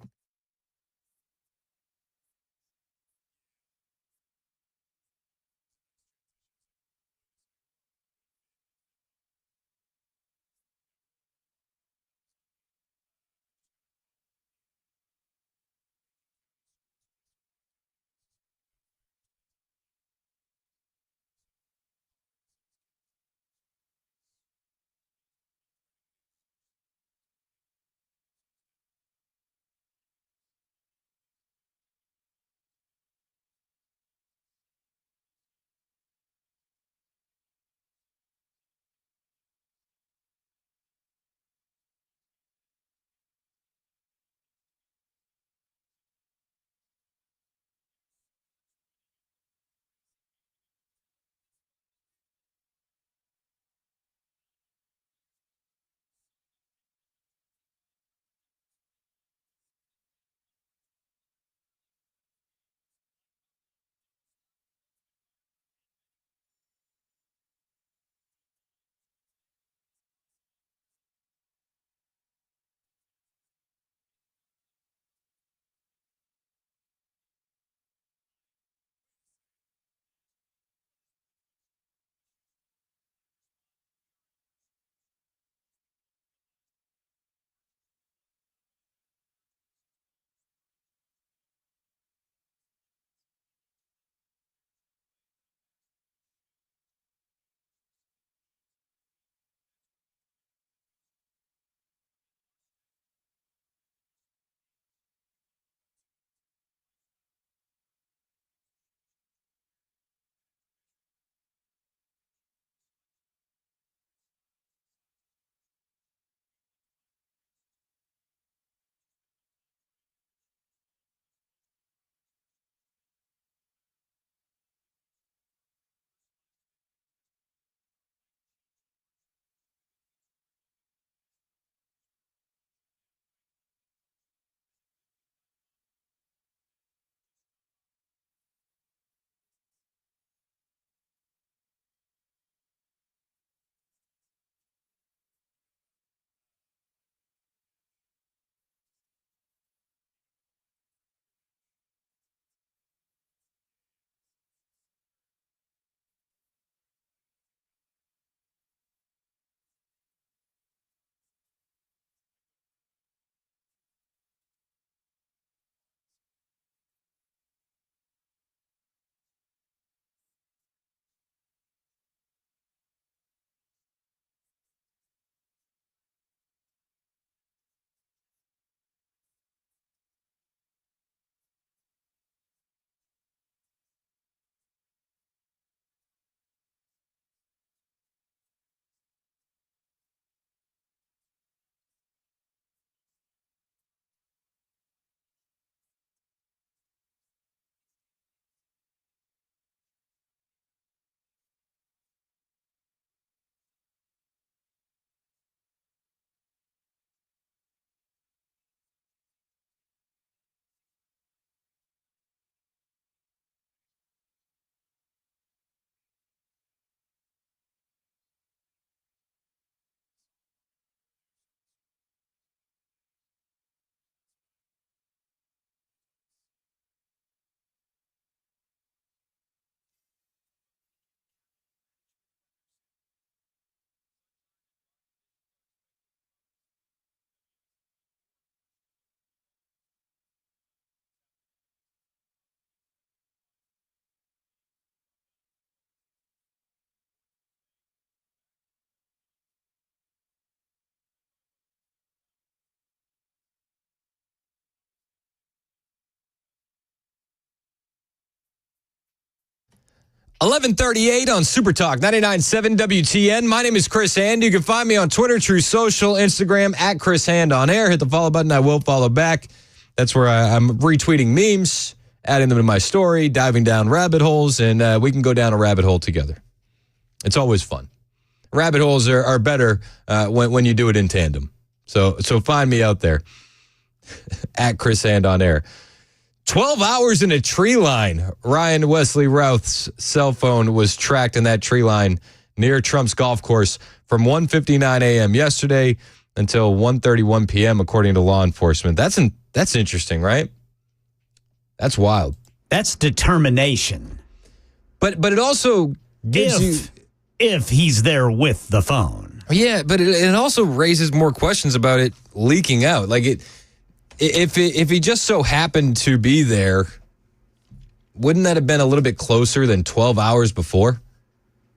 11:38 on Super Talk 99.7 WTN. My name is Chris Hand. You can find me on Twitter, True Social, Instagram at Chris Hand on air. Hit the follow button. I will follow back. That's where I'm retweeting memes, adding them to my story, diving down rabbit holes, and we can go down a rabbit hole together. It's always fun. Rabbit holes are better when you do it in tandem. So find me out there at Chris Hand on air. 12 hours in a tree line. Ryan Wesley Routh's cell phone was tracked in that tree line near Trump's golf course from 1:59 a.m. yesterday until 1:31 p.m. according to law enforcement. That's interesting, right? That's wild.
That's determination.
But it also gives
if he's there with the phone.
Yeah, but it also raises more questions about it leaking out. Like if he just so happened to be there, wouldn't that have been a little bit closer than 12 hours before?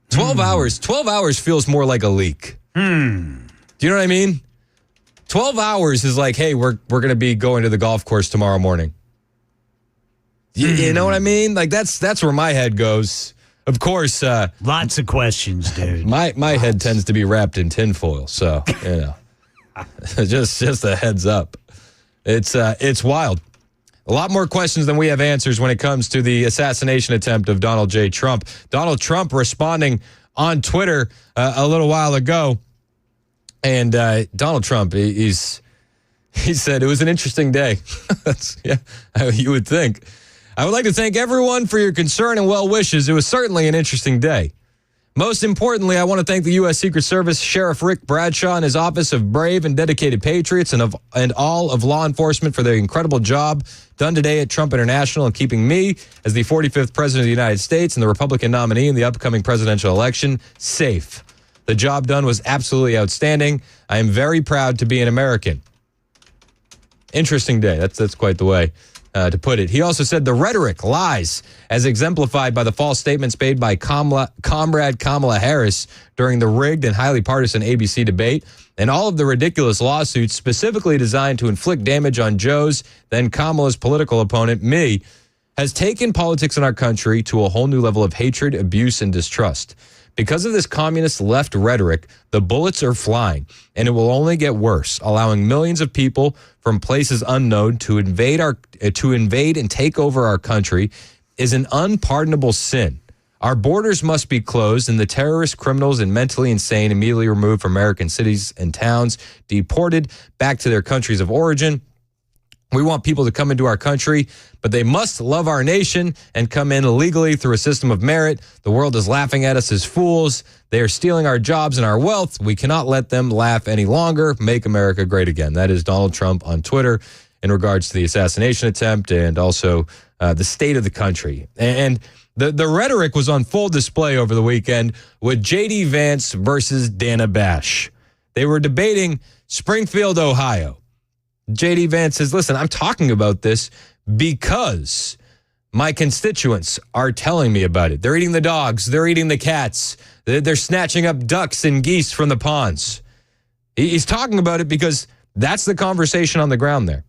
12 hours feels more like a leak. Do you know what I mean? 12 hours is like, hey, we're going to be going to the golf course tomorrow morning. You know what I mean? Like that's where my head goes. Of course,
lots of questions, dude.
My head tends to be wrapped in tinfoil, so just a heads up. It's wild. A lot more questions than we have answers when it comes to the assassination attempt of Donald J. Trump. Donald Trump responding on Twitter a little while ago, and Donald Trump he said it was an interesting day. You would think. I would like to thank everyone for your concern and well wishes. It was certainly an interesting day. Most importantly, I want to thank the U.S. Secret Service Sheriff Rick Bradshaw and his office of brave and dedicated patriots and all of law enforcement for their incredible job done today at Trump International in keeping me, as the 45th President of the United States and the Republican nominee in the upcoming presidential election, safe. The job done was absolutely outstanding. I am very proud to be an American. Interesting day. That's quite the way to put it. He also said the rhetoric, lies, as exemplified by the false statements made by Comrade Kamala Harris during the rigged and highly partisan ABC debate, and all of the ridiculous lawsuits specifically designed to inflict damage on Joe's, then Kamala's political opponent, me, has taken politics in our country to a whole new level of hatred, abuse, and distrust. Because of this communist left rhetoric, the bullets are flying, and it will only get worse, allowing millions of people from places unknown to invade and take over our country is an unpardonable sin. Our borders must be closed, and the terrorists, criminals, and mentally insane immediately removed from American cities and towns, deported back to their countries of origin. We want people to come into our country, but they must love our nation and come in illegally through a system of merit. The world is laughing at us as fools. They are stealing our jobs and our wealth. We cannot let them laugh any longer. Make America great again. That is Donald Trump on Twitter in regards to the assassination attempt and also the state of the country. And the rhetoric was on full display over the weekend with J.D. Vance versus Dana Bash. They were debating Springfield, Ohio. J.D. Vance says, listen, I'm talking about this because my constituents are telling me about it. They're eating the dogs. They're eating the cats. They're snatching up ducks and geese from the ponds. He's talking about it because that's the conversation on the ground there.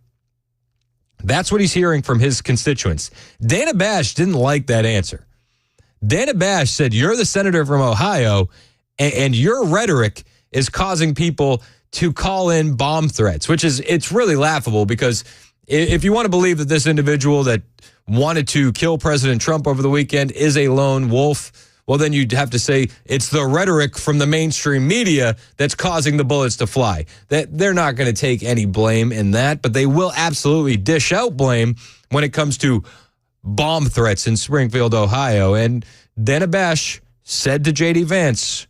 That's what he's hearing from his constituents. Dana Bash didn't like that answer. Dana Bash said, you're the senator from Ohio, and your rhetoric is causing people to call in bomb threats, it's really laughable because if you want to believe that this individual that wanted to kill President Trump over the weekend is a lone wolf, well, then you'd have to say it's the rhetoric from the mainstream media that's causing the bullets to fly. That they're not going to take any blame in that, but they will absolutely dish out blame when it comes to bomb threats in Springfield, Ohio. And Dana Bash said to J.D. Vance,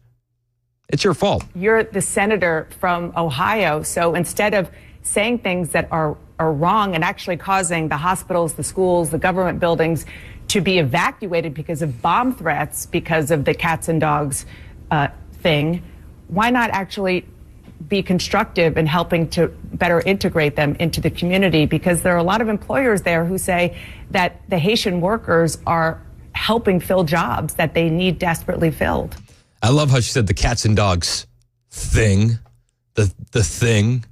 it's your fault.
You're the senator from Ohio, so instead of saying things that are wrong and actually causing the hospitals, the schools, the government buildings to be evacuated because of bomb threats, because of the cats and dogs thing, why not actually be constructive in helping to better integrate them into the community? Because there are a lot of employers there who say that the Haitian workers are helping fill jobs that they need desperately filled.
I love how she said the cats and dogs thing, the thing.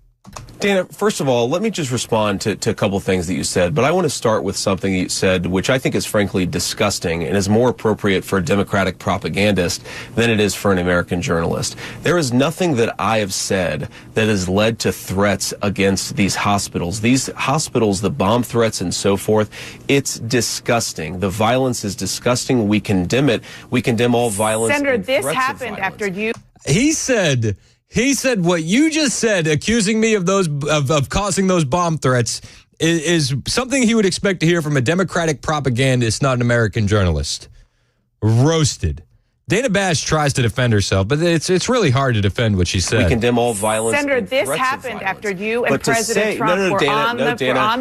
Dana, first of all, let me just respond to a couple of things that you said, but I want to start with something you said, which I think is frankly disgusting and is more appropriate for a Democratic propagandist than it is for an American journalist. There is nothing that I have said that has led to threats against these hospitals. These hospitals, the bomb threats and so forth, it's disgusting. The violence is disgusting. We condemn it. We condemn all violence.
Senator,
and
this
threats of
happened
violence.
after you.
He said what you just said, accusing me of causing those bomb threats, is something he would expect to hear from a Democratic propagandist, not an American journalist. Roasted. Dana Bash tries to defend herself, but it's really hard to defend what she said.
We condemn all violence.
Senator, this happened after you and President Trump were on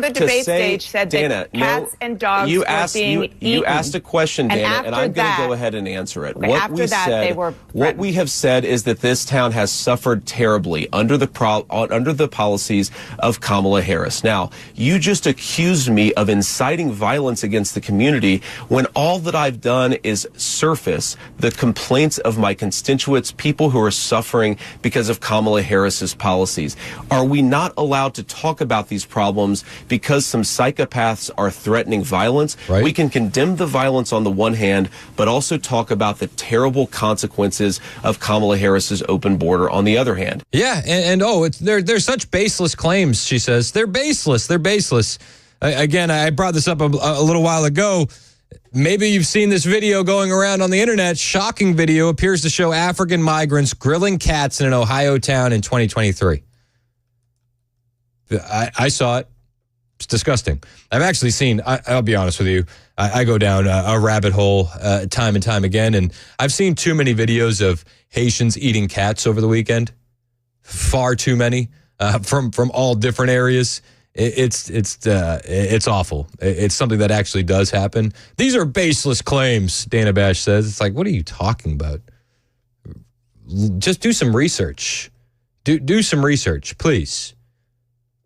the debate stage, said that cats and dogs were being eaten.
You asked a question, Dana, and I'm going to go ahead and answer it. What we have said is that this town has suffered terribly under the policies of Kamala Harris. Now, you just accused me of inciting violence against the community when all that I've done is surface the complaints of my constituents, people who are suffering because of Kamala Harris's policies. Are we not allowed to talk about these problems because some psychopaths are threatening violence? Right. We can condemn the violence on the one hand, but also talk about the terrible consequences of Kamala Harris's open border on the other hand.
Yeah, they're such baseless claims, she says. They're baseless. They're baseless. Again, I brought this up a little while ago. Maybe you've seen this video going around on the internet. Shocking video appears to show African migrants grilling cats in an Ohio town in 2023. I saw it. It's disgusting. I've actually seen, I'll be honest with you, I go down a rabbit hole time and time again, and I've seen too many videos of Haitians eating cats over the weekend. Far too many from all different areas. It's awful. It's something that actually does happen. These are baseless claims, Dana Bash says. It's like, what are you talking about? Just do some research. Do some research, please.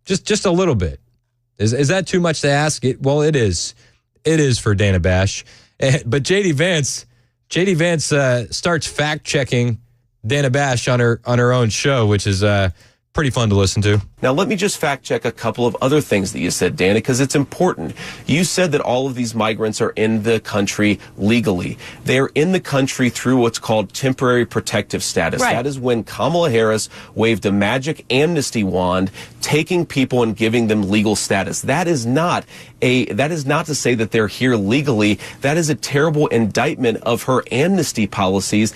Just a little bit. Is that too much to ask? Well, it is. It is for Dana Bash. But JD Vance starts fact checking Dana Bash on her own show, which is pretty fun to listen to.
Now, let me just fact check a couple of other things that you said, Dana, because it's important. You said that all of these migrants are in the country legally. They're in the country through what's called temporary protective status. Right. That is when Kamala Harris waved a magic amnesty wand, taking people and giving them legal status. That is not to say that they're here legally. That is a terrible indictment of her amnesty policies.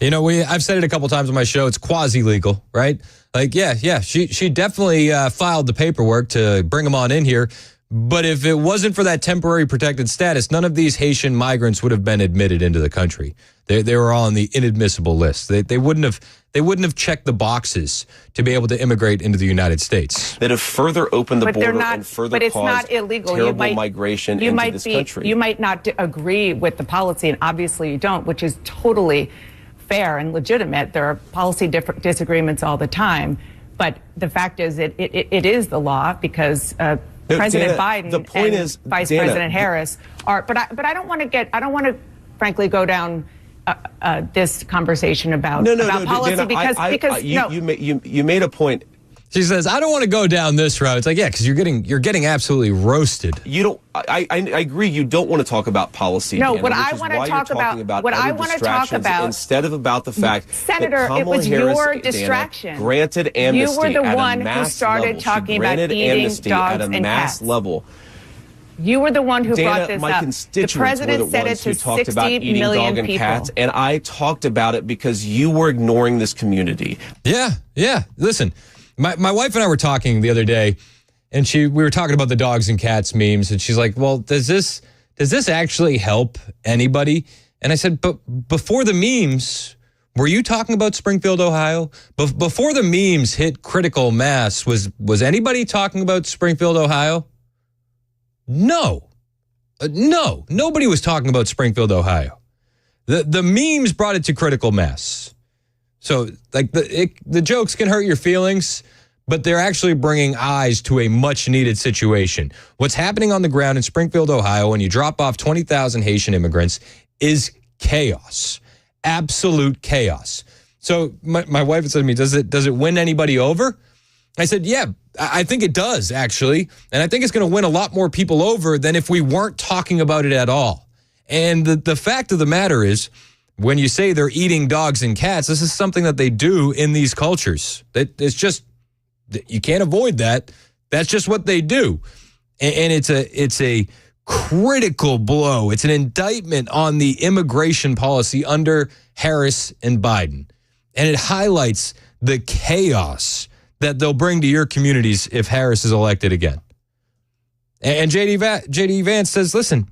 You know, I've said it a couple times on my show. It's quasi-legal, right? Like, yeah. She definitely filed the paperwork to bring them on in here. But if it wasn't for that temporary protected status, none of these Haitian migrants would have been admitted into the country. They were on the inadmissible list. They wouldn't have checked the boxes to be able to immigrate into the United States.
That have further opened the border and further
caused
not illegal.
Terrible
migration into this country.
You might not agree with the policy, and obviously you don't, which is totally fair and legitimate. There are policy disagreements all the time, but the fact is it is the law because President Biden and Vice President Harris are. But I don't want to frankly go down this conversation about policy
Dana,
because
you made a point.
She says, I don't want to go down this route. It's like, yeah, because you're getting absolutely roasted.
You don't. I agree. You don't want to talk about policy.
No,
Dana,
what I want to talk about
instead of about the fact,
Senator,
that
it was
Harris,
your distraction.
Dana, granted amnesty.
You were the one
who
started talking about eating dogs and cats.
Level.
You were the one who brought this
my
up.
Constituents
the president
were the
said
ones
it
who
to
talked
60
about eating
million
dog and
people.
cats, and I talked about it because you were ignoring this community.
Yeah. Listen, my wife and I were talking the other day, and we were talking about the dogs and cats memes, and she's like, "Well, does this actually help anybody?" And I said, "But before the memes, were you talking about Springfield, Ohio? Before the memes hit critical mass, was anybody talking about Springfield, Ohio?" No, nobody was talking about Springfield, Ohio. The memes brought it to critical mass. So, like, the jokes can hurt your feelings, but they're actually bringing eyes to a much-needed situation. What's happening on the ground in Springfield, Ohio, when you drop off 20,000 Haitian immigrants is chaos, absolute chaos. So, my wife said to me, does it win anybody over? I said, yeah, I think it does, actually. And I think it's going to win a lot more people over than if we weren't talking about it at all. And the fact of the matter is, when you say they're eating dogs and cats, this is something that they do in these cultures. It's just, you can't avoid that. That's just what they do. And it's a critical blow. It's an indictment on the immigration policy under Harris and Biden. And it highlights the chaos that they'll bring to your communities if Harris is elected again. And JD Vance says, listen,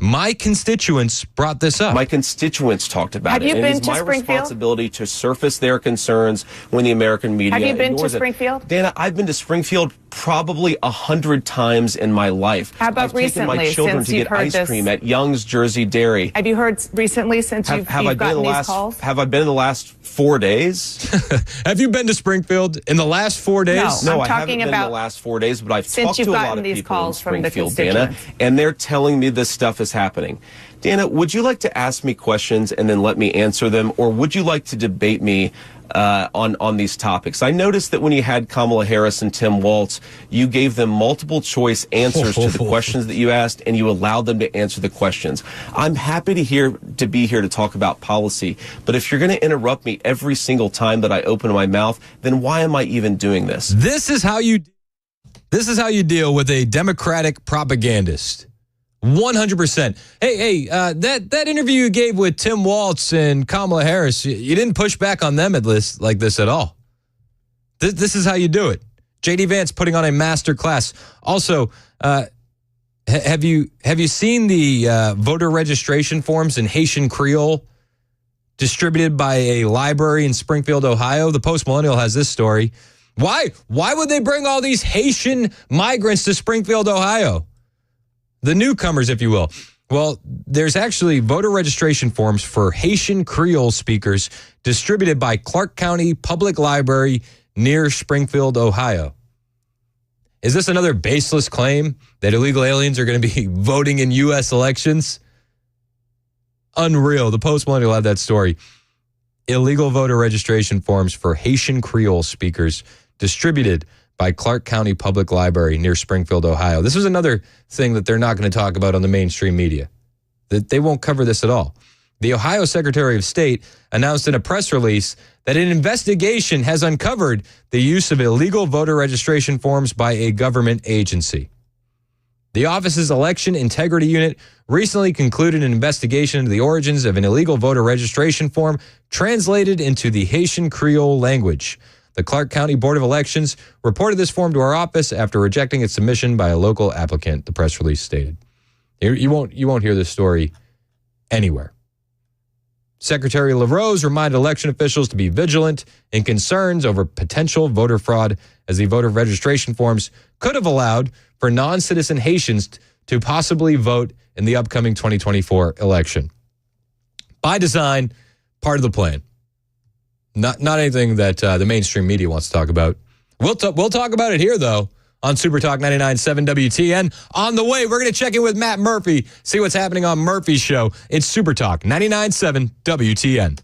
my constituents brought this up.
My constituents talked about
Have
it.
you
And
been
it is
to
my
Springfield?
responsibility to surface their concerns when the American media
Have you been to
ignores it.
Springfield?
Dana, I've been to Springfield probably 100 times in my life.
How about
I've taken my
recently,
children
since
to
you've
get
heard
ice
this?
cream at Young's Jersey Dairy.
Have you heard recently since you've gotten these calls?
Have I been in the last 4 days?
Have you been to Springfield in the last 4 days?
No,
I'm
I haven't
talking
been in
about
the last 4 days, but I've
since
talked
you've
to a
gotten
lot of
these
people
calls
in
from the
Springfield, Dana,
constituents.
and they're telling me this stuff is happening. Dana, would you like to ask me questions and then let me answer them, or would you like to debate me on these topics? I noticed that when you had Kamala Harris and Tim Walz, you gave them multiple choice answers to the questions that you asked, and you allowed them to answer the questions. I'm happy to be here to talk about policy, but if you're going to interrupt me every single time that I open my mouth, then why am I even doing this?
This is how you deal with a Democratic propagandist. 100%. Hey, that interview you gave with Tim Walz and Kamala Harris, you didn't push back on them like this at all. This is how you do it. JD Vance putting on a master class. Also, have you seen the voter registration forms in Haitian Creole distributed by a library in Springfield, Ohio? The Post Millennial has this story. Why would they bring all these Haitian migrants to Springfield, Ohio? The newcomers, if you will. Well, there's actually voter registration forms for Haitian Creole speakers distributed by Clark County Public Library near Springfield, Ohio. Is this another baseless claim that illegal aliens are going to be voting in U.S. elections? Unreal. The Post Millennial had that story. Illegal voter registration forms for Haitian Creole speakers distributed by Clark County Public Library near Springfield, Ohio. This is another thing that they're not going to talk about on the mainstream media. That they won't cover this at all. The Ohio Secretary of State announced in a press release that an investigation has uncovered the use of illegal voter registration forms by a government agency. The office's Election Integrity Unit recently concluded an investigation into the origins of an illegal voter registration form translated into the Haitian Creole language. The Clark County Board of Elections reported this form to our office after rejecting its submission by a local applicant, the press release stated. You won't hear this story anywhere. Secretary LaRose reminded election officials to be vigilant in concerns over potential voter fraud, as the voter registration forms could have allowed for non-citizen Haitians to possibly vote in the upcoming 2024 election. By design, part of the plan. Not anything that the mainstream media wants to talk about. We'll talk about it here, though, on Super Talk 99.7 WTN. On the way, we're going to check in with Matt Murphy, see what's happening on Murphy's show. It's Super Talk 99.7 WTN.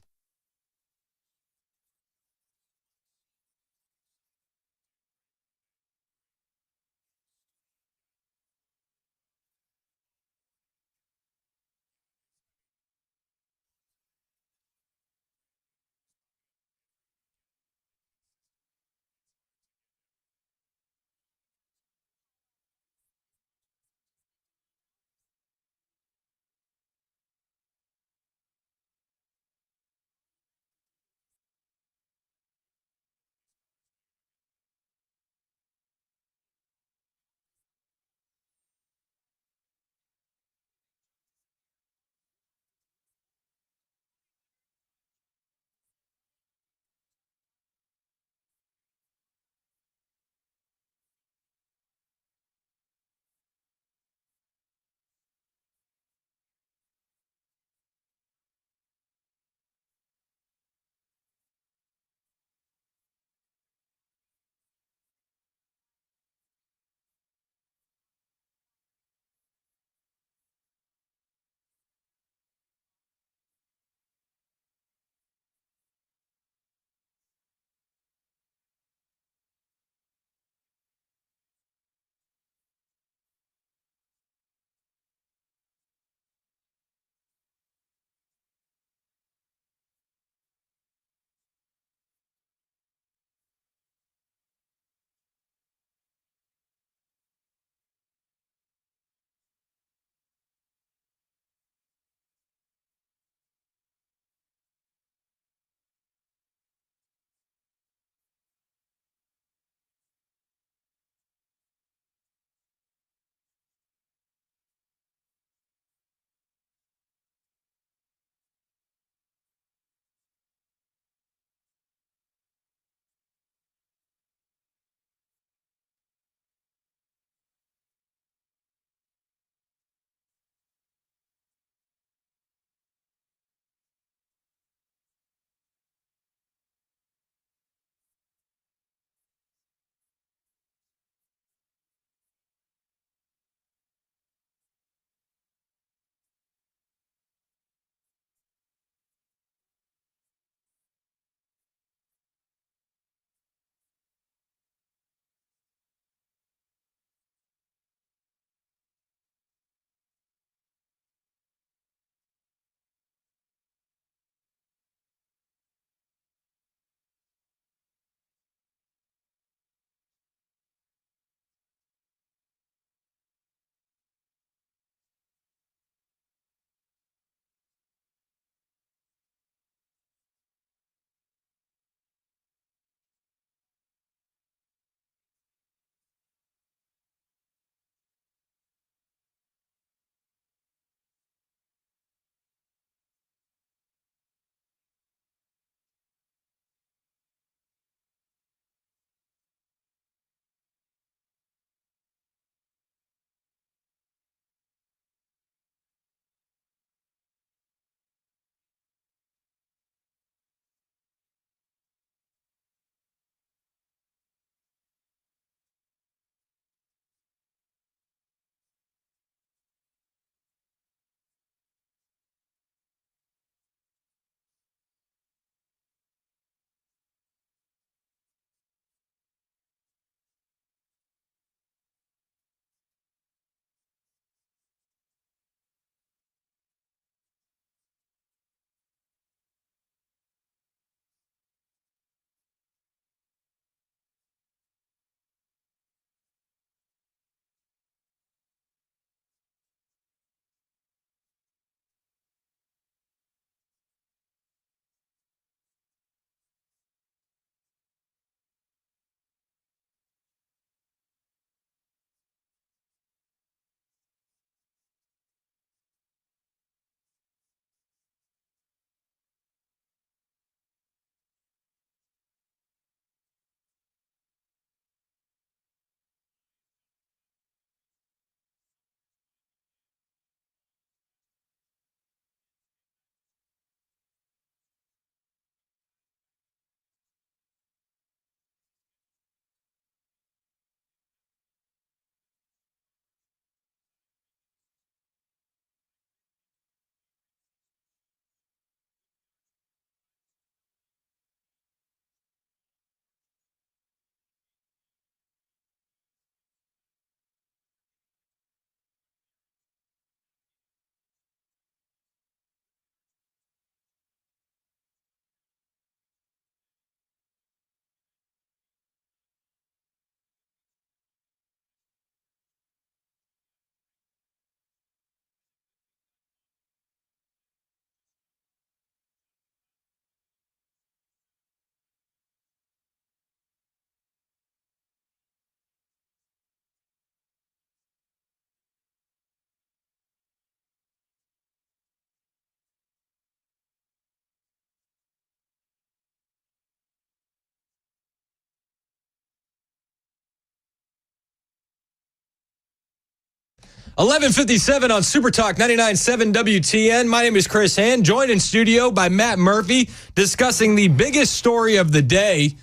11:57 on Super Talk 99.7 WTN. My name is Chris Hand, joined in studio by Matt Murphy, discussing the biggest story of the day.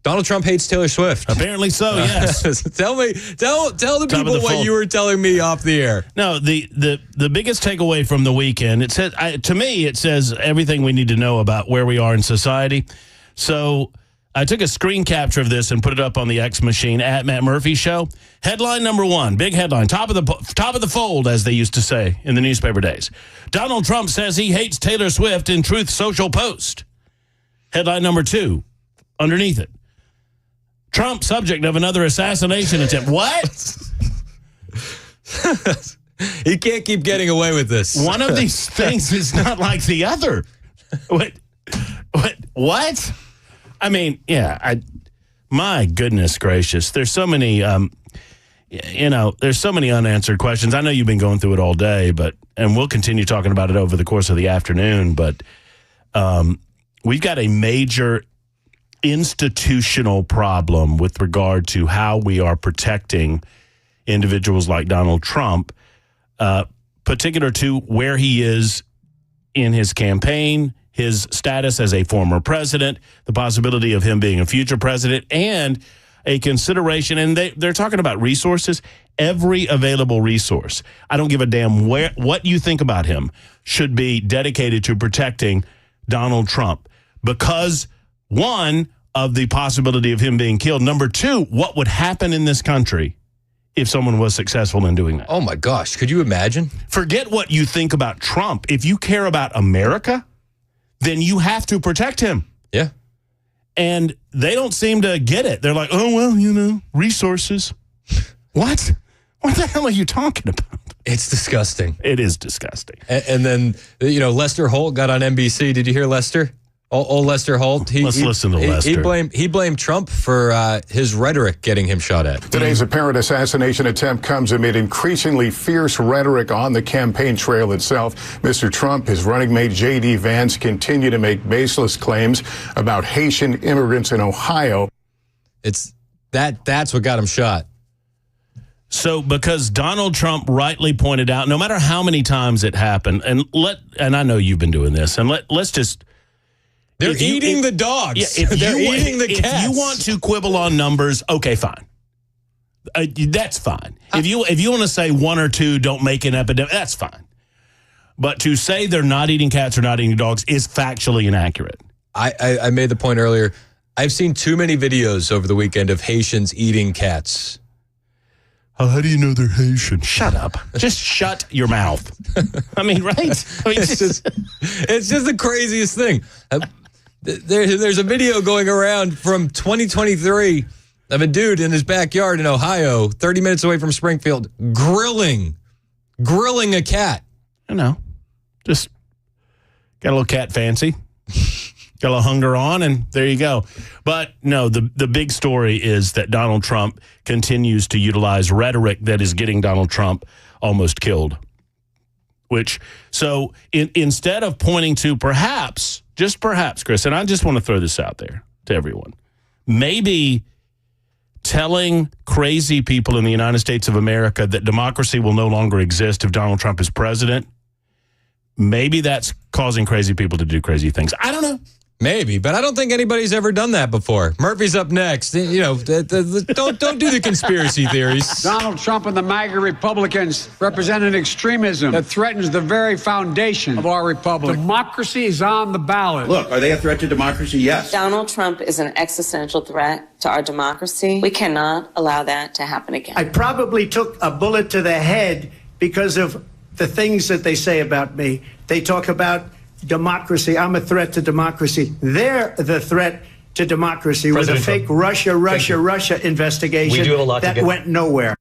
Donald Trump hates Taylor Swift.
Apparently so, yes.
Tell the people what you were telling me off the air.
No, the biggest takeaway from the weekend, it says, to me, it says everything we need to know about where we are in society. So I took a screen capture of this and put it up on the X machine at Matt Murphy Show. Headline number one, big headline, top of the fold, as they used to say in the newspaper days. Donald Trump says he hates Taylor Swift in Truth Social post. Headline number two, underneath it. Trump subject of another assassination attempt. What?
He can't keep getting away with this.
One of these things is not like the other. What? I mean, yeah, my goodness gracious. There's so many, there's so many unanswered questions. I know you've been going through it all day, and we'll continue talking about it over the course of the afternoon, but we've got a major institutional problem with regard to how we are protecting individuals like Donald Trump, particular to where he is in his campaign, his status as a former president, the possibility of him being a future president, and a consideration, and they're talking about resources, every available resource. I don't give a damn what you think about him should be dedicated to protecting Donald Trump because, one, of the possibility of him being killed. Number two, what would happen in this country if someone was successful in doing that?
Oh, my gosh. Could you imagine?
Forget what you think about Trump. If you care about America, then you have to protect him.
Yeah.
And they don't seem to get it. They're like, oh, well, resources. What? What the hell are you talking about?
It's disgusting.
It is disgusting.
And then, Lester Holt got on NBC. Did you hear Lester? Old Lester Holt.
Let's listen to Lester.
He blamed Trump for his rhetoric getting him shot at.
Today's apparent assassination attempt comes amid increasingly fierce rhetoric on the campaign trail itself. Mr. Trump, his running mate J.D. Vance continue to make baseless claims about Haitian immigrants in Ohio.
That's what got him shot.
So because Donald Trump rightly pointed out, no matter how many times it happened, and I know you've been doing this, and let's just.
They're eating the dogs.
Yeah,
they're eating the cats.
If you want to quibble on numbers, okay, fine. That's fine. If you want to say one or two don't make an epidemic, that's fine. But to say they're not eating cats or not eating dogs is factually inaccurate.
I made the point earlier. I've seen too many videos over the weekend of Haitians eating cats.
How do you know they're Haitian? Shut up. Just shut your mouth. I mean, right?
It's just the craziest thing. There's a video going around from 2023 of a dude in his backyard in Ohio, 30 minutes away from Springfield, grilling a cat.
Just got a little cat fancy. Got a little hunger on, and there you go. But no, the big story is that Donald Trump continues to utilize rhetoric that is getting Donald Trump almost killed. So instead of pointing to perhaps, Chris, and I just want to throw this out there to everyone, maybe telling crazy people in the United States of America that democracy will no longer exist if Donald Trump is president, maybe that's causing crazy people to do crazy things. I don't know.
Maybe, but I don't think anybody's ever done that before. Murphy's up next. Don't do the conspiracy theories.
Donald Trump and the MAGA Republicans represent an extremism that threatens the very foundation of our republic. Democracy is on the ballot.
Look, are they a threat to democracy? Yes.
Donald Trump is an existential threat to our democracy. We cannot allow that to happen again.
I probably took a bullet to the head because of the things that they say about me. They talk about democracy. I'm a threat to democracy. They're the threat to democracy with a fake Russia investigation that went nowhere.